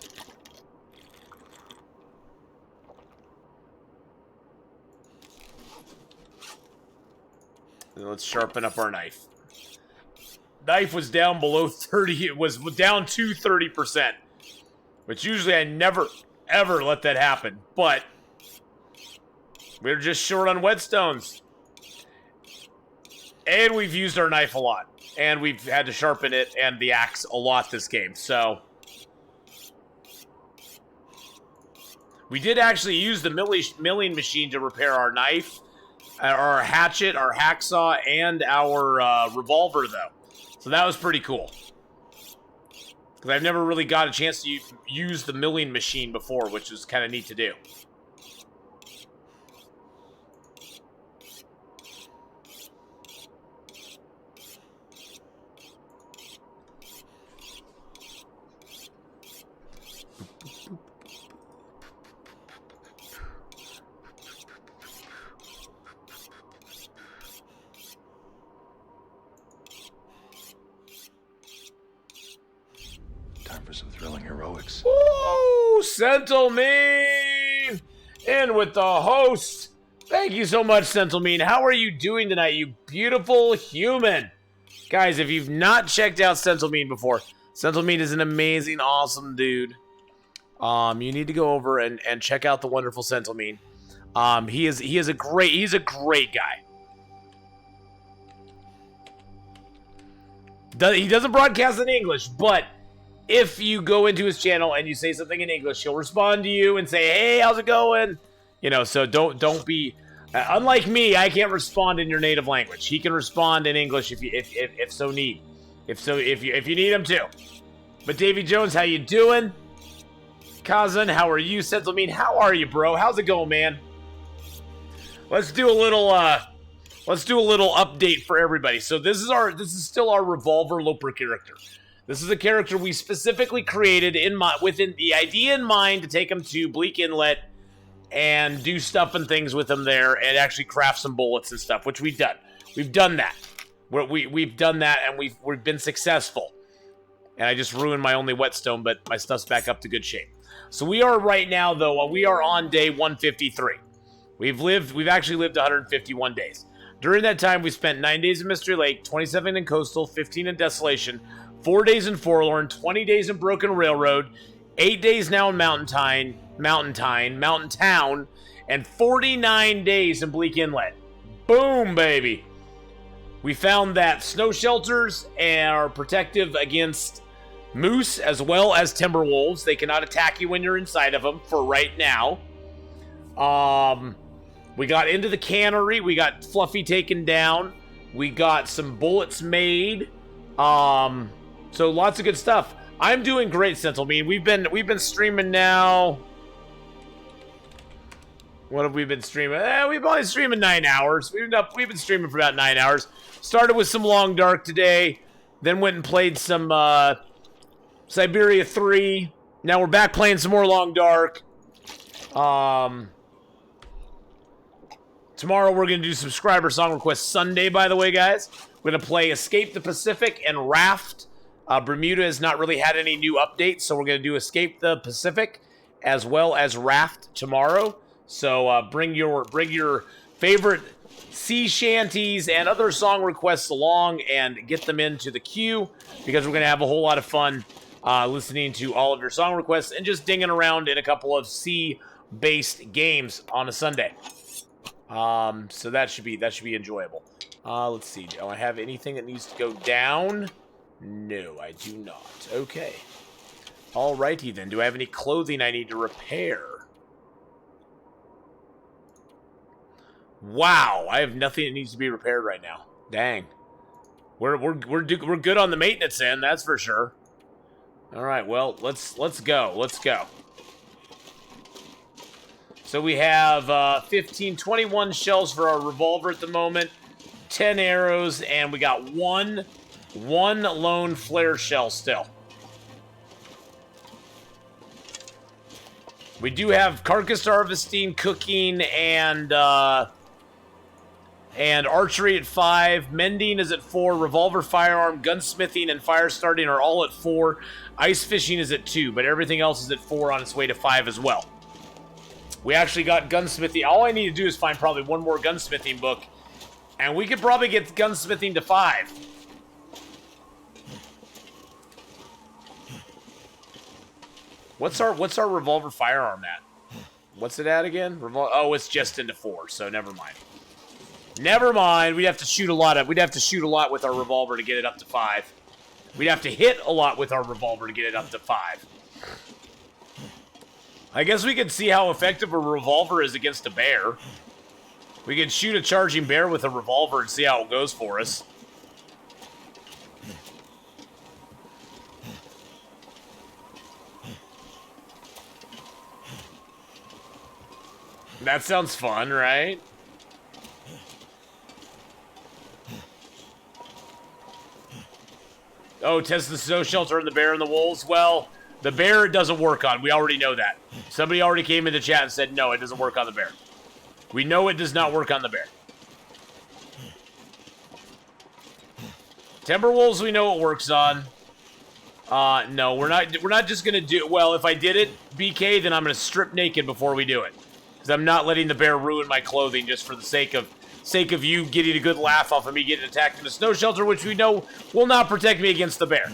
And let's sharpen up our knife. Knife was down below 30. It was down to 30%. Which usually I never, ever let that happen. But we're just short on whetstones. And we've used our knife a lot. And we've had to sharpen it and the axe a lot this game. So we did actually use the milling machine to repair our knife, our hatchet, our hacksaw, and our revolver, though. So that was pretty cool. Because I've never really got a chance to use the milling machine before, which was kind of neat to do. Time for some thrilling heroics. Woo! Sentilmean! In with the host. Thank you so much, Sentilmean. How are you doing tonight, you beautiful human? Guys, if you've not checked out Sentilmean before, Sentilmean is an amazing, awesome dude. You need to go over and check out the wonderful Sentilmean. He's a great guy. He doesn't broadcast in English, but if you go into his channel and you say something in English, he'll respond to you and say, "Hey, how's it going?" So don't be unlike me. I can't respond in your native language. He can respond in English if you need him to. But Davy Jones, how you doing? Kazan, how are you? Sentilmean, how are you, bro? How's it going, man? Let's do a little update for everybody. So this is still our Revolver Loper character. This is a character we specifically created within the idea in mind to take him to Bleak Inlet and do stuff and things with him there and actually craft some bullets and stuff, which we've done. We've done that. We've done that, and we've been successful. And I just ruined my only whetstone, but my stuff's back up to good shape. So we are right now, though, we are on day 153. We've actually lived 151 days. During that time, we spent 9 days in Mystery Lake, 27 in Coastal, 15 in Desolation, 4 days in Forlorn, 20 days in Broken Railroad, 8 days now in Mountain Town, and 49 days in Bleak Inlet. Boom, baby. We found that snow shelters are protective against moose as well as timber wolves. They cannot attack you when you're inside of them for right now. We got into the cannery. We got Fluffy taken down. We got some bullets made. So lots of good stuff. I'm doing great, Sentinel. I mean, we've been streaming now. What have we been streaming? We've only streaming 9 hours. We've been streaming for about 9 hours. Started with some Long Dark today, then went and played some Siberia 3. Now we're back playing some more Long Dark. Tomorrow we're going to do Subscriber Song Request Sunday, by the way, guys. We're going to play Escape the Pacific and Raft. Bermuda has not really had any new updates, so we're going to do Escape the Pacific as well as Raft tomorrow. So bring your favorite sea shanties and other song requests along and get them into the queue, because we're going to have a whole lot of fun listening to all of your song requests and just dinging around in a couple of sea-based games on a Sunday. So that should be enjoyable. Let's see. Do I have anything that needs to go down? No, I do not. Okay. Alrighty then. Do I have any clothing I need to repair? Wow, I have nothing that needs to be repaired right now. Dang. We're good on the maintenance end, that's for sure. All right, well, let's go. Let's go. So we have 21 shells for our revolver at the moment, 10 arrows, and we got one lone flare shell still. We do have carcass harvesting, cooking, and archery at 5. Mending is at 4. Revolver, firearm, gunsmithing, and fire starting are all at 4. Ice fishing is at 2, but everything else is at 4 on its way to 5 as well. We actually got gunsmithing. All I need to do is find probably one more gunsmithing book, and we could probably get gunsmithing to 5. What's our revolver firearm at? What's it at again? Oh, it's just into 4, so never mind. Never mind. We'd have to shoot a lot with our revolver to get it up to 5. We'd have to hit a lot with our revolver to get it up to 5. I guess we could see how effective a revolver is against a bear. We could shoot a charging bear with a revolver and see how it goes for us. That sounds fun, right? Oh, test the snow shelter and the bear and the wolves. Well, the bear it doesn't work on. We already know that. Somebody already came into chat and said, no, it doesn't work on the bear. We know it does not work on the bear. Timberwolves, we know it works on. No, we're not just gonna do. Well, if I did it, BK, then I'm gonna strip naked before we do it, because I'm not letting the bear ruin my clothing just for the sake of you getting a good laugh off of me getting attacked in a snow shelter, which we know will not protect me against the bear.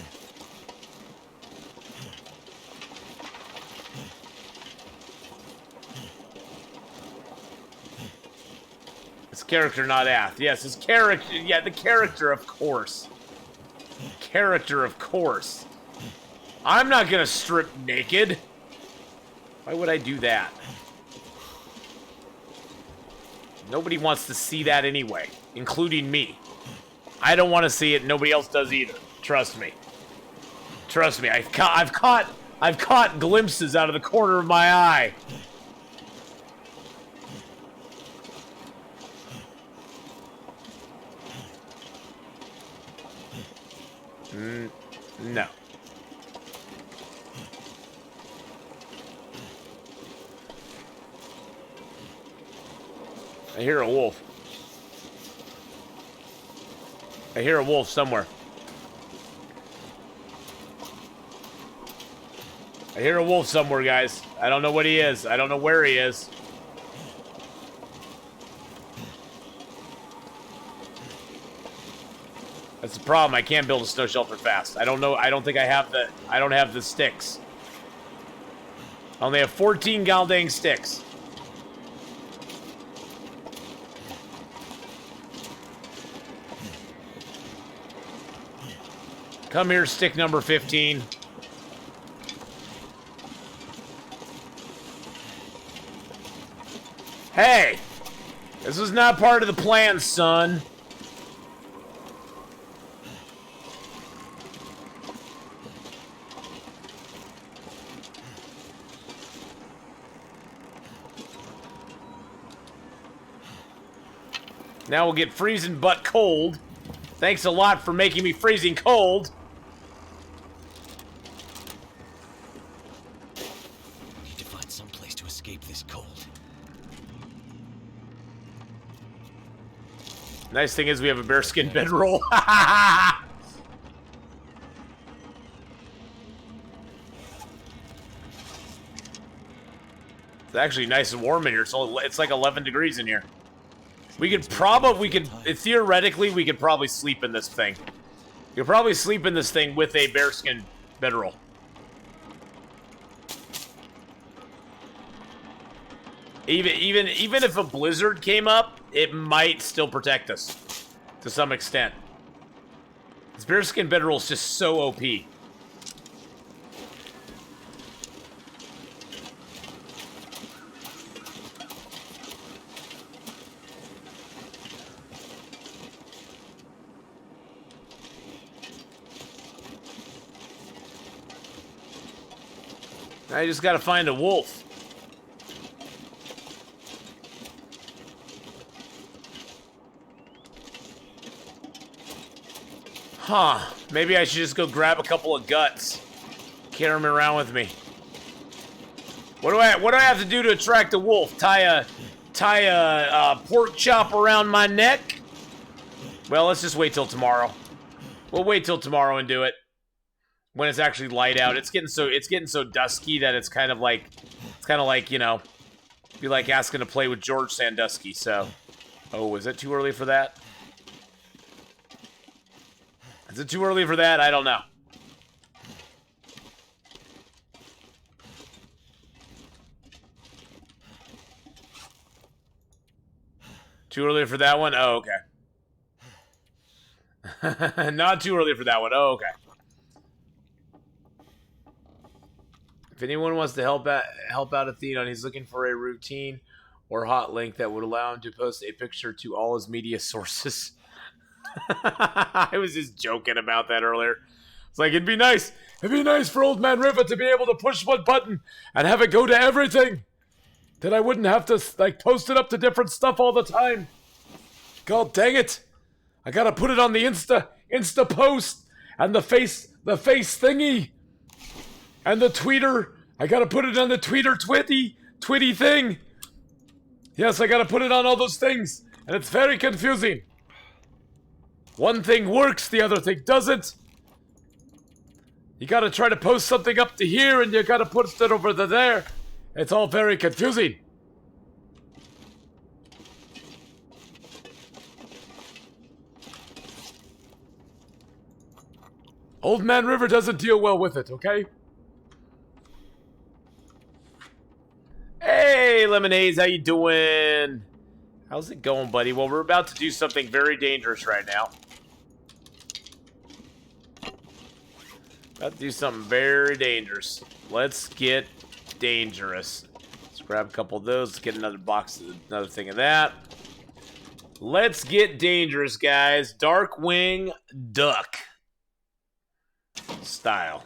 It's character, not Ath. Yes, his character. Yeah, the character, of course. Character, of course. I'm not gonna strip naked. Why would I do that? Nobody wants to see that anyway, including me. I don't want to see it. Nobody else does either. Trust me. Trust me. I've caught glimpses out of the corner of my eye. No. I hear a wolf. I hear a wolf somewhere. I hear a wolf somewhere, guys. I don't know what he is. I don't know where he is. That's the problem. I can't build a snow shelter fast. I don't know. I don't think I have the. I don't have the sticks. I only have 14 goddamn sticks. Come here, stick number 15. Hey! This was not part of the plan, son. Now we'll get freezing butt cold. Thanks a lot for making me freezing cold. Need to find some place to escape this cold. Nice thing is we have a bearskin bedroll. It's actually nice and warm in here. It's like 11 degrees in here. Theoretically, we could probably sleep in this thing. You could probably sleep in this thing with a bearskin bedroll. Even if a blizzard came up, it might still protect us to some extent. This bearskin bedroll is just so OP. I just gotta find a wolf. Huh. Maybe I should just go grab a couple of guts. Carry them around with me. What do I have to do to attract a wolf? Tie a pork chop around my neck? Well, let's just wait till tomorrow. We'll wait till tomorrow and do it. When it's actually light out. It's getting so dusky that it's kind of like, you know, be like asking to play with George Sandusky, so. Oh, is it too early for that? Is it too early for that? I don't know. Too early for that one? Oh, okay. Not too early for that one. Oh, okay. If anyone wants to help out Athena, he's looking for a routine or hot link that would allow him to post a picture to all his media sources. I was just joking about that earlier. It's like, it'd be nice for Old Man River to be able to push one button and have it go to everything. Then I wouldn't have to, like, post it up to different stuff all the time. God dang it. I gotta put it on the Insta post and the face thingy. And the tweeter, I gotta put it on the Twitty thing. Yes, I gotta put it on all those things. And it's very confusing. One thing works, the other thing doesn't. You gotta try to post something up to here, and you gotta put it over to there. It's all very confusing. Old Man River doesn't deal well with it, okay? Hey, Lemonades, how you doing? How's it going, buddy? Well, we're about to do something very dangerous right now. About to do something very dangerous. Let's get dangerous. Let's grab a couple of those. Let's get another box, another thing of that. Let's get dangerous, guys. Darkwing Duck style.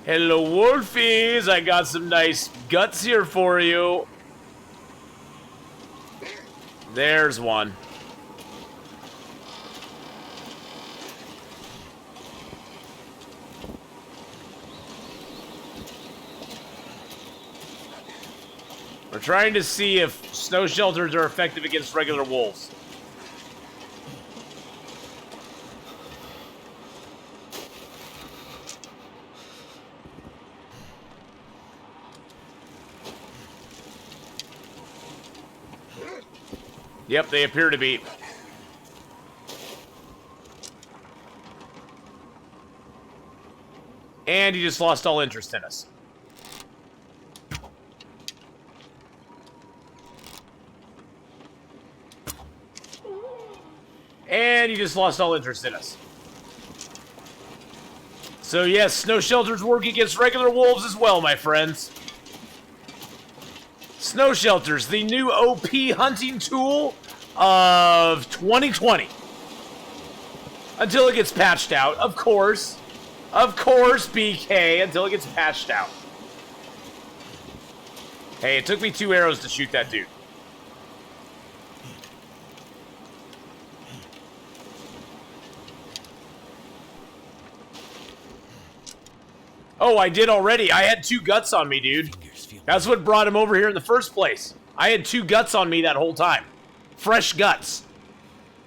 Hello, Wolfies. I got some nice guts here for you. There's one. We're trying to see if snow shelters are effective against regular wolves. Yep, they appear to be. And he just lost all interest in us. And he just lost all interest in us. So yes, snow shelters work against regular wolves as well, my friends. Snow shelters, the new OP hunting tool of 2020. Until it gets patched out, of course. Of course, BK, until it gets patched out. Hey, it took me 2 arrows to shoot that dude. Oh, I did already. I had 2 guts on me, dude. That's what brought him over here in the first place. I had 2 guts on me that whole time. Fresh guts.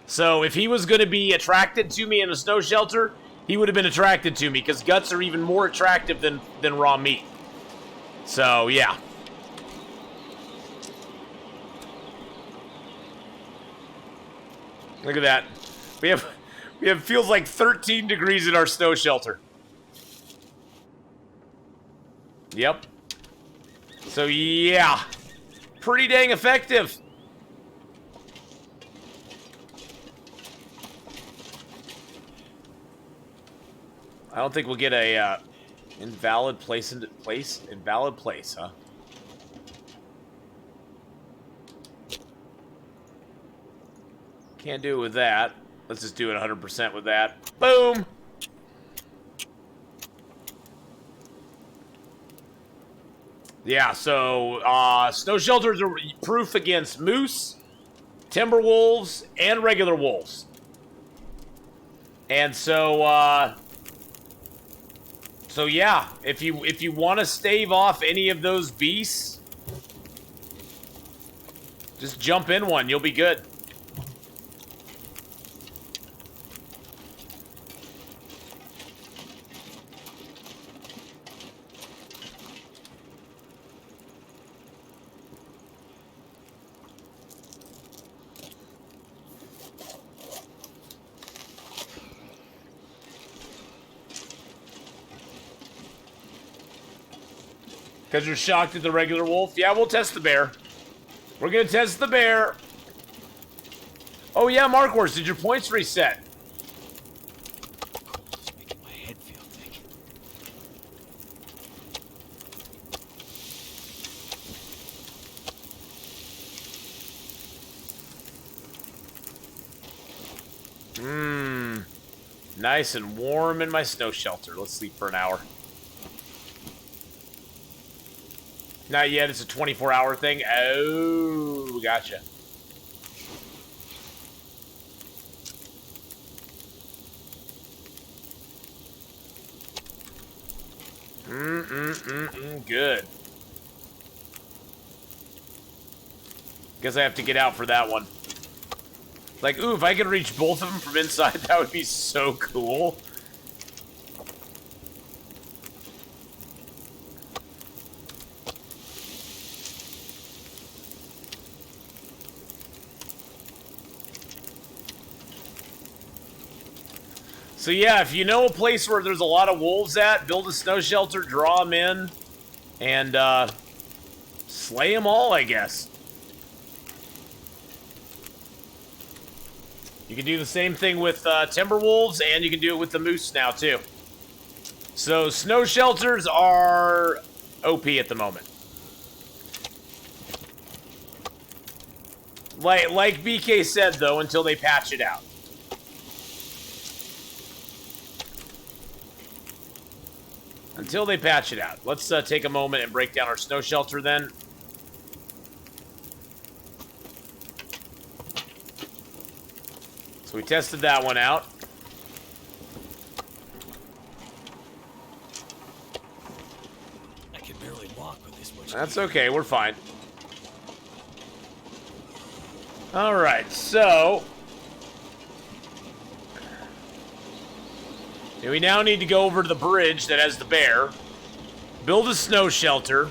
So if he was going to be attracted to me in a snow shelter, he would have been attracted to me, because guts are even more attractive than raw meat. So, yeah. Look at that. We have feels like 13 degrees in our snow shelter. Yep. So, yeah. Pretty dang effective. I don't think we'll get a invalid place, huh? Can't do it with that. Let's just do it 100% with that. Boom! Yeah, so snow shelters are proof against moose, timber wolves, and regular wolves. And so yeah, if you want to stave off any of those beasts, just jump in one. You'll be good. Because you're shocked at the regular wolf? Yeah, we'll test the bear. We're going to test the bear. Oh, yeah, Markwars, did your points reset? Just making my head feel thick. Nice and warm in my snow shelter. Let's sleep for an hour. Not yet, it's a 24-hour thing. Oh, gotcha. Good. Guess I have to get out for that one. Like, ooh, if I could reach both of them from inside, that would be so cool. So yeah, if you know a place where there's a lot of wolves at, build a snow shelter, draw them in, and slay them all, I guess. You can do the same thing with timber wolves, and you can do it with the moose now, too. So snow shelters are OP at the moment. Like BK said, though, until they patch it out. Until they patch it out. Let's take a moment and break down our snow shelter then. So we tested that one out. I can barely walk with this much. That's okay, we're fine. Alright, so we now need to go over to the bridge that has the bear, build a snow shelter,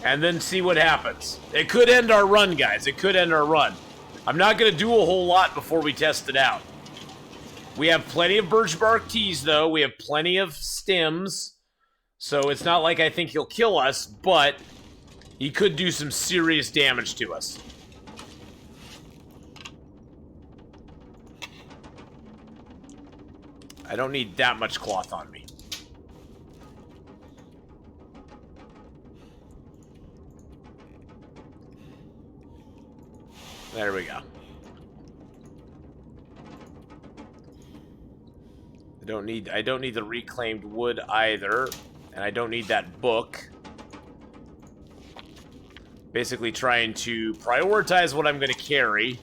and then see what happens. It could end our run, guys. It could end our run. I'm not going to do a whole lot before we test it out. We have plenty of birch bark teas, though. We have plenty of stems. So it's not like I think he'll kill us, but he could do some serious damage to us. I don't need that much cloth on me. There we go. I don't need the reclaimed wood either, and I don't need that book. Basically trying to prioritize what I'm going to carry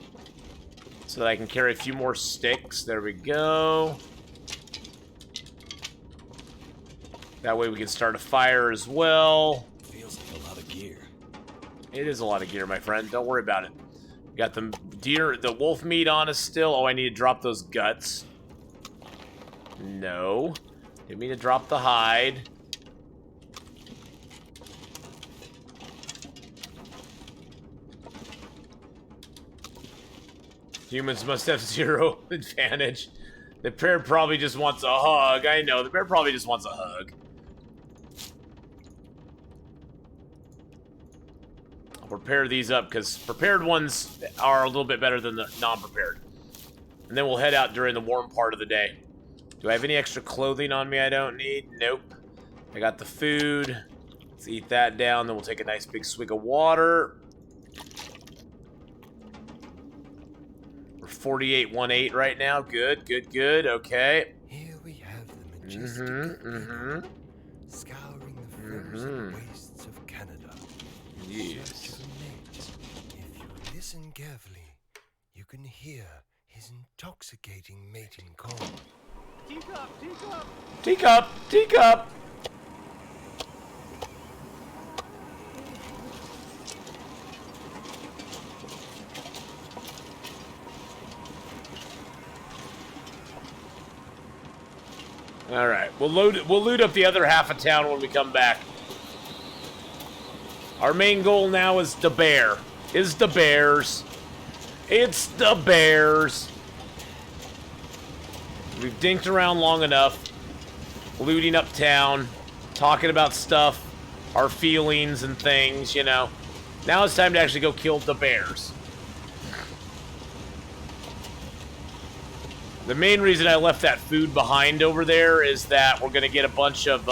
so that I can carry a few more sticks. There we go. That way we can start a fire as well. Feels like a lot of gear. It is a lot of gear, my friend. Don't worry about it. We got the wolf meat on us still. Oh, I need to drop those guts. No. Didn't mean to drop the hide. Humans must have 0 advantage. The bear probably just wants a hug. I know, the bear probably just wants a hug. I'll prepare these up, because prepared ones are a little bit better than the non-prepared. And then we'll head out during the warm part of the day. Do I have any extra clothing on me I don't need? Nope. I got the food. Let's eat that down, then we'll take a nice big swig of water. We're 48-18 right now. Good, good, good. Okay. Here we have the majestic scouring the frozen wastes of Canada. Yes. If you listen carefully, you can hear his intoxicating mating call. Teacup, teacup. Teacup, teacup. All right, we'll loot up the other half of town when we come back. Our main goal now is the bear. Is the bears. It's the bears. We've dinked around long enough, looting up town, talking about stuff, our feelings and things, you know. Now it's time to actually go kill the bears. The main reason I left that food behind over there is that we're going to get a bunch of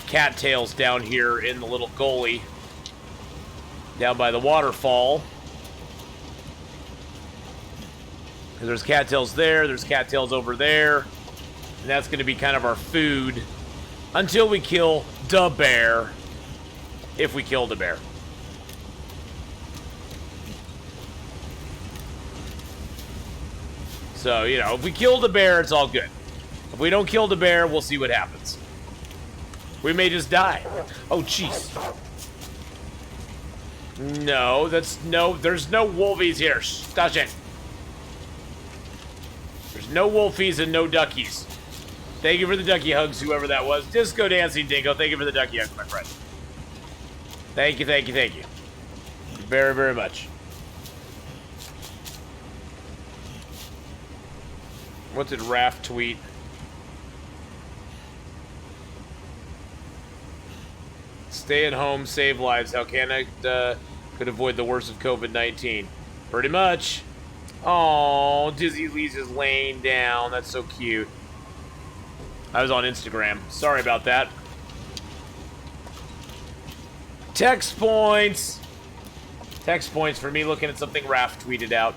cattails down here in the little gully down by the waterfall. There's cattails there, there's cattails over there, and that's going to be kind of our food until we kill the bear, if we kill the bear. So, you know, if we kill the bear, it's all good. If we don't kill the bear, we'll see what happens. We may just die. Oh, jeez. No, there's no wolfies here. Stop it. There's no wolfies and no duckies. Thank you for the ducky hugs, whoever that was. Disco Dancing Dingo, thank you for the ducky hugs, my friend. Thank you, thank you, thank you. Very, very much. What did Raph tweet? Stay at home, save lives. How can I could avoid the worst of COVID-19? Pretty much. Oh, Dizzy Lee's just laying down. That's so cute. I was on Instagram. Sorry about that. Text points. Text points for me looking at something Raph tweeted out.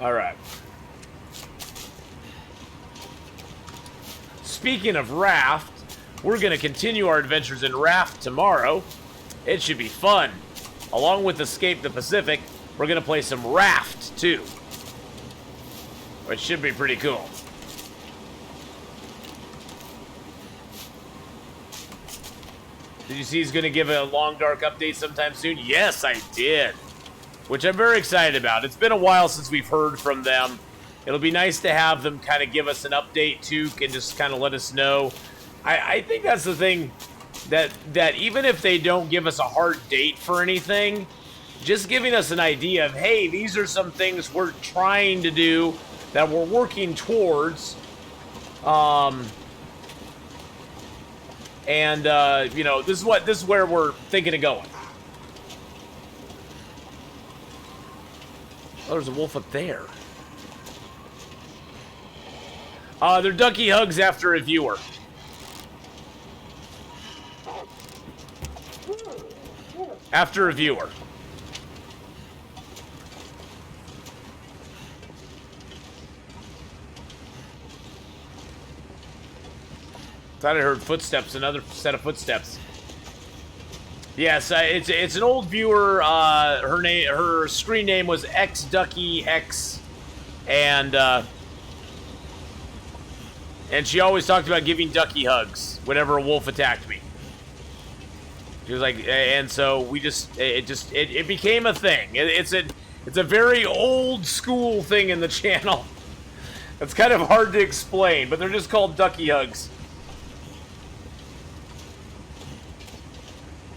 All right. Speaking of Raft, we're going to continue our adventures in Raft tomorrow. It should be fun. Along with Escape the Pacific, we're going to play some Raft too, which should be pretty cool. Did you see he's going to give a Long Dark update sometime soon? Yes, I did. Which I'm very excited about. It's been a while since we've heard from them. It'll be nice to have them kind of give us an update too, and just kind of let us know. I think that's the thing, that even if they don't give us a hard date for anything, just giving us an idea of, hey, these are some things we're trying to do, that we're working towards. You know, this is where we're thinking of going. Oh, there's a wolf up there. They're ducky hugs after a viewer. After a viewer. Thought I heard footsteps, another set of footsteps. Yes, it's an old viewer. Her screen name was XDuckyX, and she always talked about giving ducky hugs whenever a wolf attacked me. She was like, and so we it became a thing. It's a very old school thing in the channel. It's kind of hard to explain, but they're just called ducky hugs.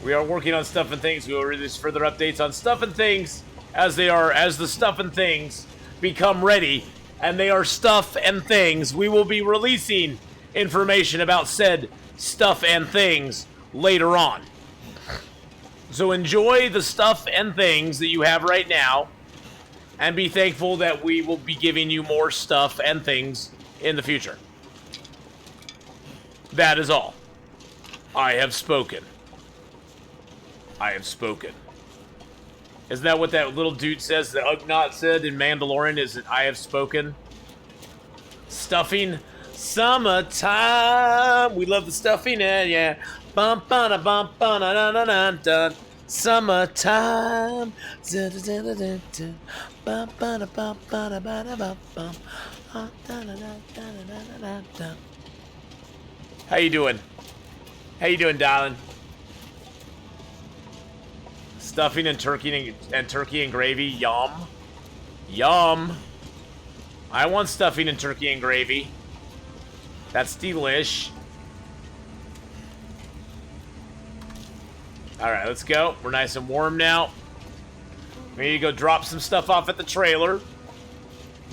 We are working on Stuff and Things. We will release further updates on Stuff and Things as the Stuff and Things become ready. And they are Stuff and Things. We will be releasing information about said Stuff and Things later on. So enjoy the Stuff and Things that you have right now. And be thankful that we will be giving you more Stuff and Things in the future. That is all. I have spoken. I have spoken. Isn't that what that little dude says that Ugnaught said in Mandalorian? Is it I have spoken? Stuffing. Summertime. We love the stuffing, yeah. Bum ba da bum ba da da da da. Summertime. Da da da da da. Bum ba da bum ba da ba da bum bum. Da da da da da da. How you doing? How you doing, darling? Stuffing and turkey and gravy, yum. Yum. I want stuffing and turkey and gravy. That's delish. Alright, let's go. We're nice and warm now. We need to go drop some stuff off at the trailer,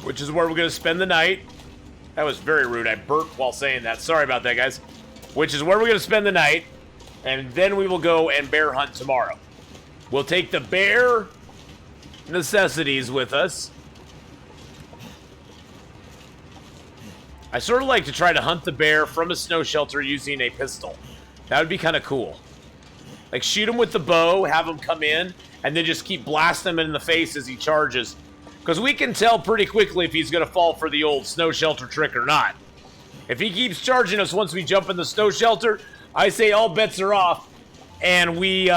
which is where we're going to spend the night. That was very rude. I burped while saying that. Sorry about that, guys. Which is where we're going to spend the night, and then we will go and bear hunt tomorrow. We'll take the bare necessities with us. I sort of like to try to hunt the bear from a snow shelter using a pistol. That would be kind of cool. Like, shoot him with the bow, have him come in, and then just keep blasting him in the face as he charges. Because we can tell pretty quickly if he's going to fall for the old snow shelter trick or not. If he keeps charging us once we jump in the snow shelter, I say all bets are off. And we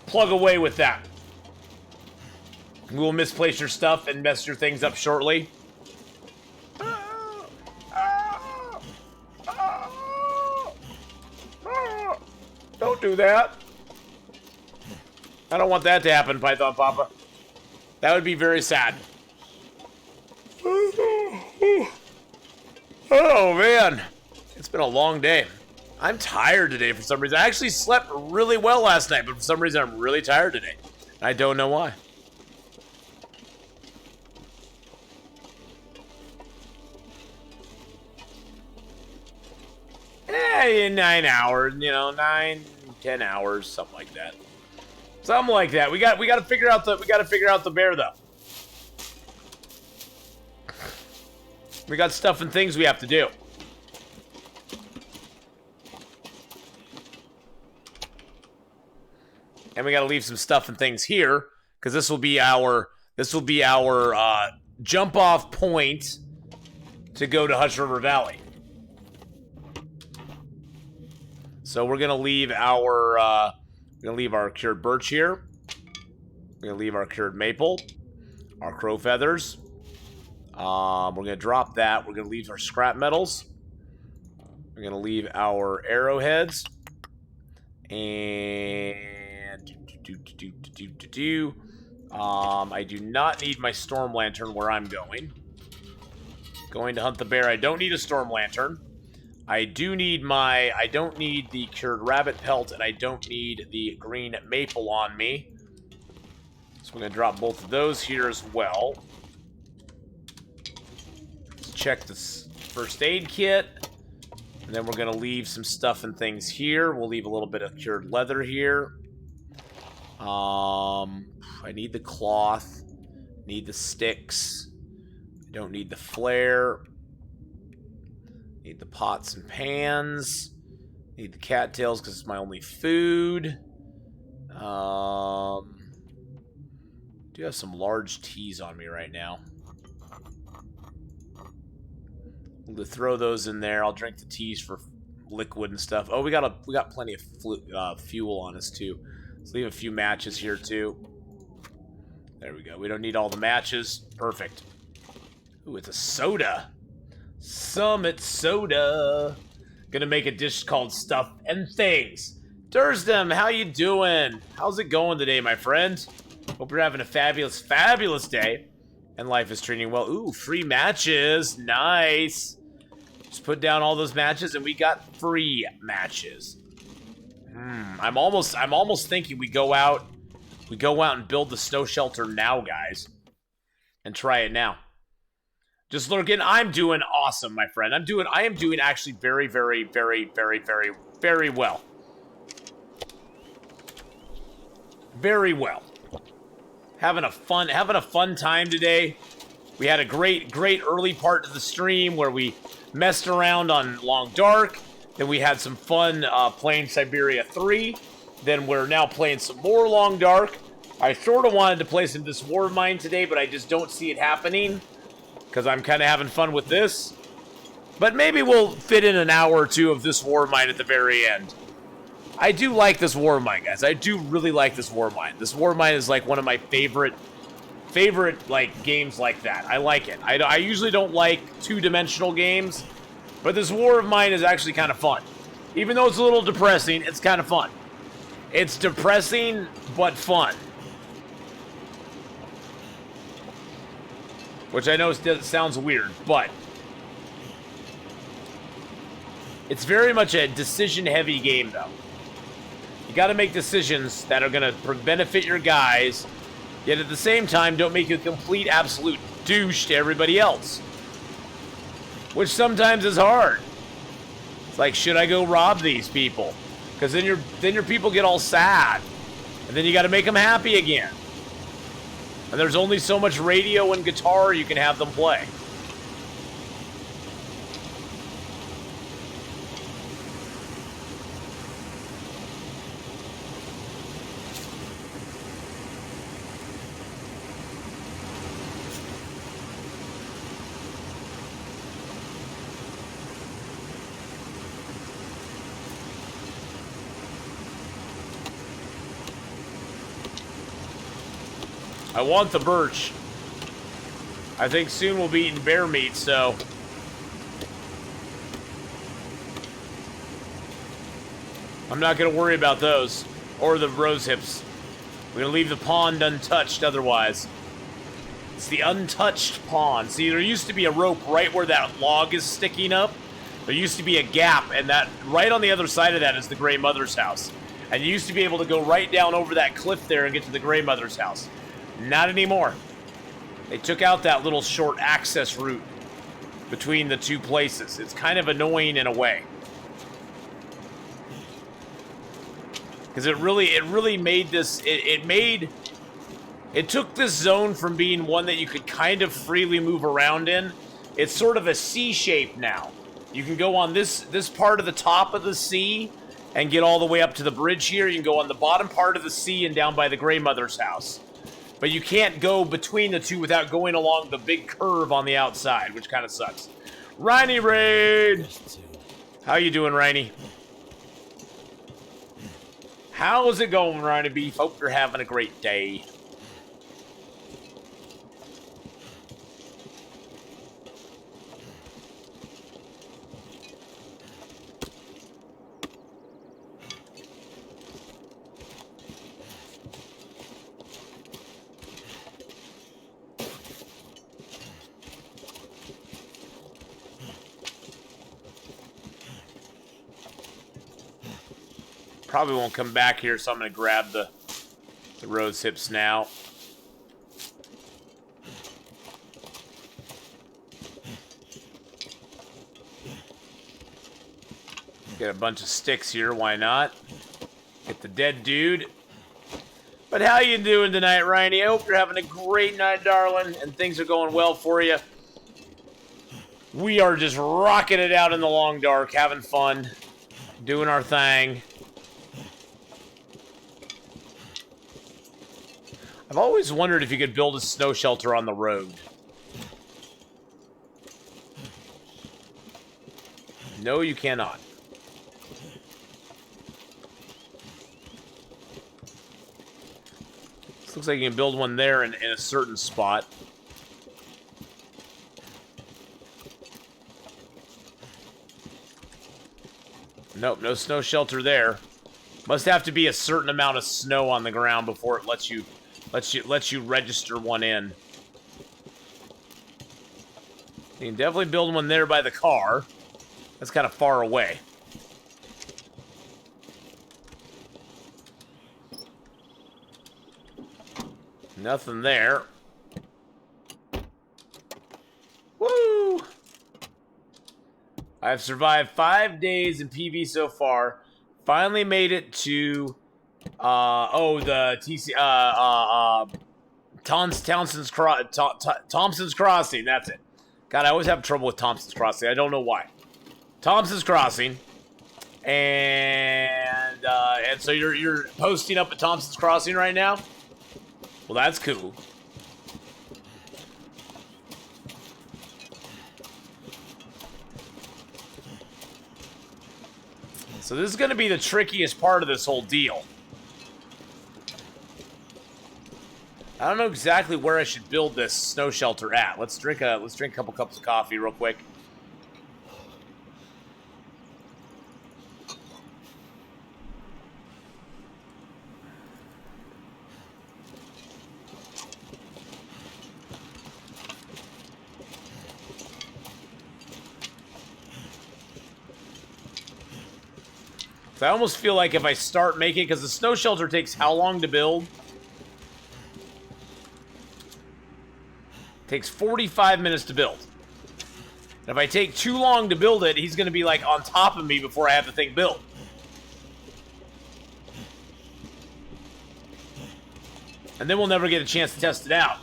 plug away with that. We will misplace your stuff and mess your things up shortly. Don't do that. I don't want that to happen, Python Papa. That would be very sad. Oh, man. It's been a long day. I'm tired today for some reason. I actually slept really well last night, but for some reason I'm really tired today. I don't know why. In 9 hours, 10 hours, something like that. Something like that. We got to figure out the bear though. We got stuff and things we have to do. And we got to leave some stuff and things here because this will be our jump off point to go to Hushed River Valley. So we're gonna leave our cured birch here. We're gonna leave our cured maple, our crow feathers. We're gonna drop that. We're gonna leave our scrap metals. We're gonna leave our arrowheads, and I do not need my storm lantern where I'm going. Going to hunt the bear. I don't need a storm lantern. I don't need the cured rabbit pelt, and I don't need the green maple on me. So we're going to drop both of those here as well. Let's check this first aid kit. And then we're going to leave some stuff and things here. We'll leave a little bit of cured leather here. I need the cloth. Need the sticks. I don't need the flare. Need the pots and pans. Need the cattails because it's my only food. Do have some large teas on me right now. To throw those in there. I'll drink the teas for liquid and stuff. Oh, we got plenty of fuel on us too. Let's leave a few matches here too. There we go. We don't need all the matches. Perfect. Ooh, it's a soda. Summit soda. Gonna make a dish called Stuff and Things. Dursdom, how you doing? How's it going today, my friend? Hope you're having a fabulous, fabulous day. And life is treating you well. Ooh, free matches. Nice. Just put down all those matches and we got free matches. I'm almost thinking we go out and build the snow shelter now, guys. And try it now. Just lurking, I'm doing awesome, my friend. I am doing actually very, very, very, very, very, very well. Very well. Having a fun time today. We had a great early part of the stream where we messed around on Long Dark. Then we had some fun playing Siberia 3. Then we're now playing some more Long Dark. I sort of wanted to play some This War of Mine today, but I just don't see it happening. Because I'm kind of having fun with this. But maybe we'll fit in an hour or two of This War of Mine at the very end. I do like This War of Mine, guys. I do really like This War of Mine. This War of Mine is like one of my favorite like games like that. I like it. I usually don't like two-dimensional games, but this War of Mine is actually kind of fun. Even though it's a little depressing, it's kind of fun. It's depressing, but fun. Which I know sounds weird, but it's very much a decision-heavy game, though. You got to make decisions that are going to benefit your guys, yet at the same time don't make you a complete, absolute douche to everybody else. Which sometimes is hard. It's like, should I go rob these people? Because then your people get all sad. And then you got to make them happy again. And there's only so much radio and guitar you can have them play. I want the birch. I think soon we'll be eating bear meat, so... I'm not going to worry about those. Or the rose hips. We're going to leave the pond untouched otherwise. It's the untouched pond. See, there used to be a rope right where that log is sticking up. There used to be a gap, and that right on the other side of that is the Grey Mother's house. And you used to be able to go right down over that cliff there and get to the Grey Mother's house. Not anymore. They took out that little short access route between the two places. It's kind of annoying in a way. Because it really made this... It took this zone from being one that you could kind of freely move around in. It's sort of a C shape now. You can go on this part of the top of the C and get all the way up to the bridge here. You can go on the bottom part of the C and down by the Grey Mother's house. But you can't go between the two without going along the big curve on the outside, which kind of sucks. Riney Raid! How you doing, Riney? How's it going, Riney Beef? Hope you're having a great day. Probably won't come back here, so I'm going to grab the rose hips now. Get a bunch of sticks here, why not? Get the dead dude. But how you doing tonight, Ryan? I hope you're having a great night, darling, and things are going well for you. We are just rocking it out in the long dark, having fun, doing our thing. I've always wondered if you could build a snow shelter on the road. No, you cannot. This looks like you can build one there in a certain spot. Nope, no snow shelter there. Must have to be a certain amount of snow on the ground before it lets you register one in. You can definitely build one there by the car. That's kind of far away. Nothing there. Woo! I've survived 5 days in PV so far. Finally made it to the TC Thompson's Crossing. That's it. God, I always have trouble with Thompson's Crossing. I don't know why. Thompson's Crossing, and so you're posting up at Thompson's Crossing right now. Well, that's cool. So this is going to be the trickiest part of this whole deal. I don't know exactly where I should build this snow shelter at. Let's drink a couple cups of coffee real quick. I almost feel like if I start making, because the snow shelter takes how long to build? It takes 45 minutes to build. And if I take too long to build it, he's going to be like on top of me before I have the thing built. And then we'll never get a chance to test it out.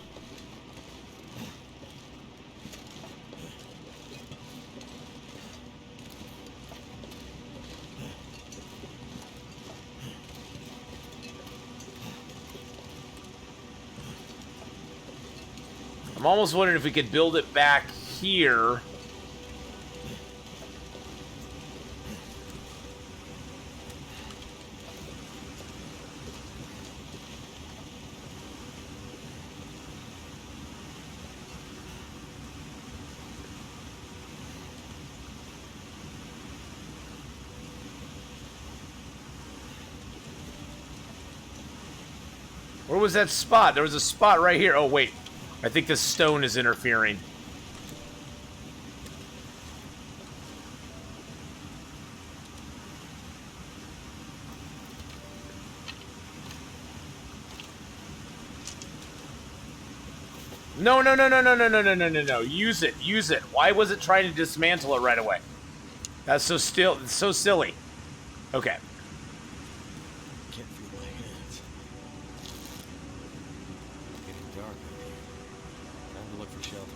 I'm almost wondering if we could build it back here. Where was that spot? There was a spot right here. Oh, wait. I think this stone is interfering. No. Use it. Why was it trying to dismantle it right away? That's so silly. Okay. Can't feel my hands. Getting dark out here. Time to look for shelter.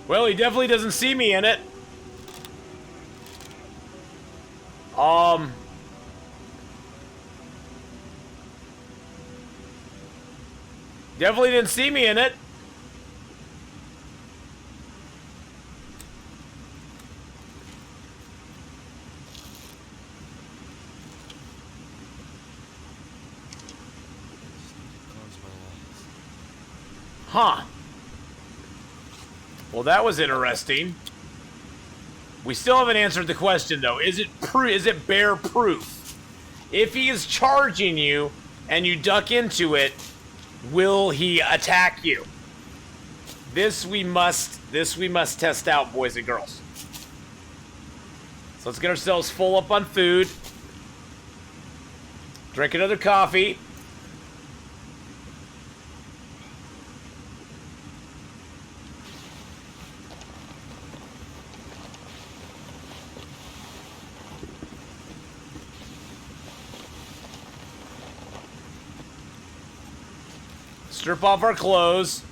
Well, he definitely doesn't see me in it. Definitely didn't see me in it. Huh. Well, that was interesting. We still haven't answered the question, though. Is it bear proof? If he is charging you and you duck into it, will he attack you? This we must test out, boys and girls. So let's get ourselves full up on food. Drink another coffee. Strip off our clothes.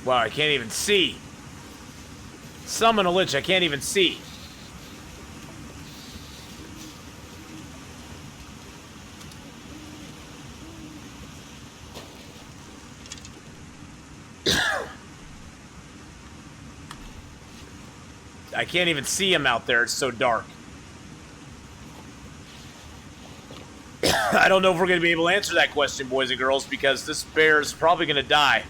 Wow, I can't even see. Summon a lich, I can't even see. I can't even see him out there, it's so dark. I don't know if we're going to be able to answer that question, boys and girls, because this bear is probably going to die.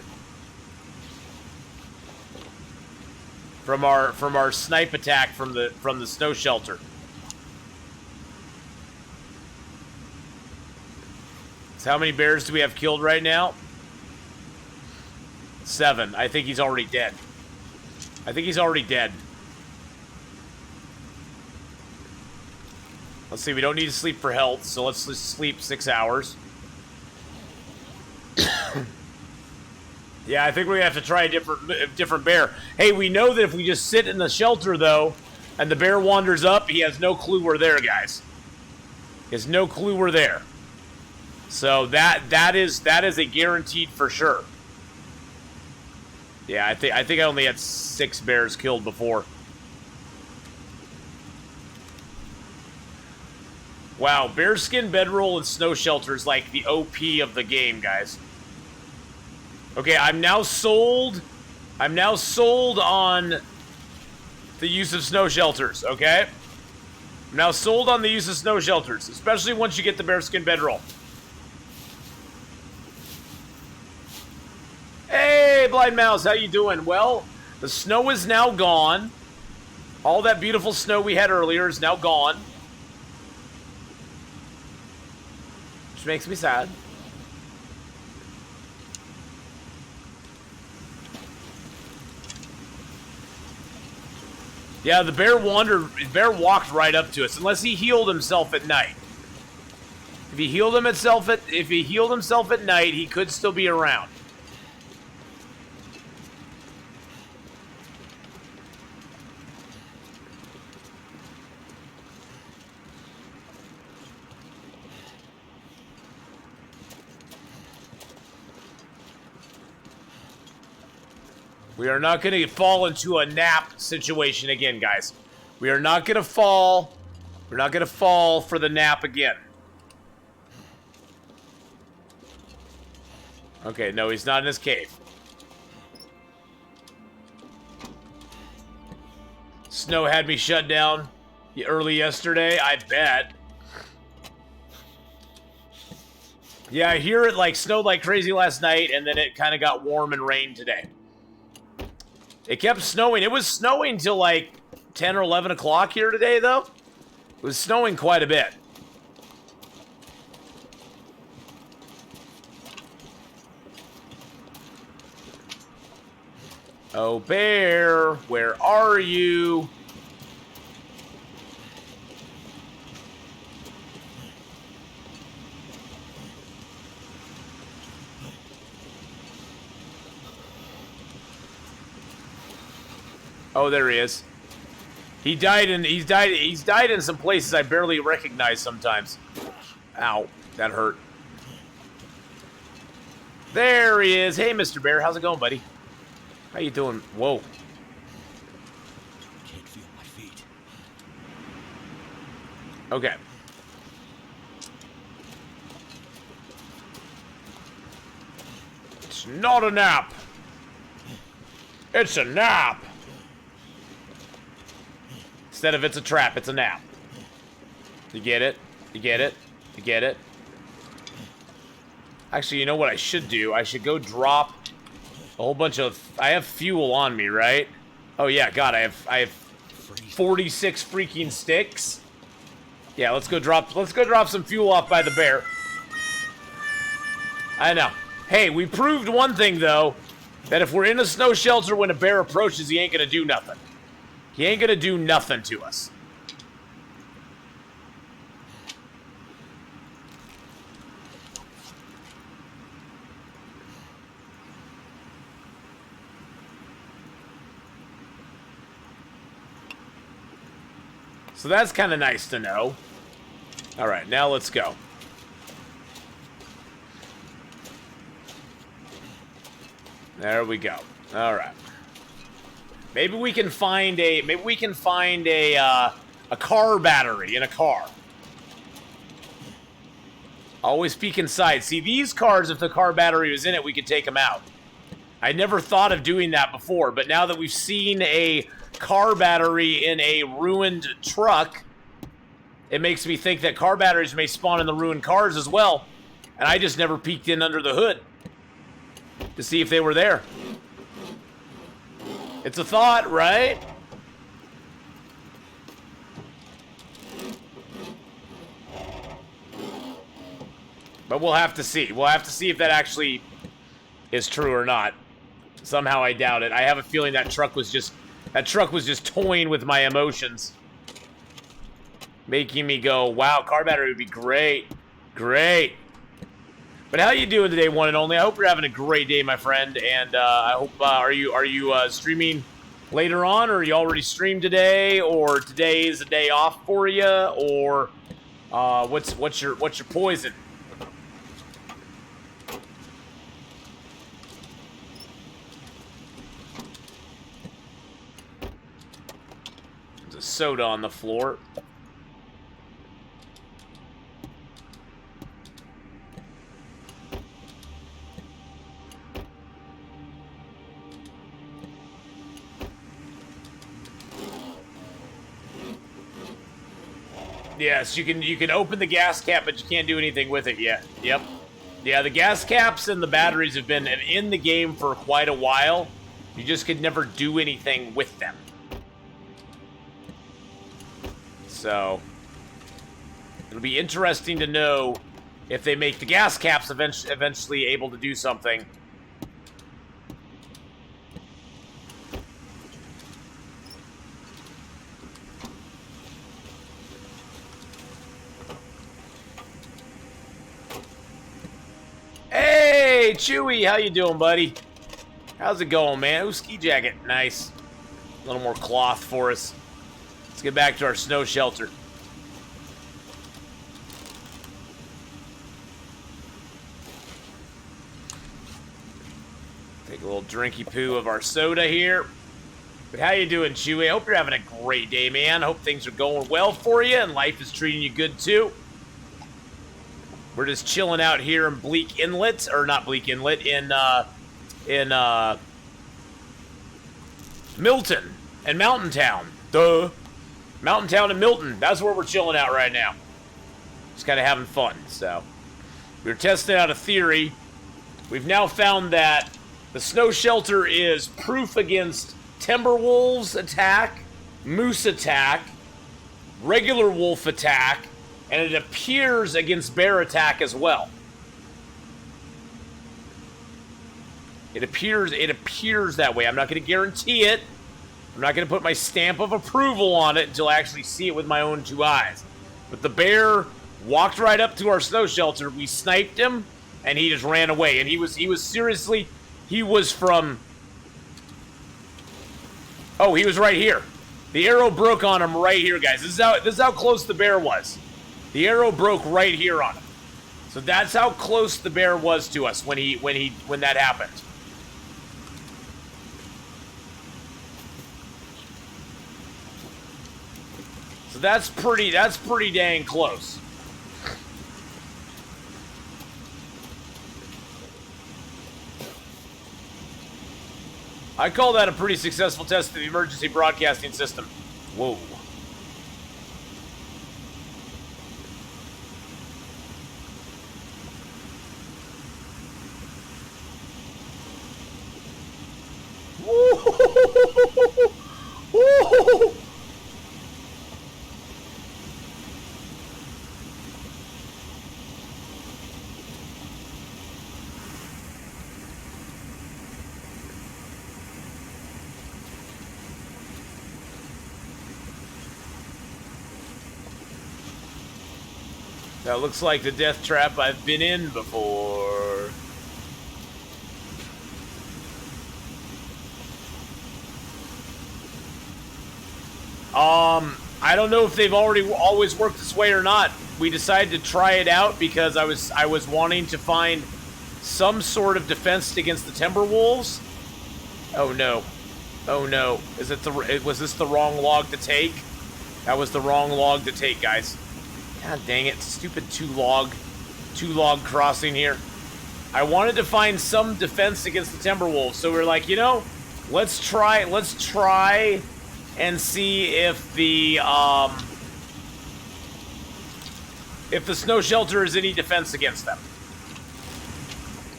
From our snipe attack from the snow shelter. So how many bears do we have killed right now? 7. I think he's already dead. I think he's already dead. Let's see, we don't need to sleep for health, so let's just sleep 6 hours. Yeah, I think we're gonna have to try a different bear. Hey, we know that if we just sit in the shelter, though, and the bear wanders up, he has no clue we're there, guys. He has no clue we're there. So that is a guaranteed for sure. Yeah, I think I only had 6 bears killed before. Wow, bearskin bedroll and snow shelter is like the OP of the game, guys. Okay, I'm now sold on the use of snow shelters, okay? I'm now sold on the use of snow shelters, especially once you get the bearskin bedroll. Hey, Blind Mouse, how you doing? Well, the snow is now gone. All that beautiful snow we had earlier is now gone. Which makes me sad. Yeah, the bear walked right up to us, unless he healed himself at night. If he healed himself at night, he could still be around. We are not going to fall into a nap situation again, guys. We are not going to fall. We're not going to fall for the nap again. Okay, no, he's not in his cave. Snow had me shut down early yesterday, I bet. Yeah, I hear it like snowed like crazy last night, and then it kind of got warm and rained today. It kept snowing. It was snowing till like 10 or 11 o'clock here today, though. It was snowing quite a bit. Oh, bear, where are you? Oh, there he is. He's died in some places I barely recognize sometimes. Ow, that hurt. There he is. Hey, Mr. Bear, how's it going, buddy? How you doing? Whoa. Can't feel my feet. Okay. It's not a nap. It's a nap. Instead of it's a trap, it's a nap. You get it? You get it? You get it? Actually, you know what I should do? I should go drop a whole bunch of... I have fuel on me, right? Oh, yeah, God, I have 46 freaking sticks. Yeah, let's go drop some fuel off by the bear. I know. Hey, we proved one thing, though. That if we're in a snow shelter when a bear approaches, he ain't gonna do nothing. He ain't gonna do nothing to us. So that's kind of nice to know. All right, now let's go. There we go. All right. Maybe we can find a car battery in a car. Always peek inside. See, these cars, if the car battery was in it, we could take them out. I never thought of doing that before, but now that we've seen a car battery in a ruined truck, it makes me think that car batteries may spawn in the ruined cars as well. And I just never peeked in under the hood to see if they were there. It's a thought, right? But we'll have to see. We'll have to see if that actually is true or not. Somehow I doubt it. I have a feeling that truck was just toying with my emotions. Making me go, wow, car battery would be great. Great. But how you doing today, one and only? I hope you're having a great day, my friend. And I hope, are you streaming later on, or are you already streamed today, or today is a day off for you, or what's your poison? There's a soda on the floor. Yes, you can open the gas cap, but you can't do anything with it yet. Yep. Yeah, the gas caps and the batteries have been in the game for quite a while. You just could never do anything with them. So, it'll be interesting to know if they make the gas caps eventually able to do something. Hey, Chewy, how you doing, buddy? How's it going, man? Ooh, ski jacket, nice. A little more cloth for us. Let's get back to our snow shelter. Take a little drinky poo of our soda here. But how you doing, Chewy? I hope you're having a great day, man. I hope things are going well for you and life is treating you good, too. We're just chilling out here in Bleak Inlet, or not Bleak Inlet, in Milton and Mountain Town. Duh. Mountain Town and Milton. That's where we're chilling out right now. Just kind of having fun. So, we're testing out a theory. We've now found that the snow shelter is proof against timber wolves attack, moose attack, regular wolf attack, and it appears against bear attack as well. It appears that way. I'm not going to guarantee it. I'm not going to put my stamp of approval on it until I actually see it with my own two eyes. But the bear walked right up to our snow shelter. We sniped him, and he just ran away. And he was seriously, he was from, oh, he was right here. The arrow broke on him right here, guys. This is how close the bear was. The arrow broke right here on him. So that's how close the bear was to us when that happened. So that's pretty dang close. I call that a pretty successful test of the emergency broadcasting system. Whoa. That looks like the death trap I've been in before. I don't know if they've always worked this way or not. We decided to try it out because I was wanting to find some sort of defense against the Timberwolves. Oh no. Oh no. Was this the wrong log to take? That was the wrong log to take, guys. God dang it. Stupid two log crossing here. I wanted to find some defense against the Timberwolves, so we're like, you know, let's try and see if the snow shelter is any defense against them.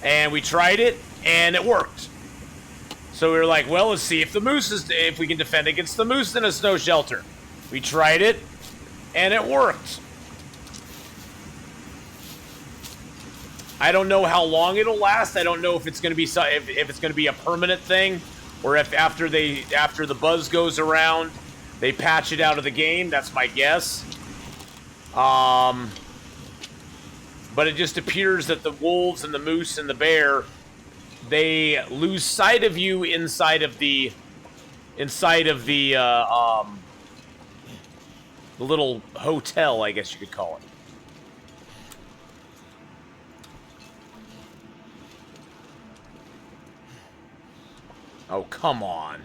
And we tried it, and it worked. So we were like, well, let's see if if we can defend against the moose in a snow shelter. We tried it, and it worked. I don't know how long it'll last. I don't know if it's going to be if it's going to be a permanent thing, or if after the buzz goes around, they patch it out of the game. That's my guess. But it just appears that the wolves and the moose and the bear, they lose sight of you inside of the little hotel, I guess you could call it. Oh, come on.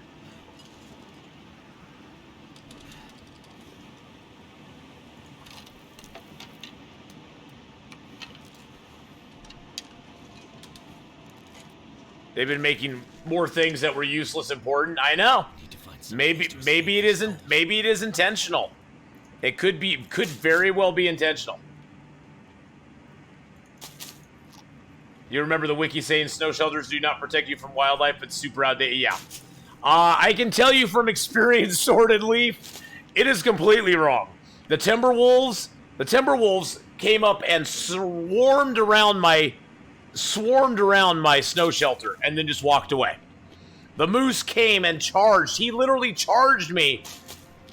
They've been making more things that were useless important. I know. Maybe it isn't. Maybe it is intentional. It could very well be intentional. You remember the wiki saying snow shelters do not protect you from wildlife, but super outdated? Yeah. I can tell you from experience, Sordid Leaf, it is completely wrong. The Timberwolves came up and swarmed around my snow shelter and then just walked away. The moose came and charged. He literally charged me.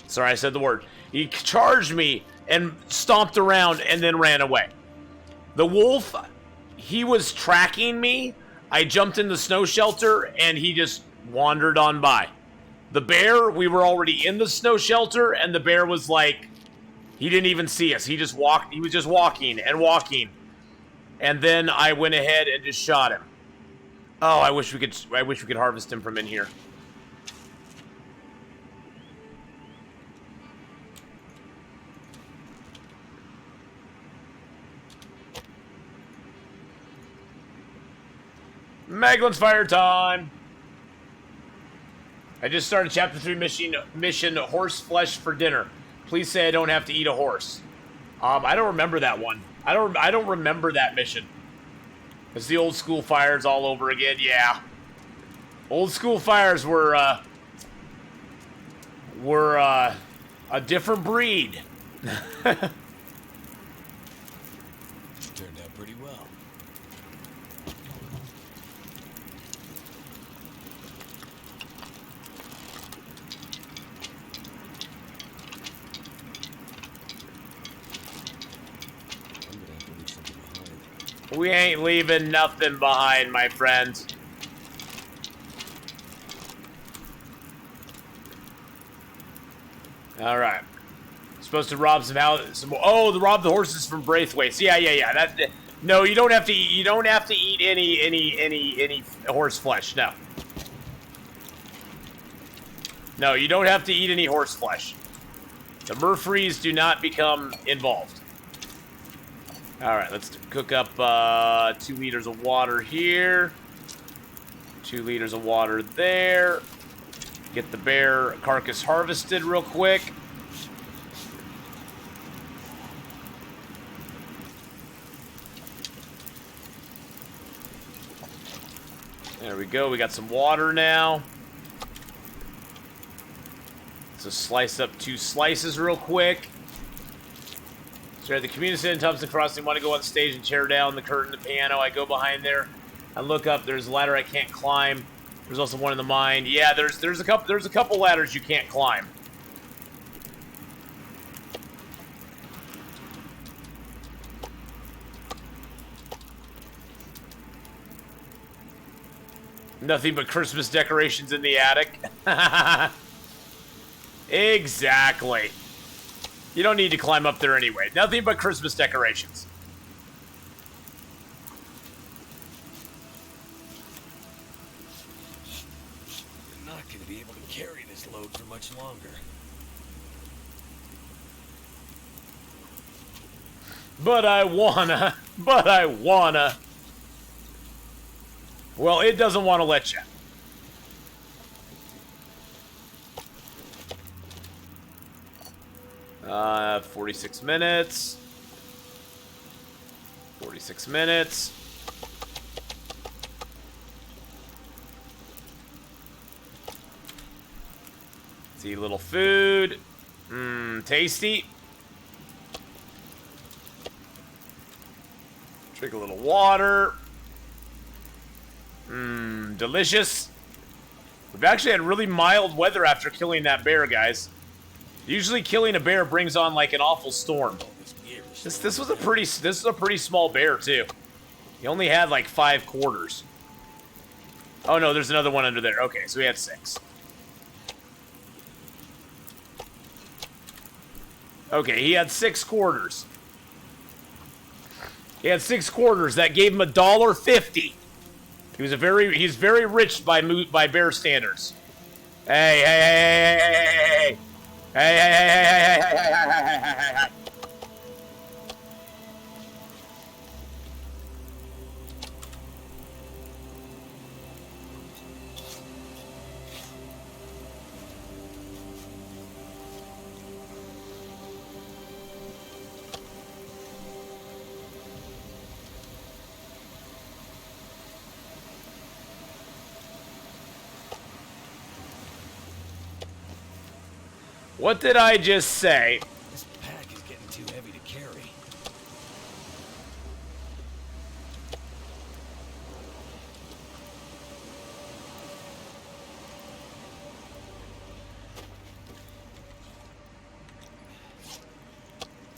Sorry, I said the word. He charged me and stomped around and then ran away. The wolf, he was tracking me. I jumped in the snow shelter and he just wandered on by. The bear, we were already in the snow shelter and the bear was like, he didn't even see us. He was just walking and walking. And then I went ahead and just shot him. Oh, I wish we could harvest him from in here. Maglin's fire time. I just started chapter 3 mission horse flesh for dinner. Please say I don't have to eat a horse. I don't remember that one. I don't remember that mission. It's the old school fires all over again. Yeah. Old school fires were a different breed. Turned out pretty well. We ain't leaving nothing behind, my friends. All right. Supposed to rob some rob the horses from Braithwaite's. Yeah. No, you don't have to eat. You don't have to eat any horse flesh. No. No, you don't have to eat any horse flesh. The Murphys do not become involved. All right, let's cook up 2 liters of water here. 2 liters of water there. Get the bear carcass harvested real quick. There we go. We got some water now. So slice up 2 slices real quick. So at the community center in Thompson Crossing, want to go on stage and tear down the curtain, the piano. I go behind there. I look up. There's a ladder I can't climb. There's also one in the mine. Yeah, there's a couple ladders you can't climb. Nothing but Christmas decorations in the attic. Exactly. You don't need to climb up there anyway. Nothing but Christmas decorations. You're not going to be able to carry this load for much longer. But I wanna. Well, it doesn't want to let you. Uh, 46 minutes. 46 minutes. Let's eat a little food. Tasty. Drink a little water. Delicious. We've actually had really mild weather after killing that bear, guys. Usually killing a bear brings on like an awful storm. This was a pretty small bear too. He only had like 5 quarters. Oh no, there's another one under there. Okay, so we had 6. Okay, he had 6 quarters. He had 6 quarters. That gave him $1.50. He's very rich by bear standards. Hey, hey, hey, hey, hey, hey, hey, hey, hey, hey, hey, hey, hey, hey, hey. What did I just say? This pack is getting too heavy to carry.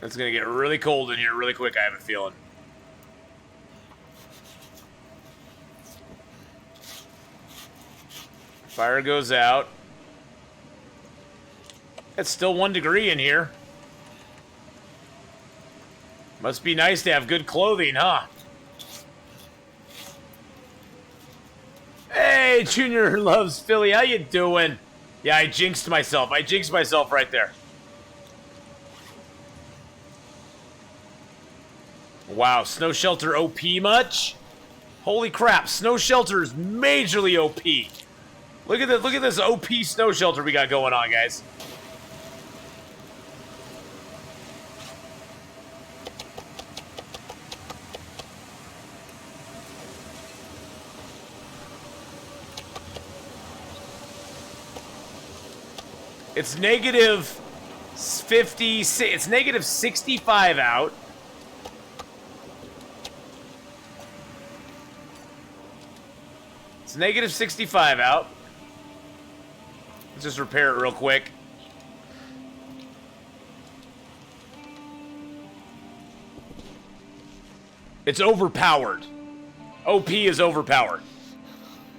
It's gonna get really cold in here really quick, I have a feeling. Fire goes out. It's still 1 degree in here. Must be nice to have good clothing, huh? Hey, Junior loves Philly. How you doing? Yeah, I jinxed myself. I jinxed myself right there. Wow, snow shelter OP much? Holy crap, snow shelter is majorly OP. Look at this OP snow shelter we got going on, guys. It's negative 50, it's negative 65 out. It's negative 65 out. Let's just repair it real quick. It's overpowered. OP is overpowered.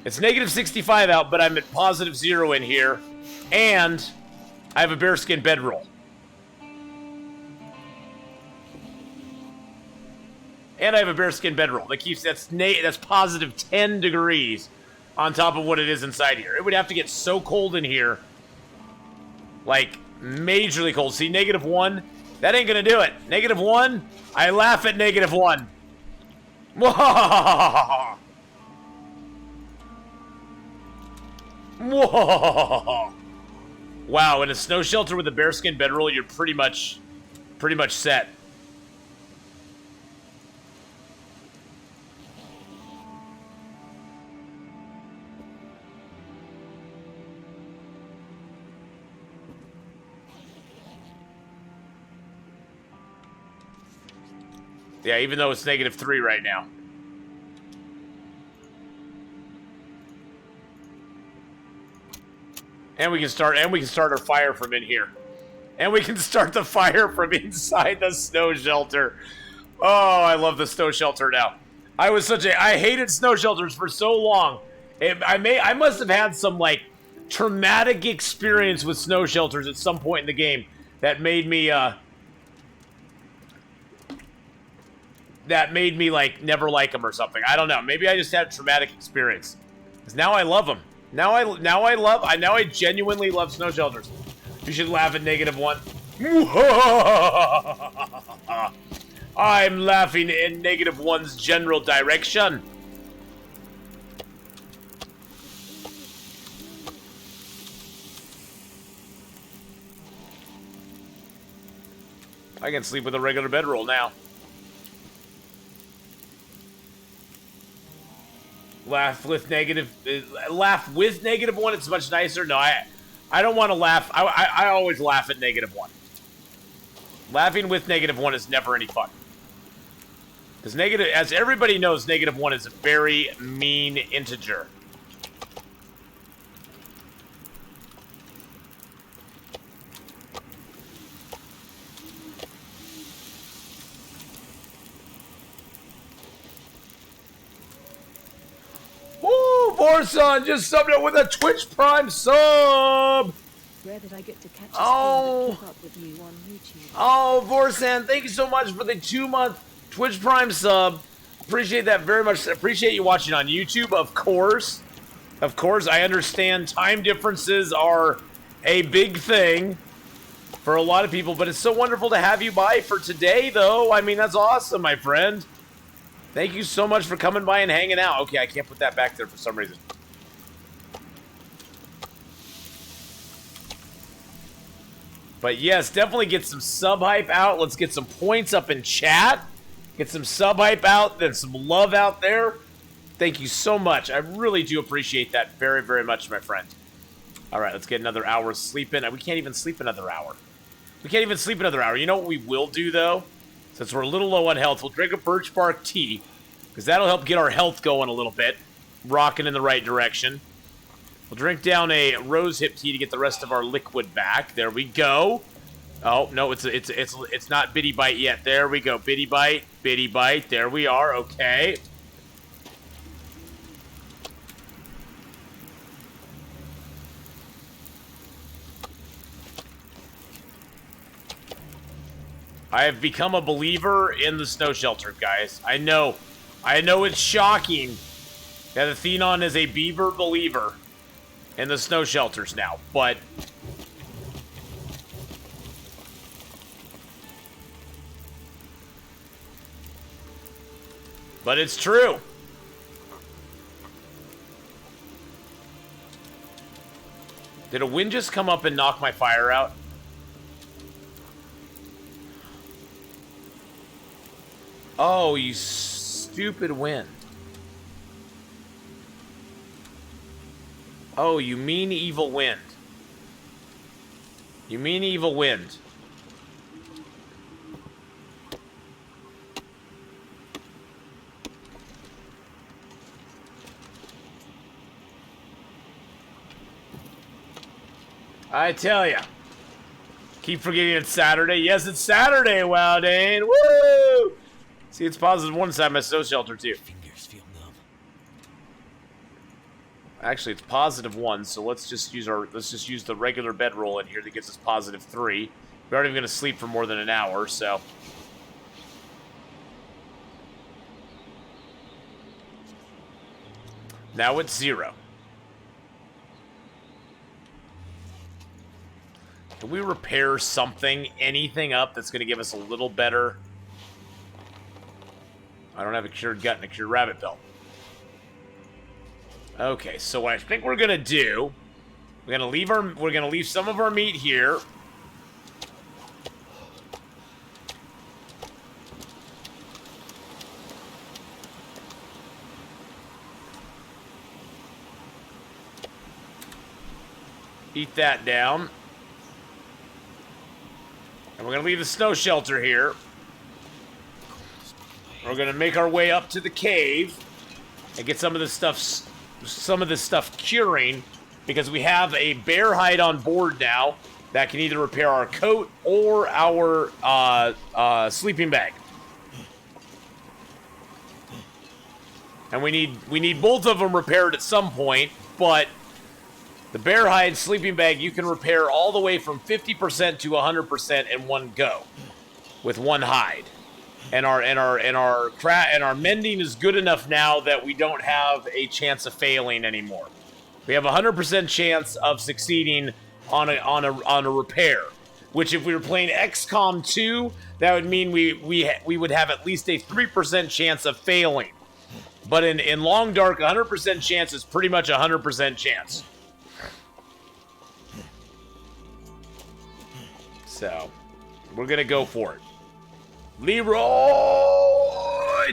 It's negative 65 out, but I'm at positive 0 in here. And I have a bearskin bedroll. And I have a bearskin bedroll that keeps that's positive 10 degrees on top of what it is inside here. It would have to get so cold in here, like majorly cold. See, negative 1, that ain't gonna do it. Negative 1, I laugh at negative 1. Whoa! Whoa! Wow, in a snow shelter with a bearskin bedroll, you're pretty much set. Yeah, even though it's negative 3 right now. And we can start our fire from in here. And we can start the fire from inside the snow shelter. Oh, I love the snow shelter now. I hated snow shelters for so long. I must have had some like traumatic experience with snow shelters at some point in the game that made me that made me like never like them or something. I don't know. Maybe I just had a traumatic experience. Because now I love them. Now I genuinely love snow shelters. You should laugh at -1. I'm laughing in -1's general direction. I can sleep with a regular bedroll now. Laugh with -1. It's much nicer. No, I don't want to laugh. I always laugh at -1. Laughing with -1 is never any fun. Because as everybody knows, -1 is a very mean integer. Woo! Vorson just subbed it with a Twitch Prime sub! Where did I get to catch a Oh. keep up with you on YouTube? Oh, Vorsan, thank you so much for the 2-month Twitch Prime sub. Appreciate that very much. Appreciate you watching on YouTube, of course. Of course, I understand time differences are a big thing for a lot of people, but it's so wonderful to have you by for today, though. I mean, that's awesome, my friend. Thank you so much for coming by and hanging out. Okay, I can't put that back there for some reason. But yes, definitely get some sub hype out. Let's get some points up in chat. Get some sub hype out, then some love out there. Thank you so much. I really do appreciate that very, very much, my friend. All right, let's get another hour's sleep in. We can't even sleep another hour. We can't even sleep another hour. You know what we will do, though? Since we're a little low on health, we'll drink a birch bark tea, because that'll help get our health going a little bit, rocking in the right direction. We'll drink down a rosehip tea to get the rest of our liquid back. There we go. Oh no, it's not Bitty Bite yet. There we go, Bitty Bite, Bitty Bite. There we are. Okay. I have become a believer in the snow shelter, guys. I know it's shocking that Athenon is a beaver believer in the snow shelters now, but it's true. Did a wind just come up and knock my fire out? Oh, you stupid wind. Oh, you mean evil wind. You mean evil wind. I tell ya. Keep forgetting it's Saturday. Yes, it's Saturday, Wildane. Woo! See, it's +1 inside my snow shelter, too. Fingers feel numb. Actually, it's +1, so let's just use the regular bedroll in here that gives us +3. We aren't even going to sleep for more than an hour, so. Now it's 0. Can we repair something, anything up that's going to give us a little better? I don't have a cured gut and a cured rabbit pelt. Okay, so what I think we're gonna do, we're gonna leave some of our meat here. Eat that down. And we're gonna leave the snow shelter here. We're gonna make our way up to the cave and get some of this stuff curing, because we have a bear hide on board now that can either repair our coat or our sleeping bag. And we need both of them repaired at some point, but the bear hide sleeping bag you can repair all the way from 50% to 100% in one go with one hide. and our mending is good enough now that we don't have a chance of failing anymore. We have a 100% chance of succeeding on a repair, which if we were playing XCOM 2, that would mean we would have at least a 3% chance of failing. But in Long Dark, 100% chance is pretty much a 100% chance. So, we're going to go for it. Leroy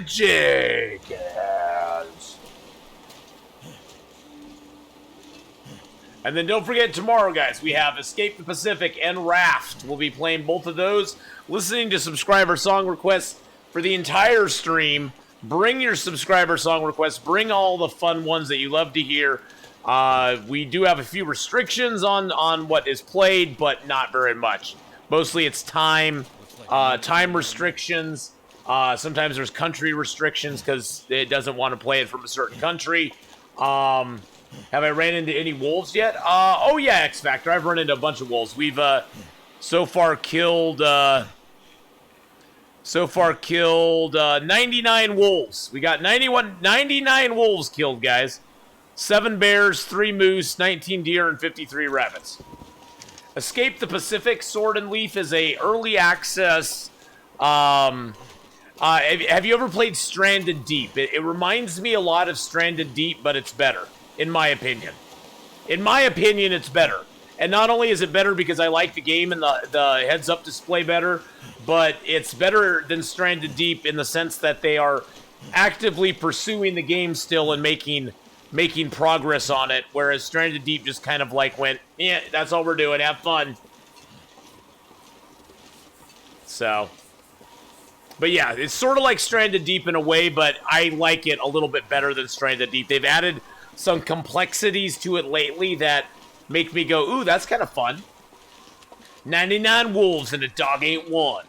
Jenkins. And then don't forget tomorrow, guys, we have Escape the Pacific and Raft. We'll be playing both of those, listening to subscriber song requests for the entire stream. Bring your subscriber song requests. Bring all the fun ones that you love to hear. We do have a few restrictions on what is played, but not very much. Mostly it's time restrictions. Sometimes there's country restrictions because it doesn't want to play it from a certain country. Have I ran into any wolves yet? Oh yeah, X Factor. I've run into a bunch of wolves. We've so far killed 99 wolves. We got 99 wolves killed, guys. 7 bears, 3 moose, 19 deer, and 53 rabbits. Escape the Pacific Sword and Leaf is a early access. Have you ever played Stranded Deep? It reminds me a lot of Stranded Deep, but it's better, in my opinion. In my opinion, it's better. And not only is it better because I like the game and the heads-up display better, but it's better than Stranded Deep in the sense that they are actively pursuing the game still and making progress on it, whereas Stranded Deep just kind of like went, yeah, that's all we're doing, have fun. So, but yeah, it's sort of like Stranded Deep in a way, but I like it a little bit better than Stranded Deep. They've added some complexities to it lately that make me go, ooh, that's kind of fun. 99 wolves and a dog ain't one.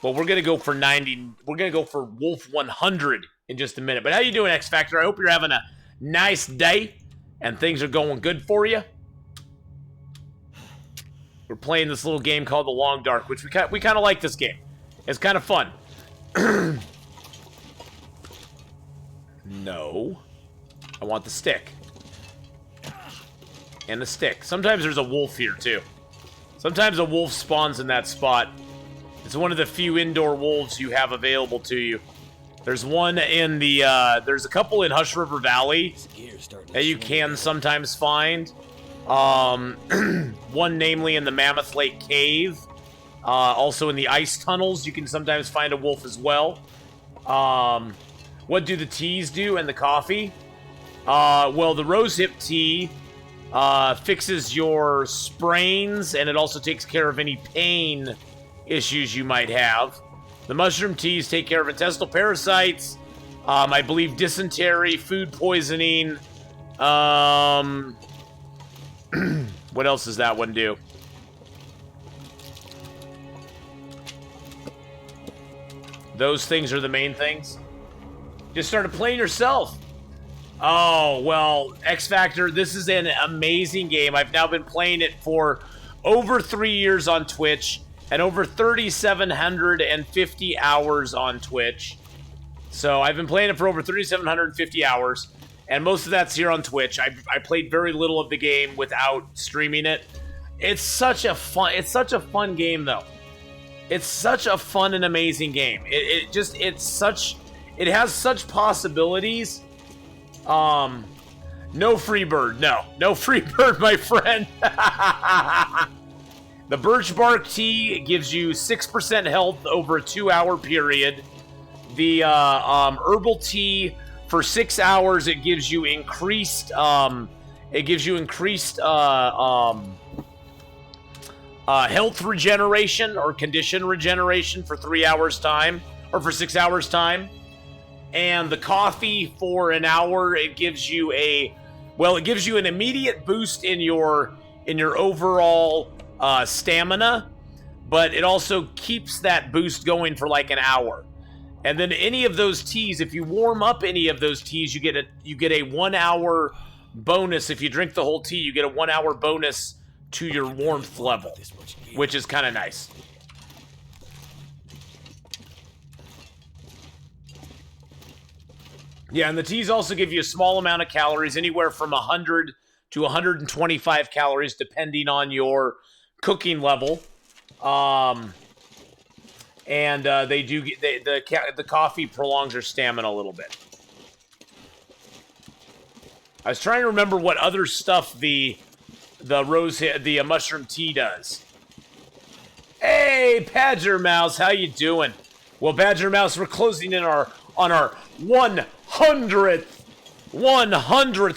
Well, we're going to go for 90. We're going to go for Wolf 100 in just a minute. But how you doing, X Factor? I hope you're having a nice day and things are going good for you. We're playing this little game called The Long Dark, which we kind of like this game. It's kind of fun. No. I want the stick. And the stick. Sometimes there's a wolf here, too. Sometimes a wolf spawns in that spot. It's one of the few indoor wolves you have available to you. There's one in the, there's a couple in Hushed River Valley that you can sometimes find. One namely in the Mammoth Lake Cave. Also in the ice tunnels, you can sometimes find a wolf as well. What do the teas do and the coffee? Well, the rosehip tea fixes your sprains, and it also takes care of any pain issues you might have. The mushroom teas take care of intestinal parasites, I believe dysentery, food poisoning. What else does that one do? Those things are the main things. Just started playing yourself. Oh, well, X Factor, this is an amazing game. I've now been playing it for over 3 years on Twitch and over 3,750 hours on Twitch. So I've been playing it for over 3,750 hours, and most of that's here on Twitch. I played very little of the game without streaming it. It's such a fun game, though. It's such a fun and amazing game. It has such possibilities. No free bird. No free bird, my friend. The birch bark tea gives you 6% health over a 2-hour period. The herbal tea for 6 hours, it gives you increased health regeneration or condition regeneration for 3 hours time, or for 6 hours time. And the coffee for an hour, it gives you an immediate boost in your overall stamina, but it also keeps that boost going for like an hour. And then any of those teas, if you warm up any of those teas, you get a 1 hour bonus. If you drink the whole tea, you get a 1 hour bonus to your warmth level, which is kind of nice. Yeah, and the teas also give you a small amount of calories, anywhere from 100 to 125 calories, depending on your cooking level. And they do get the coffee prolongs your stamina a little bit. I was trying to remember what other stuff the mushroom tea does. Hey, Badger Mouse, how you doing? Well, Badger Mouse, we're closing in on our 100th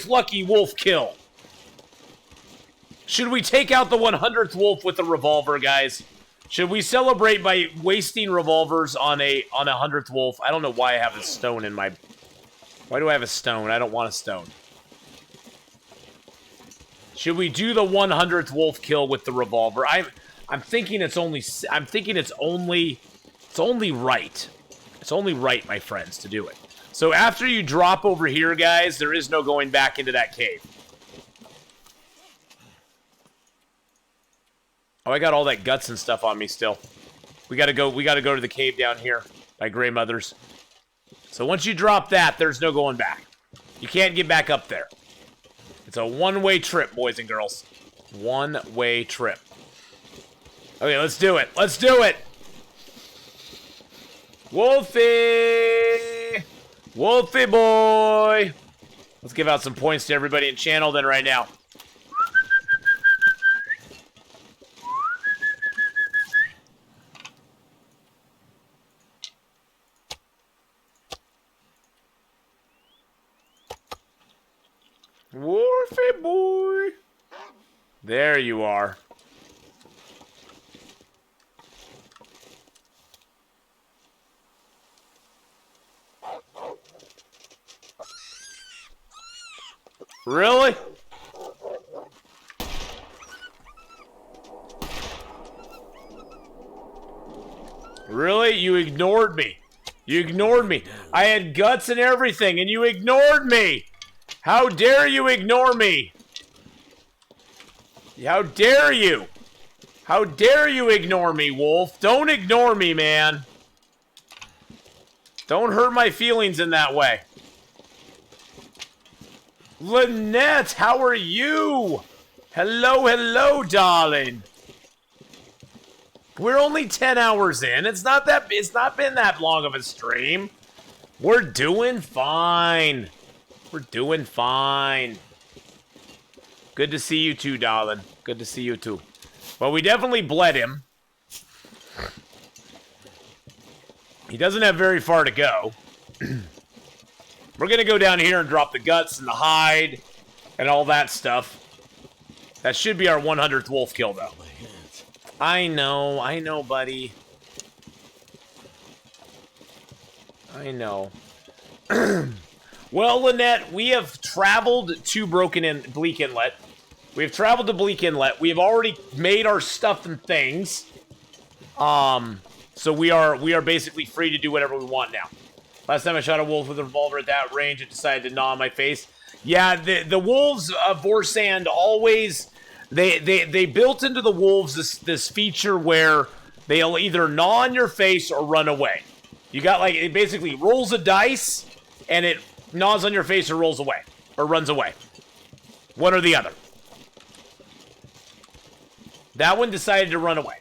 lucky wolf kill. Should we take out the 100th wolf with a revolver, guys? Should we celebrate by wasting revolvers on a 100th wolf? I don't know why I have a stone in my... Why do I have a stone? I don't want a stone. Should we do the 100th wolf kill with the revolver? I'm thinking it's only right. It's only right, my friends, to do it. So after you drop over here, guys, there is no going back into that cave. Oh, I got all that guts and stuff on me still. We gotta go to the cave down here by Grey Mothers. So once you drop that, there's no going back. You can't get back up there. It's a one-way trip, boys and girls. One-way trip. Okay, let's do it. Let's do it! Wolfie! Wolfie boy! Let's give out some points to everybody in channel then right now. Wolfie boy! There you are. Really? Really? You ignored me. You ignored me. I had guts and everything, and you ignored me. How dare you ignore me? How dare you? How dare you ignore me, Wolf? Don't ignore me, man. Don't hurt my feelings in that way. Lynette, how are you? Hello, hello, darling. We're only 10 hours in. It's not been that long of a stream. We're doing fine. We're doing fine. Good to see you too, darling. Good to see you too. Well, we definitely bled him. He doesn't have very far to go. We're going to go down here and drop the guts and the hide and all that stuff. That should be our 100th wolf kill, though. I know, buddy. I know. Well, Lynette, we have traveled to Bleak Inlet. We have traveled to Bleak Inlet. We have already made our stuff and things. So we are basically free to do whatever we want now. Last time I shot a wolf with a revolver at that range, it decided to gnaw on my face. Yeah, the wolves of Vorsand always they built into the wolves this feature where they'll either gnaw on your face or run away. You got like it basically rolls a dice and it gnaws on your face or rolls away or runs away. One or the other. That one decided to run away.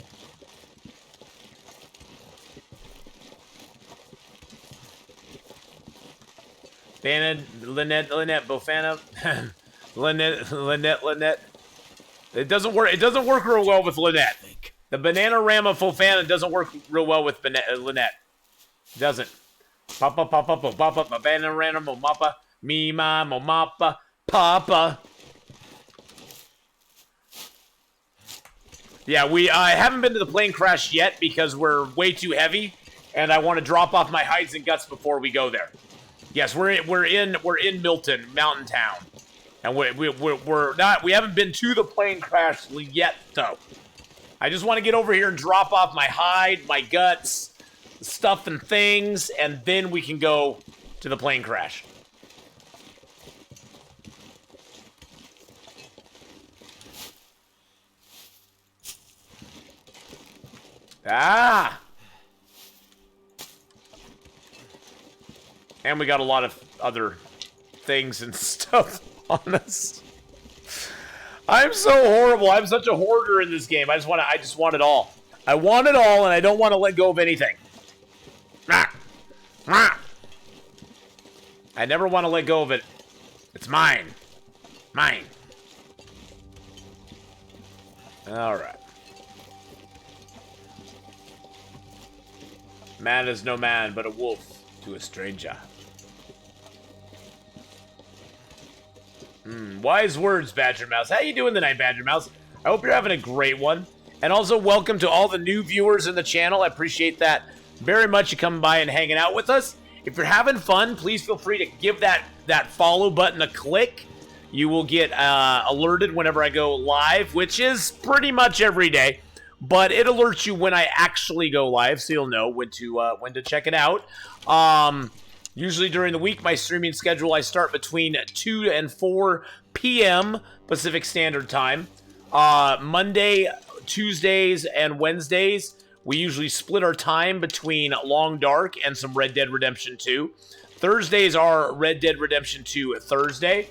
Lynette, Bofana, Lynette. It doesn't work. It doesn't work real well with Lynette. The Bananarama Fofana doesn't work real well with Lynette. It doesn't. Papa, Bananarama, Moppa, Mima, Momapa, Papa. Yeah, I haven't been to the plane crash yet because we're way too heavy, and I want to drop off my hides and guts before we go there. Yes, we're in Milton, Mountain Town, and we haven't been to the plane crash yet though. I just want to get over here and drop off my hide, my guts, stuff and things, and then we can go to the plane crash. Ah! And we got a lot of other things and stuff on us. I'm so horrible. I'm such a hoarder in this game. I just want it all. I want it all, and I don't want to let go of anything. I never want to let go of it. It's mine. Mine. All right. Man is no man, but a wolf to a stranger. Wise words, Badger Mouse. How you doing tonight, Badger Mouse? I hope you're having a great one. And also, welcome to all the new viewers in the channel. I appreciate that very much, you coming by and hanging out with us. If you're having fun, please feel free to give that follow button a click. You will get alerted whenever I go live, which is pretty much every day. But it alerts you when I actually go live, so you'll know when to check it out. Usually during the week, my streaming schedule, I start between 2 and 4 p.m. Pacific Standard Time. Monday, Tuesdays, and Wednesdays, we usually split our time between Long Dark and some Red Dead Redemption 2. Thursdays are Red Dead Redemption 2 Thursday.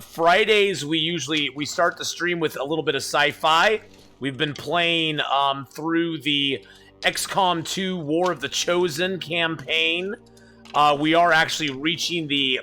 Fridays, we start the stream with a little bit of sci-fi. We've been playing through the XCOM 2 War of the Chosen campaign. We are actually reaching the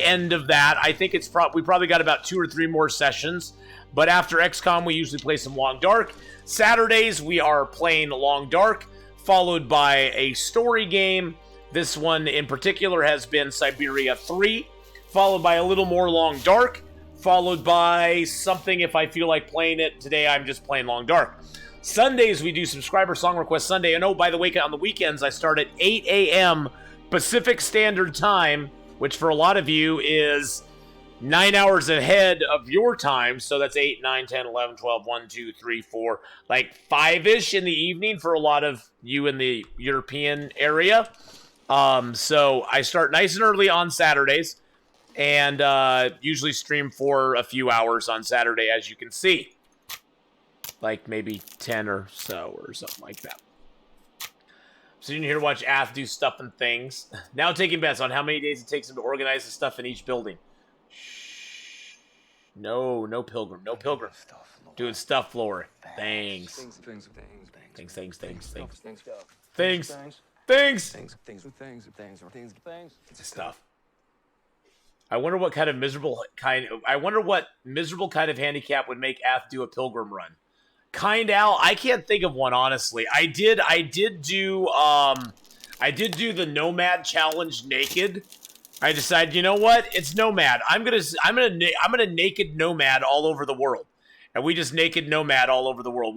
end of that. I think we probably got about 2 or 3 more sessions. But after XCOM, we usually play some Long Dark. Saturdays, we are playing Long Dark, followed by a story game. This one in particular has been Siberia 3, followed by a little more Long Dark, followed by something if I feel like playing it. Today, I'm just playing Long Dark. Sundays, we do Subscriber Song Request Sunday. And oh, by the way, on the weekends, I start at 8 a.m. Pacific Standard Time, which for a lot of you is 9 hours ahead of your time. So that's 8, 9, 10, 11, 12, 1, 2, 3, 4, like 5-ish in the evening for a lot of you in the European area. So I start nice and early on Saturdays and usually stream for a few hours on Saturday, as you can see. Like maybe 10 or so or something like that. So you're here to watch Ath do stuff and things. Now taking bets on how many days it takes him to organize the stuff in each building. Shh. No Pilgrim. No Pilgrim. Doing stuff, Lore. Thanks. Things. Stuff. I wonder what miserable kind of handicap would make Ath do a Pilgrim run. Al, I can't think of one, honestly. I did do the Nomad challenge naked. I decided, you know what? It's Nomad. I'm gonna naked Nomad all over the world. And we just naked Nomad all over the world.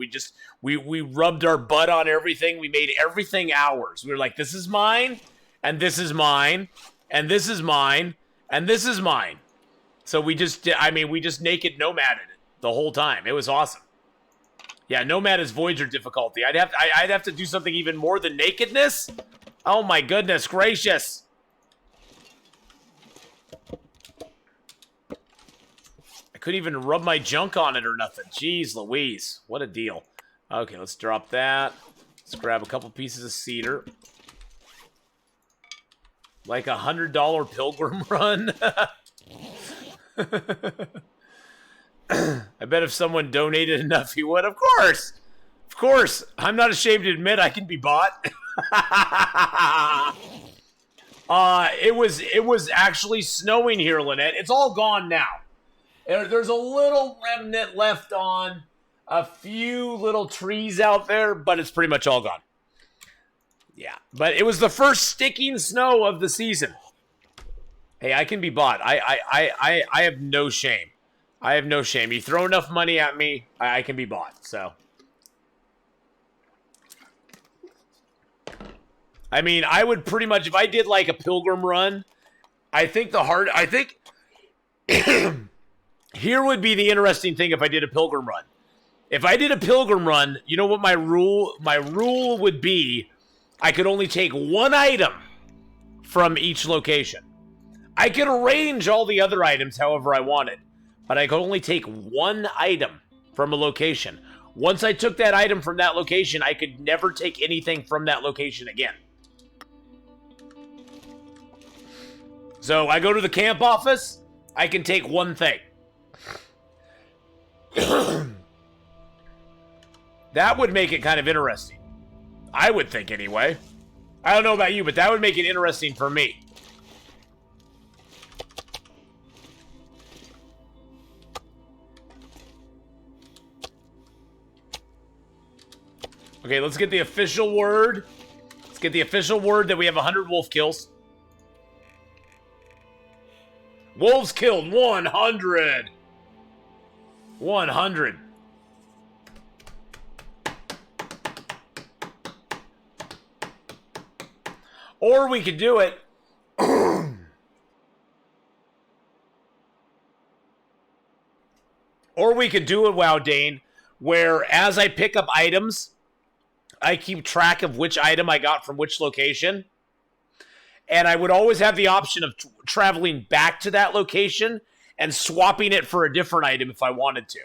We rubbed our butt on everything. We made everything ours. We were like, this is mine, and this is mine, and this is mine, and this is mine. So we just naked Nomaded it the whole time. It was awesome. Yeah, Nomad is Voyager difficulty. I'd have to do something even more than nakedness. Oh my goodness gracious! I couldn't even rub my junk on it or nothing. Jeez Louise, what a deal. Okay, let's drop that. Let's grab a couple pieces of cedar. Like $100 Pilgrim run. I bet if someone donated enough, he would. Of course. I'm not ashamed to admit I can be bought. It was actually snowing here, Lynette. It's all gone now. There's a little remnant left on a few little trees out there, but it's pretty much all gone. Yeah, but it was the first sticking snow of the season. Hey, I can be bought. I have no shame. I have no shame. You throw enough money at me, I can be bought. So, I mean, I would pretty much, if I did like a Pilgrim run, here would be the interesting thing if I did a Pilgrim run. If I did a Pilgrim run, you know what my rule would be? I could only take one item from each location. I could arrange all the other items however I wanted, but I could only take one item from a location. Once I took that item from that location, I could never take anything from that location again. So I go to the camp office, I can take one thing. That would make it kind of interesting. I would think anyway. I don't know about you, but that would make it interesting for me. Okay, let's get the official word. Let's get the official word that we have 100 wolf kills. Wolves killed 100. 100. Or we could do it. Or we could do it, Wow Dane, where as I pick up items, I keep track of which item I got from which location. And I would always have the option of traveling back to that location and swapping it for a different item if I wanted to.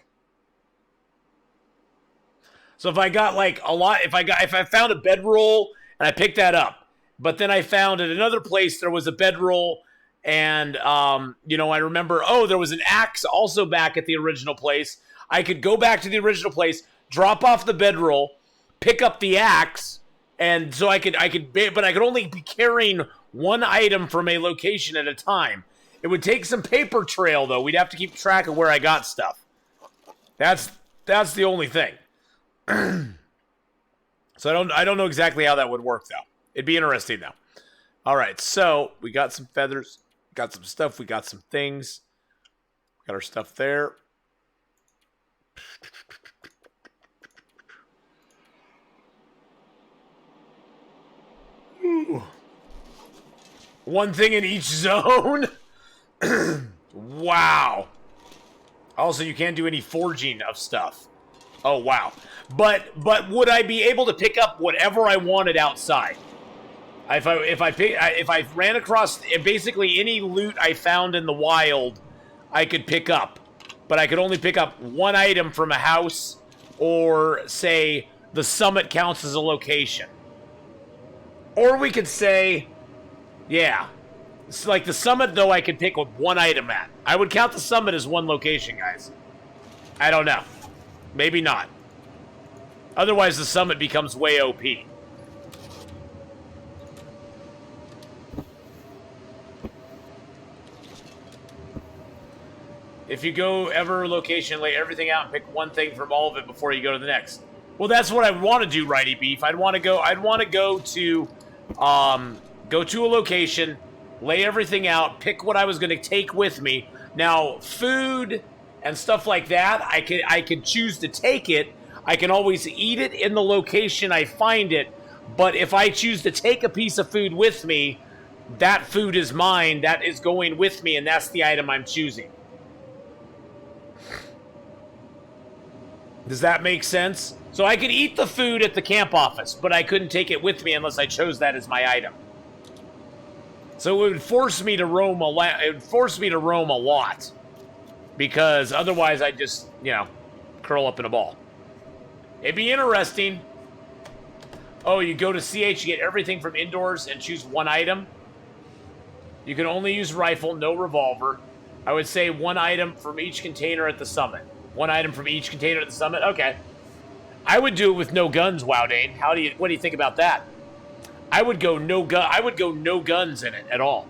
So if I got like a lot, if I found a bedroll and I picked that up, but then I found at another place there was a bedroll and, you know, I remember, oh, there was an axe also back at the original place. I could go back to the original place, drop off the bedroll, pick up the axe, and so I could only be carrying one item from a location at a time. It would take some paper trail, though. We'd have to keep track of where I got stuff. That's the only thing. So I don't know exactly how that would work, though. It'd be interesting, though. All right, so we got some feathers, got some stuff, we got some things. Got our stuff there. Ooh. One thing in each zone? Wow. Also, you can't do any forging of stuff. Oh, wow. But would I be able to pick up whatever I wanted outside? If I ran across basically any loot I found in the wild, I could pick up. But I could only pick up one item from a house, or say the summit counts as a location. Or we could say, yeah, it's like the summit, though, I could pick up one item at. I would count the summit as one location, guys. I don't know. Maybe not. Otherwise, the summit becomes way OP. If you go ever location, lay everything out and pick one thing from all of it before you go to the next. Well, that's what I want to do, Righty Beef. I'd want to go to a location, lay everything out, pick what I was going to take with me. Now, food and stuff like that, I could choose to take it. I can always eat it in the location I find it. But if I choose to take a piece of food with me, that food is mine. That is going with me, and that's the item I'm choosing. Does that make sense? So I could eat the food at the camp office, but I couldn't take it with me unless I chose that as my item. So it would force me to roam a lot. It would force me to roam a lot, because otherwise I'd just, you know, curl up in a ball. It'd be interesting. Oh, you go to CH, you get everything from indoors and choose one item. You can only use rifle, no revolver. I would say one item from each container at the summit. One item from each container at the summit. Okay. I would do it with no guns, Wowdane. What do you think about that? I would go no guns in it at all.